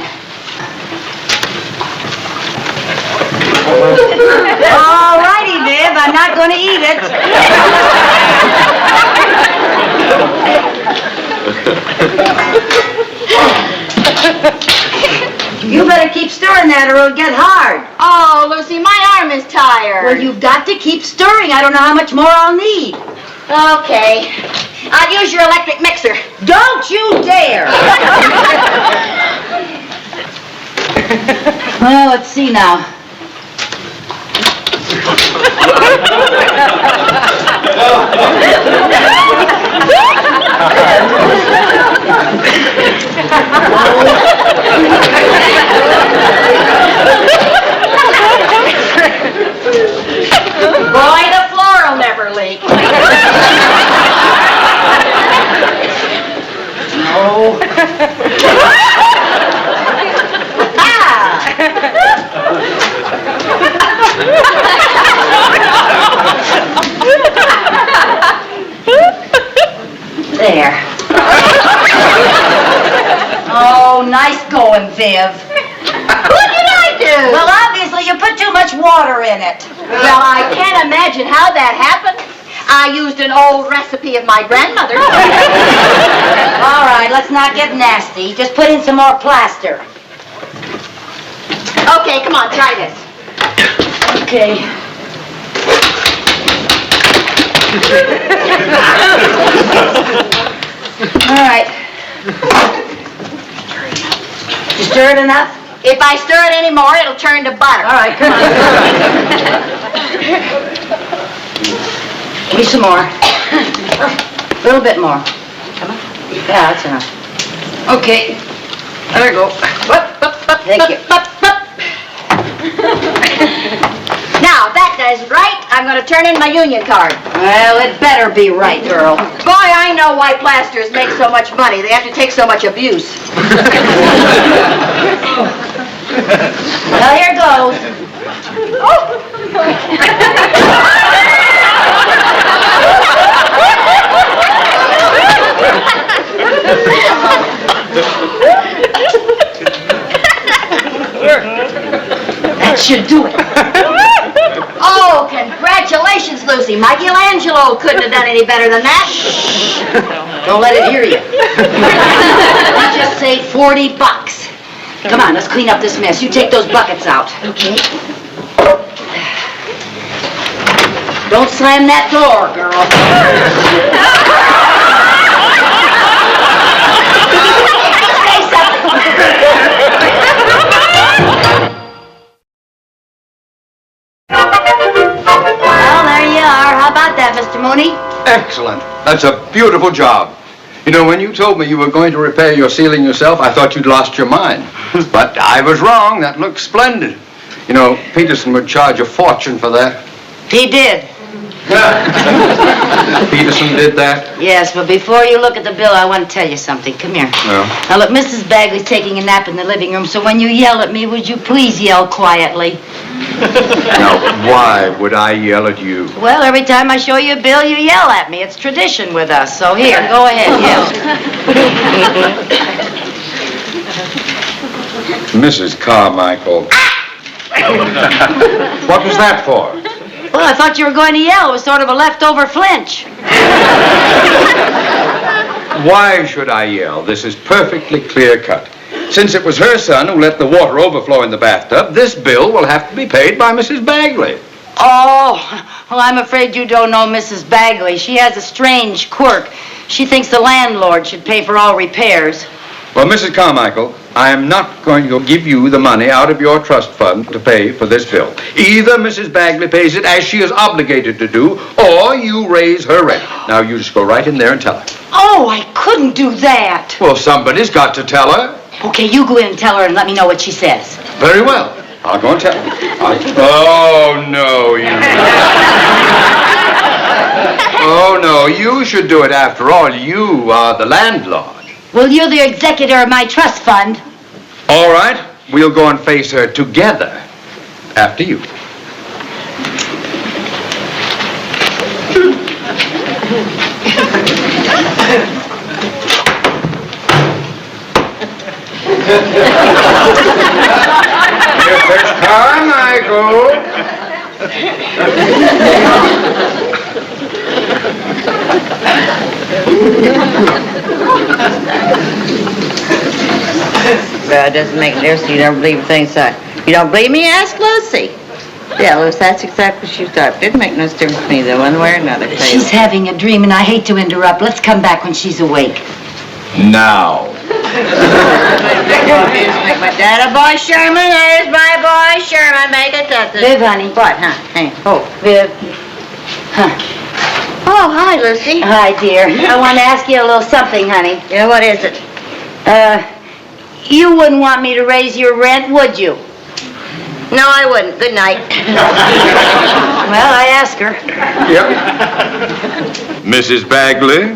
All righty, Viv. I'm not going to eat it. You better keep stirring that or it'll get hard. Oh, Lucy, my arm is tired. Well, you've got to keep stirring. I don't know how much more I'll need. Okay. I'll use your electric mixer. Don't you dare! Well, let's see now. Boy, the floor will never leak. No. Oh, nice going, Viv. What did I do? Well, obviously you put too much water in it. Well, I can't imagine how that happened. I used an old recipe of my grandmother's. All right, let's not get nasty. Just put in some more plaster. Okay, come on, try this. Okay. All right. You stir it enough? If I stir it anymore, it'll turn to butter. All right, come on. Give me some more. A little bit more. Come on. Yeah, that's enough. Okay. There we go. Thank you. Now, that does right. I'm going to turn in my union card. Well, it better be right, girl. Boy, I know why plasters make so much money. They have to take so much abuse. Well, here goes. That should do it. Oh, congratulations, Lucy. Michelangelo couldn't have done any better than that. Don't let it hear you. You just saved $40. Come on, let's clean up this mess. You take those buckets out. Okay. Don't slam that door, girl. Well, there you are. How about that, Mr. Mooney? Excellent. That's a beautiful job. You know, when you told me you were going to repair your ceiling yourself, I thought you'd lost your mind. But I was wrong. That looks splendid. You know, Peterson would charge a fortune for that. He did. Peterson did that? Yes, but before you look at the bill, I want to tell you something. Come here. No. Now, look, Mrs. Bagley's taking a nap in the living room, so when you yell at me, would you please yell quietly? Now, why would I yell at you? Well, every time I show you a bill, you yell at me. It's tradition with us, so here, go ahead, yell. Mrs. Carmichael. What was that for? Well, I thought you were going to yell. It was sort of a leftover flinch. Why should I yell? This is perfectly clear-cut. Since it was her son who let the water overflow in the bathtub, this bill will have to be paid by Mrs. Bagley. Oh, well, I'm afraid you don't know Mrs. Bagley. She has a strange quirk. She thinks the landlord should pay for all repairs. Well, Mrs. Carmichael, I am not going to give you the money out of your trust fund to pay for this bill. Either Mrs. Bagley pays it as she is obligated to do, or you raise her rent. Now, you just go right in there and tell her. Oh, I couldn't do that. Well, somebody's got to tell her. Okay, you go in and tell her and let me know what she says. Very well. I'll go and tell her. Oh, no, you... Oh, no, you should do it after all. You are the landlord. Well, you're the executor of my trust fund. All right, we'll go and face her together after you. Mrs. Carmichael. Well, it doesn't make a difference. You don't believe things like you don't believe me? Ask Lucy. Yeah, Lucy, that's exactly what she thought. Didn't make no difference to me, though, one way or another. She's having a dream, and I hate to interrupt. Let's come back when she's awake. Now. My dad, boy Sherman. There's my boy Sherman. Make it that. Viv, honey. What, huh? Hey. Oh, Viv. Huh. Oh, hi, Lucy. Hi, dear. I want to ask you a little something, honey. Yeah, what is it? You wouldn't want me to raise your rent, would you? No, I wouldn't. Good night. Well, I asked her. Yep. Mrs. Bagley.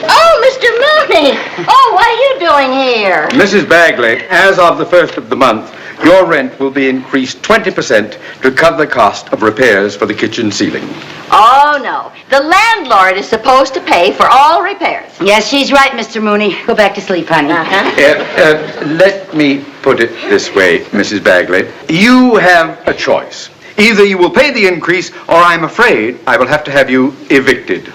Oh, Mr. Mooney. Oh, what are you doing here? Mrs. Bagley, as of the 1st of the month, your rent will be increased 20% to cover the cost of repairs for the kitchen ceiling. Oh, no. The landlord is supposed to pay for all repairs. Yes, she's right, Mr. Mooney. Go back to sleep, honey. Let me put it this way, Mrs. Bagley. You have a choice. Either you will pay the increase, or I'm afraid I will have to have you evicted.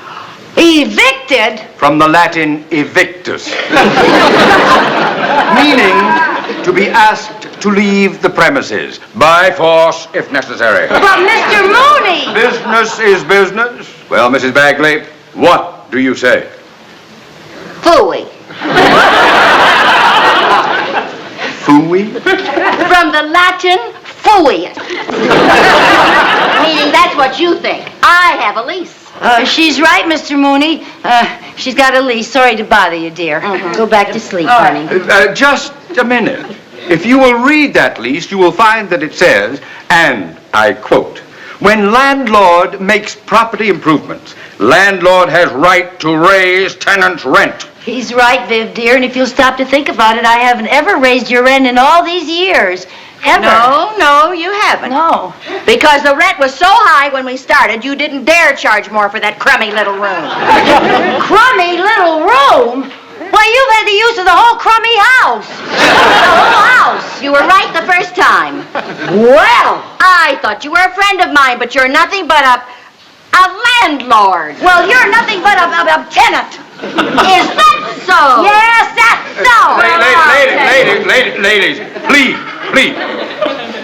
Evicted? From the Latin evictus. Meaning to be asked to leave the premises, by force if necessary. But Mr. Mooney! Business is business. Well, Mrs. Bagley, what do you say? Phooey. Phooey? From the Latin, phooey. Meaning that's what you think. I have a lease. She's right, Mr. Mooney. She's got a lease. Sorry to bother you, dear. Go back to sleep, honey. Just a minute. If you will read that lease, you will find that it says, and I quote, when landlord makes property improvements, landlord has right to raise tenant's rent. He's right, Viv, dear, and if you'll stop to think about it, I haven't ever raised your rent in all these years. Ever. No, you haven't. No. Because the rent was so high when we started, you didn't dare charge more for that crummy little room. Crummy little room? Why, you've had the use of the whole crummy house. The whole house. You were right the first time. Well. I thought you were a friend of mine, but you're nothing but a landlord. Well, you're nothing but a tenant. Is that so? Yes, that's so. Ladies, please.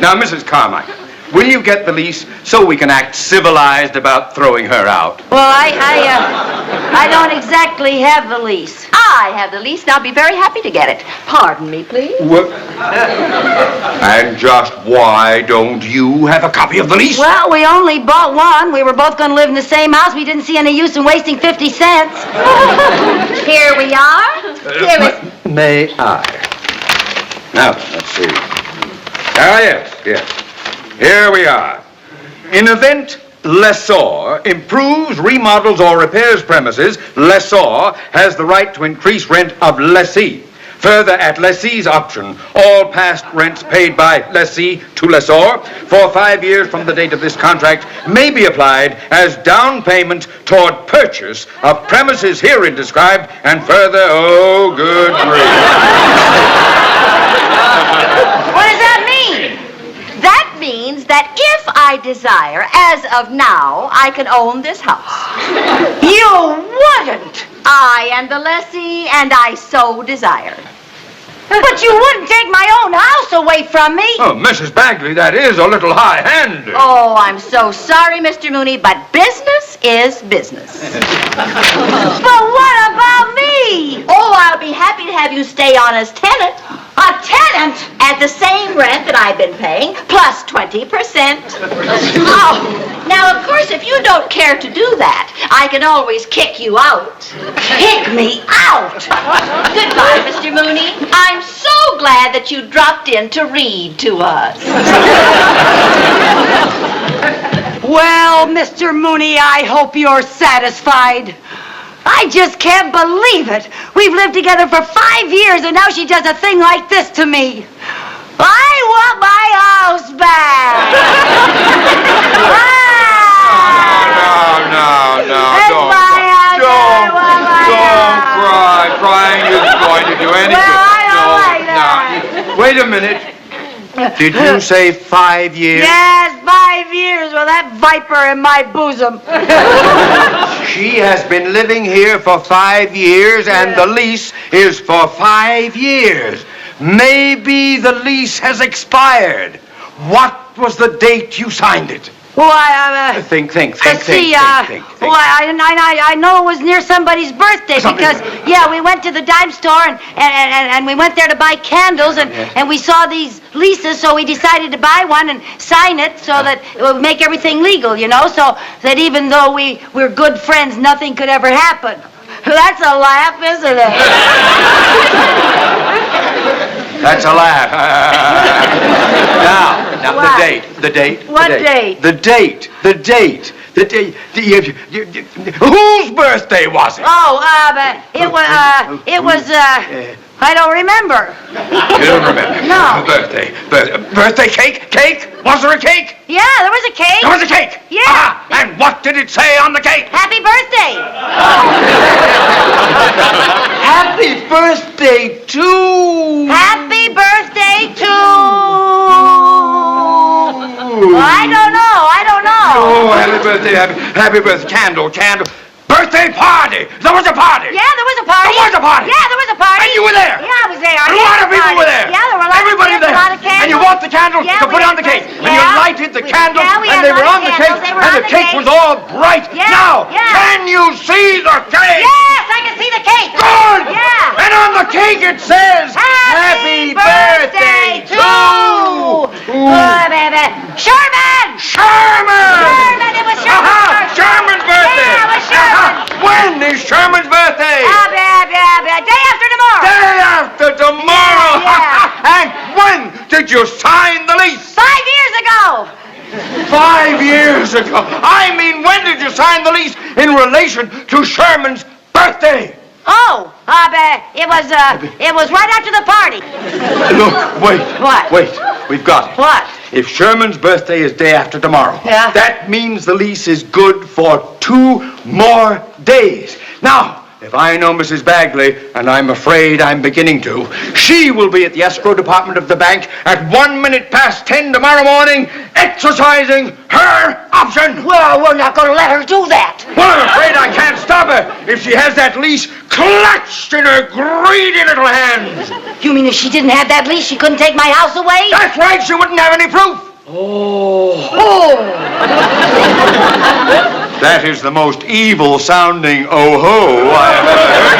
Now, Mrs. Carmichael, will you get the lease so we can act civilized about throwing her out? Well, I don't exactly have the lease. I have the lease, and I'll be very happy to get it. Pardon me, please. And just why don't you have a copy of the lease? Well, we only bought one. We were both going to live in the same house. We didn't see any use in wasting 50 cents. Here we are. May I? Now, let's see. Ah, yes. Here we are. In event lessor improves, remodels, or repairs premises, lessor has the right to increase rent of lessee. Further, at lessee's option, all past rents paid by lessee to lessor for 5 years from the date of this contract may be applied as down payment toward purchase of premises herein described, and further, oh, good grief. What does that mean? That means that if I desire, as of now, I can own this house. You wouldn't. I am the lessee, and I so desire. But you wouldn't take my own house away from me. Oh, Mrs. Bagley, that is a little high-handed. Oh, I'm so sorry, Mr. Mooney, but business is business. But what about me? Oh, I'll be happy to have you stay on as tenant. A tenant? At the same rent that I've been paying, plus 20%. Oh, now, of course, if you don't care to do that, I can always kick you out. Kick me out? Goodbye, Mr. Mooney. I'm so glad that you dropped in to read to us. Well, Mr. Mooney, I hope you're satisfied. I just can't believe it. We've lived together for 5 years, and now she does a thing like this to me. I want my house back. No, don't cry. Crying isn't going to do anything. Well, I don't like that. Wait a minute. Did you say 5 years? Yes, 5 years with that viper in my bosom. She has been living here for 5 years, and the lease is for 5 years. Maybe the lease has expired. What was the date you signed it? Why, Think. let's see, why, I know it was near somebody's birthday because, we went to the dime store and we went there to buy candles and we saw these leases, so we decided to buy one and sign it so that it would make everything legal, so that even though we're good friends, nothing could ever happen. That's a laugh, isn't it? That's a laugh. Now, What? the date. What date? The date. Whose birthday was it? Oh, it was I don't remember. You don't remember? No. Birthday cake? Cake? Was there a cake? Yeah, there was a cake. There was a cake? Yeah. Ah, and what did it say on the cake? Happy birthday. Happy birthday to... Happy birthday to... I don't know. Oh, happy birthday, happy birthday. Candle. Birthday party! There was a party! Yeah, there was a party. There was a party! Yeah, there was a party. And you were there! Yeah, I was there. A lot of people were there! Yeah, there were a lot Everybody of kids, there! a lot of candles. And you bought the candles Yeah, to put we on the had cake. those- And you yeah. lighted the candles, Yeah, we and had they were light on the candles. cake, They were and on the the cake cake. was all bright. Yeah, Now, yeah. can you see the cake? Yes, I can see the cake. Good! Yeah. And on the cake it says, Happy birthday to... Sherman! Sherman! It was Sherman's birthday. Sherman's birthday! Yeah, it was Sherman. When is Sherman's birthday? Day after tomorrow. Day after tomorrow! Yeah. And when did you sign the lease? 5 years ago. 5 years ago. I mean, when did you sign the lease in relation to Sherman's birthday? Oh, it was right after the party. Look, wait. What? Wait, we've got it. What? If Sherman's birthday is day after tomorrow, Yeah. that means the lease is good for 2 more days. Now, if I know Mrs. Bagley, and I'm afraid I'm beginning to, she will be at the escrow department of the bank at 10:01 tomorrow morning, exercising her option. Well, we're not going to let her do that. Well, I'm afraid I can't stop her if she has that lease clutched in her greedy little hands. You mean if she didn't have that lease, she couldn't take my house away? That's right, she wouldn't have any proof. Oh. That is the most evil-sounding oh-ho I have ever heard.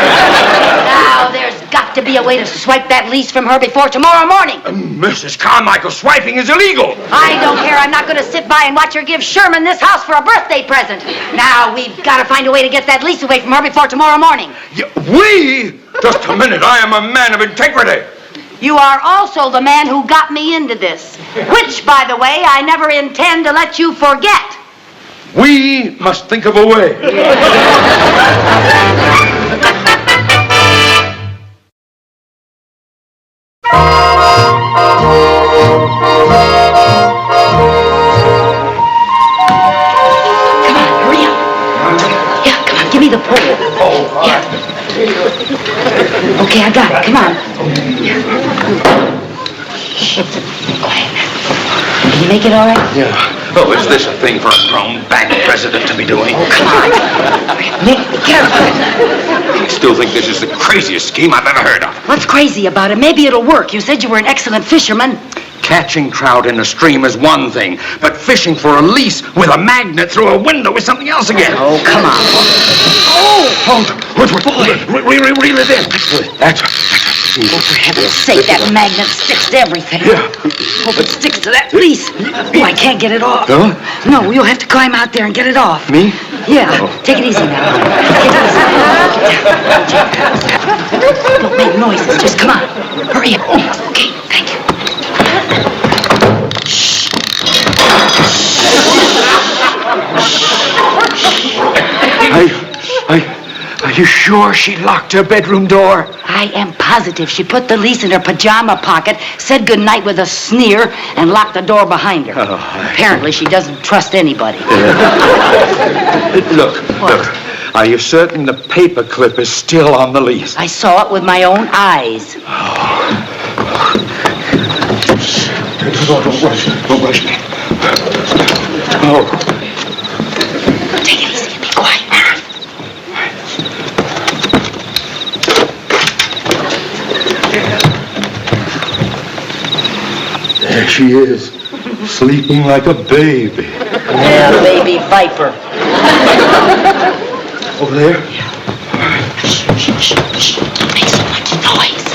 Now, there's got to be a way to swipe that lease from her before tomorrow morning. Mrs. Carmichael, swiping is illegal. I don't care. I'm not going to sit by and watch her give Sherman this house for a birthday present. Now, we've got to find a way to get that lease away from her before tomorrow morning. We? Just a minute. I am a man of integrity. You are also the man who got me into this, which, by the way, I never intend to let you forget. We must think of a way. Come on, hurry up. Yeah, come on, give me the pole. Yeah. Okay, I got it. Come on. Quiet. Did you make it all right? Yeah. Oh, is this a thing for a grown bank president to be doing? Oh, come on. Nick, be careful. I still think this is the craziest scheme I've ever heard of. What's crazy about it? Maybe it'll work. You said you were an excellent fisherman. Catching trout in a stream is one thing, but fishing for a lease with a magnet through a window is something else again. Oh, come on. Reel it in. That's Oh, for heaven's sake, that magnet sticks to everything. Yeah. Hope it sticks to that lease. Oh, I can't get it off. No? No, you'll have to climb out there and get it off. Me? Yeah. Take it easy now. Don't make noises. Just come on. Hurry up. Okay, thank you. Are you sure she locked her bedroom door? I am positive she put the lease in her pajama pocket, said goodnight with a sneer, and locked the door behind her. Oh, Apparently, she doesn't trust anybody. Look. Are you certain the paper clip is still on the lease? I saw it with my own eyes. Don't rush me. Oh. Take it easy and be quiet. There she is, sleeping like a baby. Yeah, baby viper. Over there? Shh. Don't make so much noise.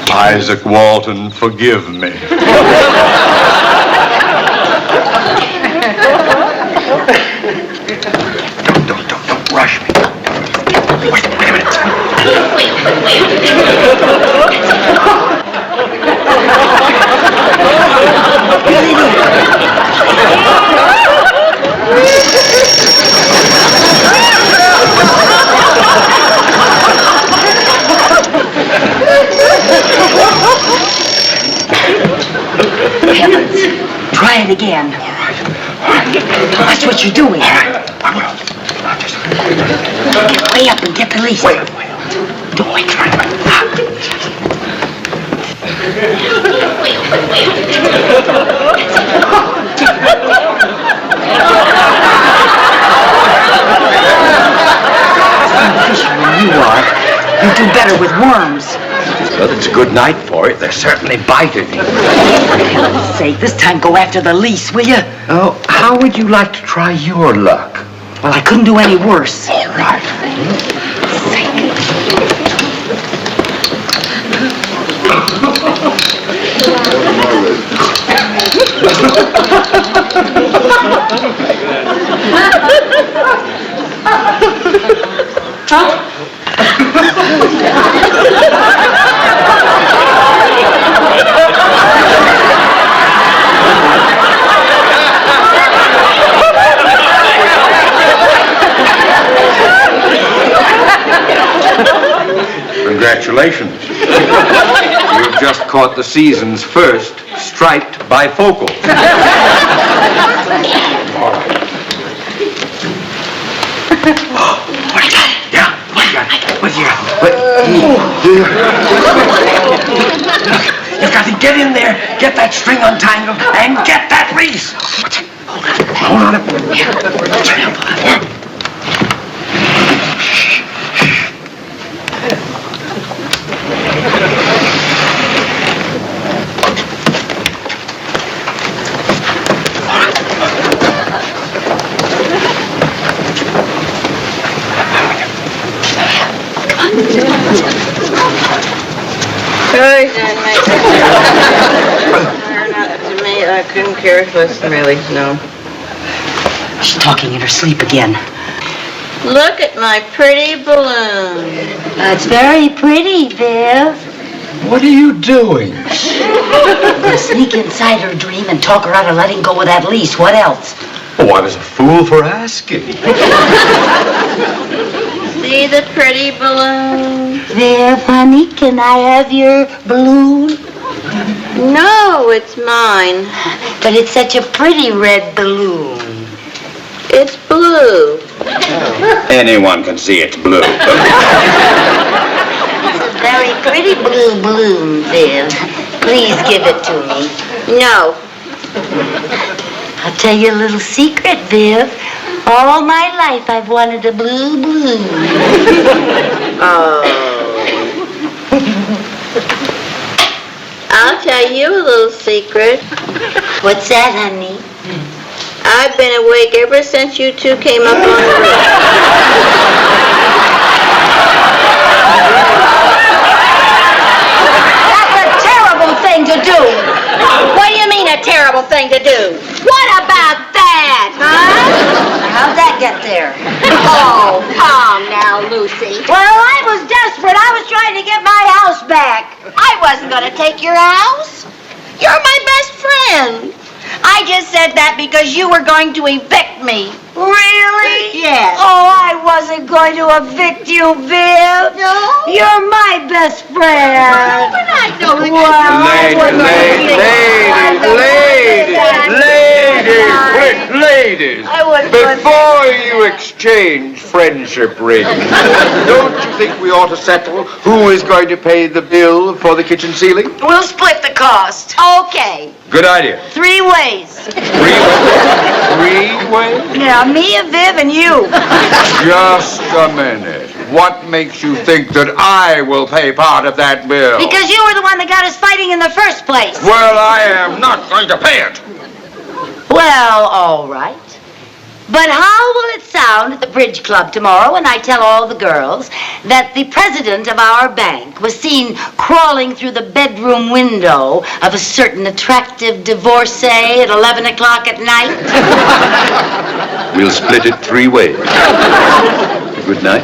Isaac Walton, forgive me. Don't rush me. Wait a minute. Wait. you doing? All right, I will. Get way up and get the lease. Way up. Don't wait, try to. You are. You do better with worms. Well, it's a good night for it. They're certainly biting. For heaven's sake, this time go after the lease, will you? Oh, how would you like to try your luck? Well, I couldn't do any worse. All right. Congratulations. You've just caught the season's first striped bifocal. What you got? Yeah, what you got? What you got? You've got to get in there, get that string untangled, and get that lease. Hold on. To me, I couldn't care less, really, no. She's talking in her sleep again. Look at my pretty balloon. It's very pretty, Viv. What are you doing? I'm gonna sneak inside her dream and talk her out of letting go of that lease. What else? Oh, I was a fool for asking. See the pretty balloon? Viv, honey, can I have your balloon? No, it's mine. But it's such a pretty red balloon. It's blue. Anyone can see it's blue. It's a very pretty blue balloon, Viv. Please give it to me. No. I'll tell you a little secret, Viv. All my life I've wanted a blue balloon. Oh. I'll tell you a little secret. What's that, honey? I've been awake ever since you two came up on the roof. That's a terrible thing to do. What do you mean a terrible thing to do? What about that, huh? How'd that get there? Oh, calm now, Lucy. Well, I was desperate. I was trying to get my house back. I wasn't going to take your house. You're my best friend. I just said that because you were going to evict me. Really? Yes. Oh, I wasn't going to evict you, Viv. No? You're my best friend. But I know that. Ladies, before you exchange friendship rings, don't you think we ought to settle who is going to pay the bill for the kitchen ceiling? We'll split the cost. Okay. Good idea. 3 ways. 3 ways? Yeah, me, Viv, and you. Just a minute. What makes you think that I will pay part of that bill? Because you were the one that got us fighting in the first place. Well, I am not going to pay it. Well, all right. But how will it sound at the bridge club tomorrow when I tell all the girls that the president of our bank was seen crawling through the bedroom window of a certain attractive divorcee at 11 o'clock at night? We'll split it 3 ways. Good night.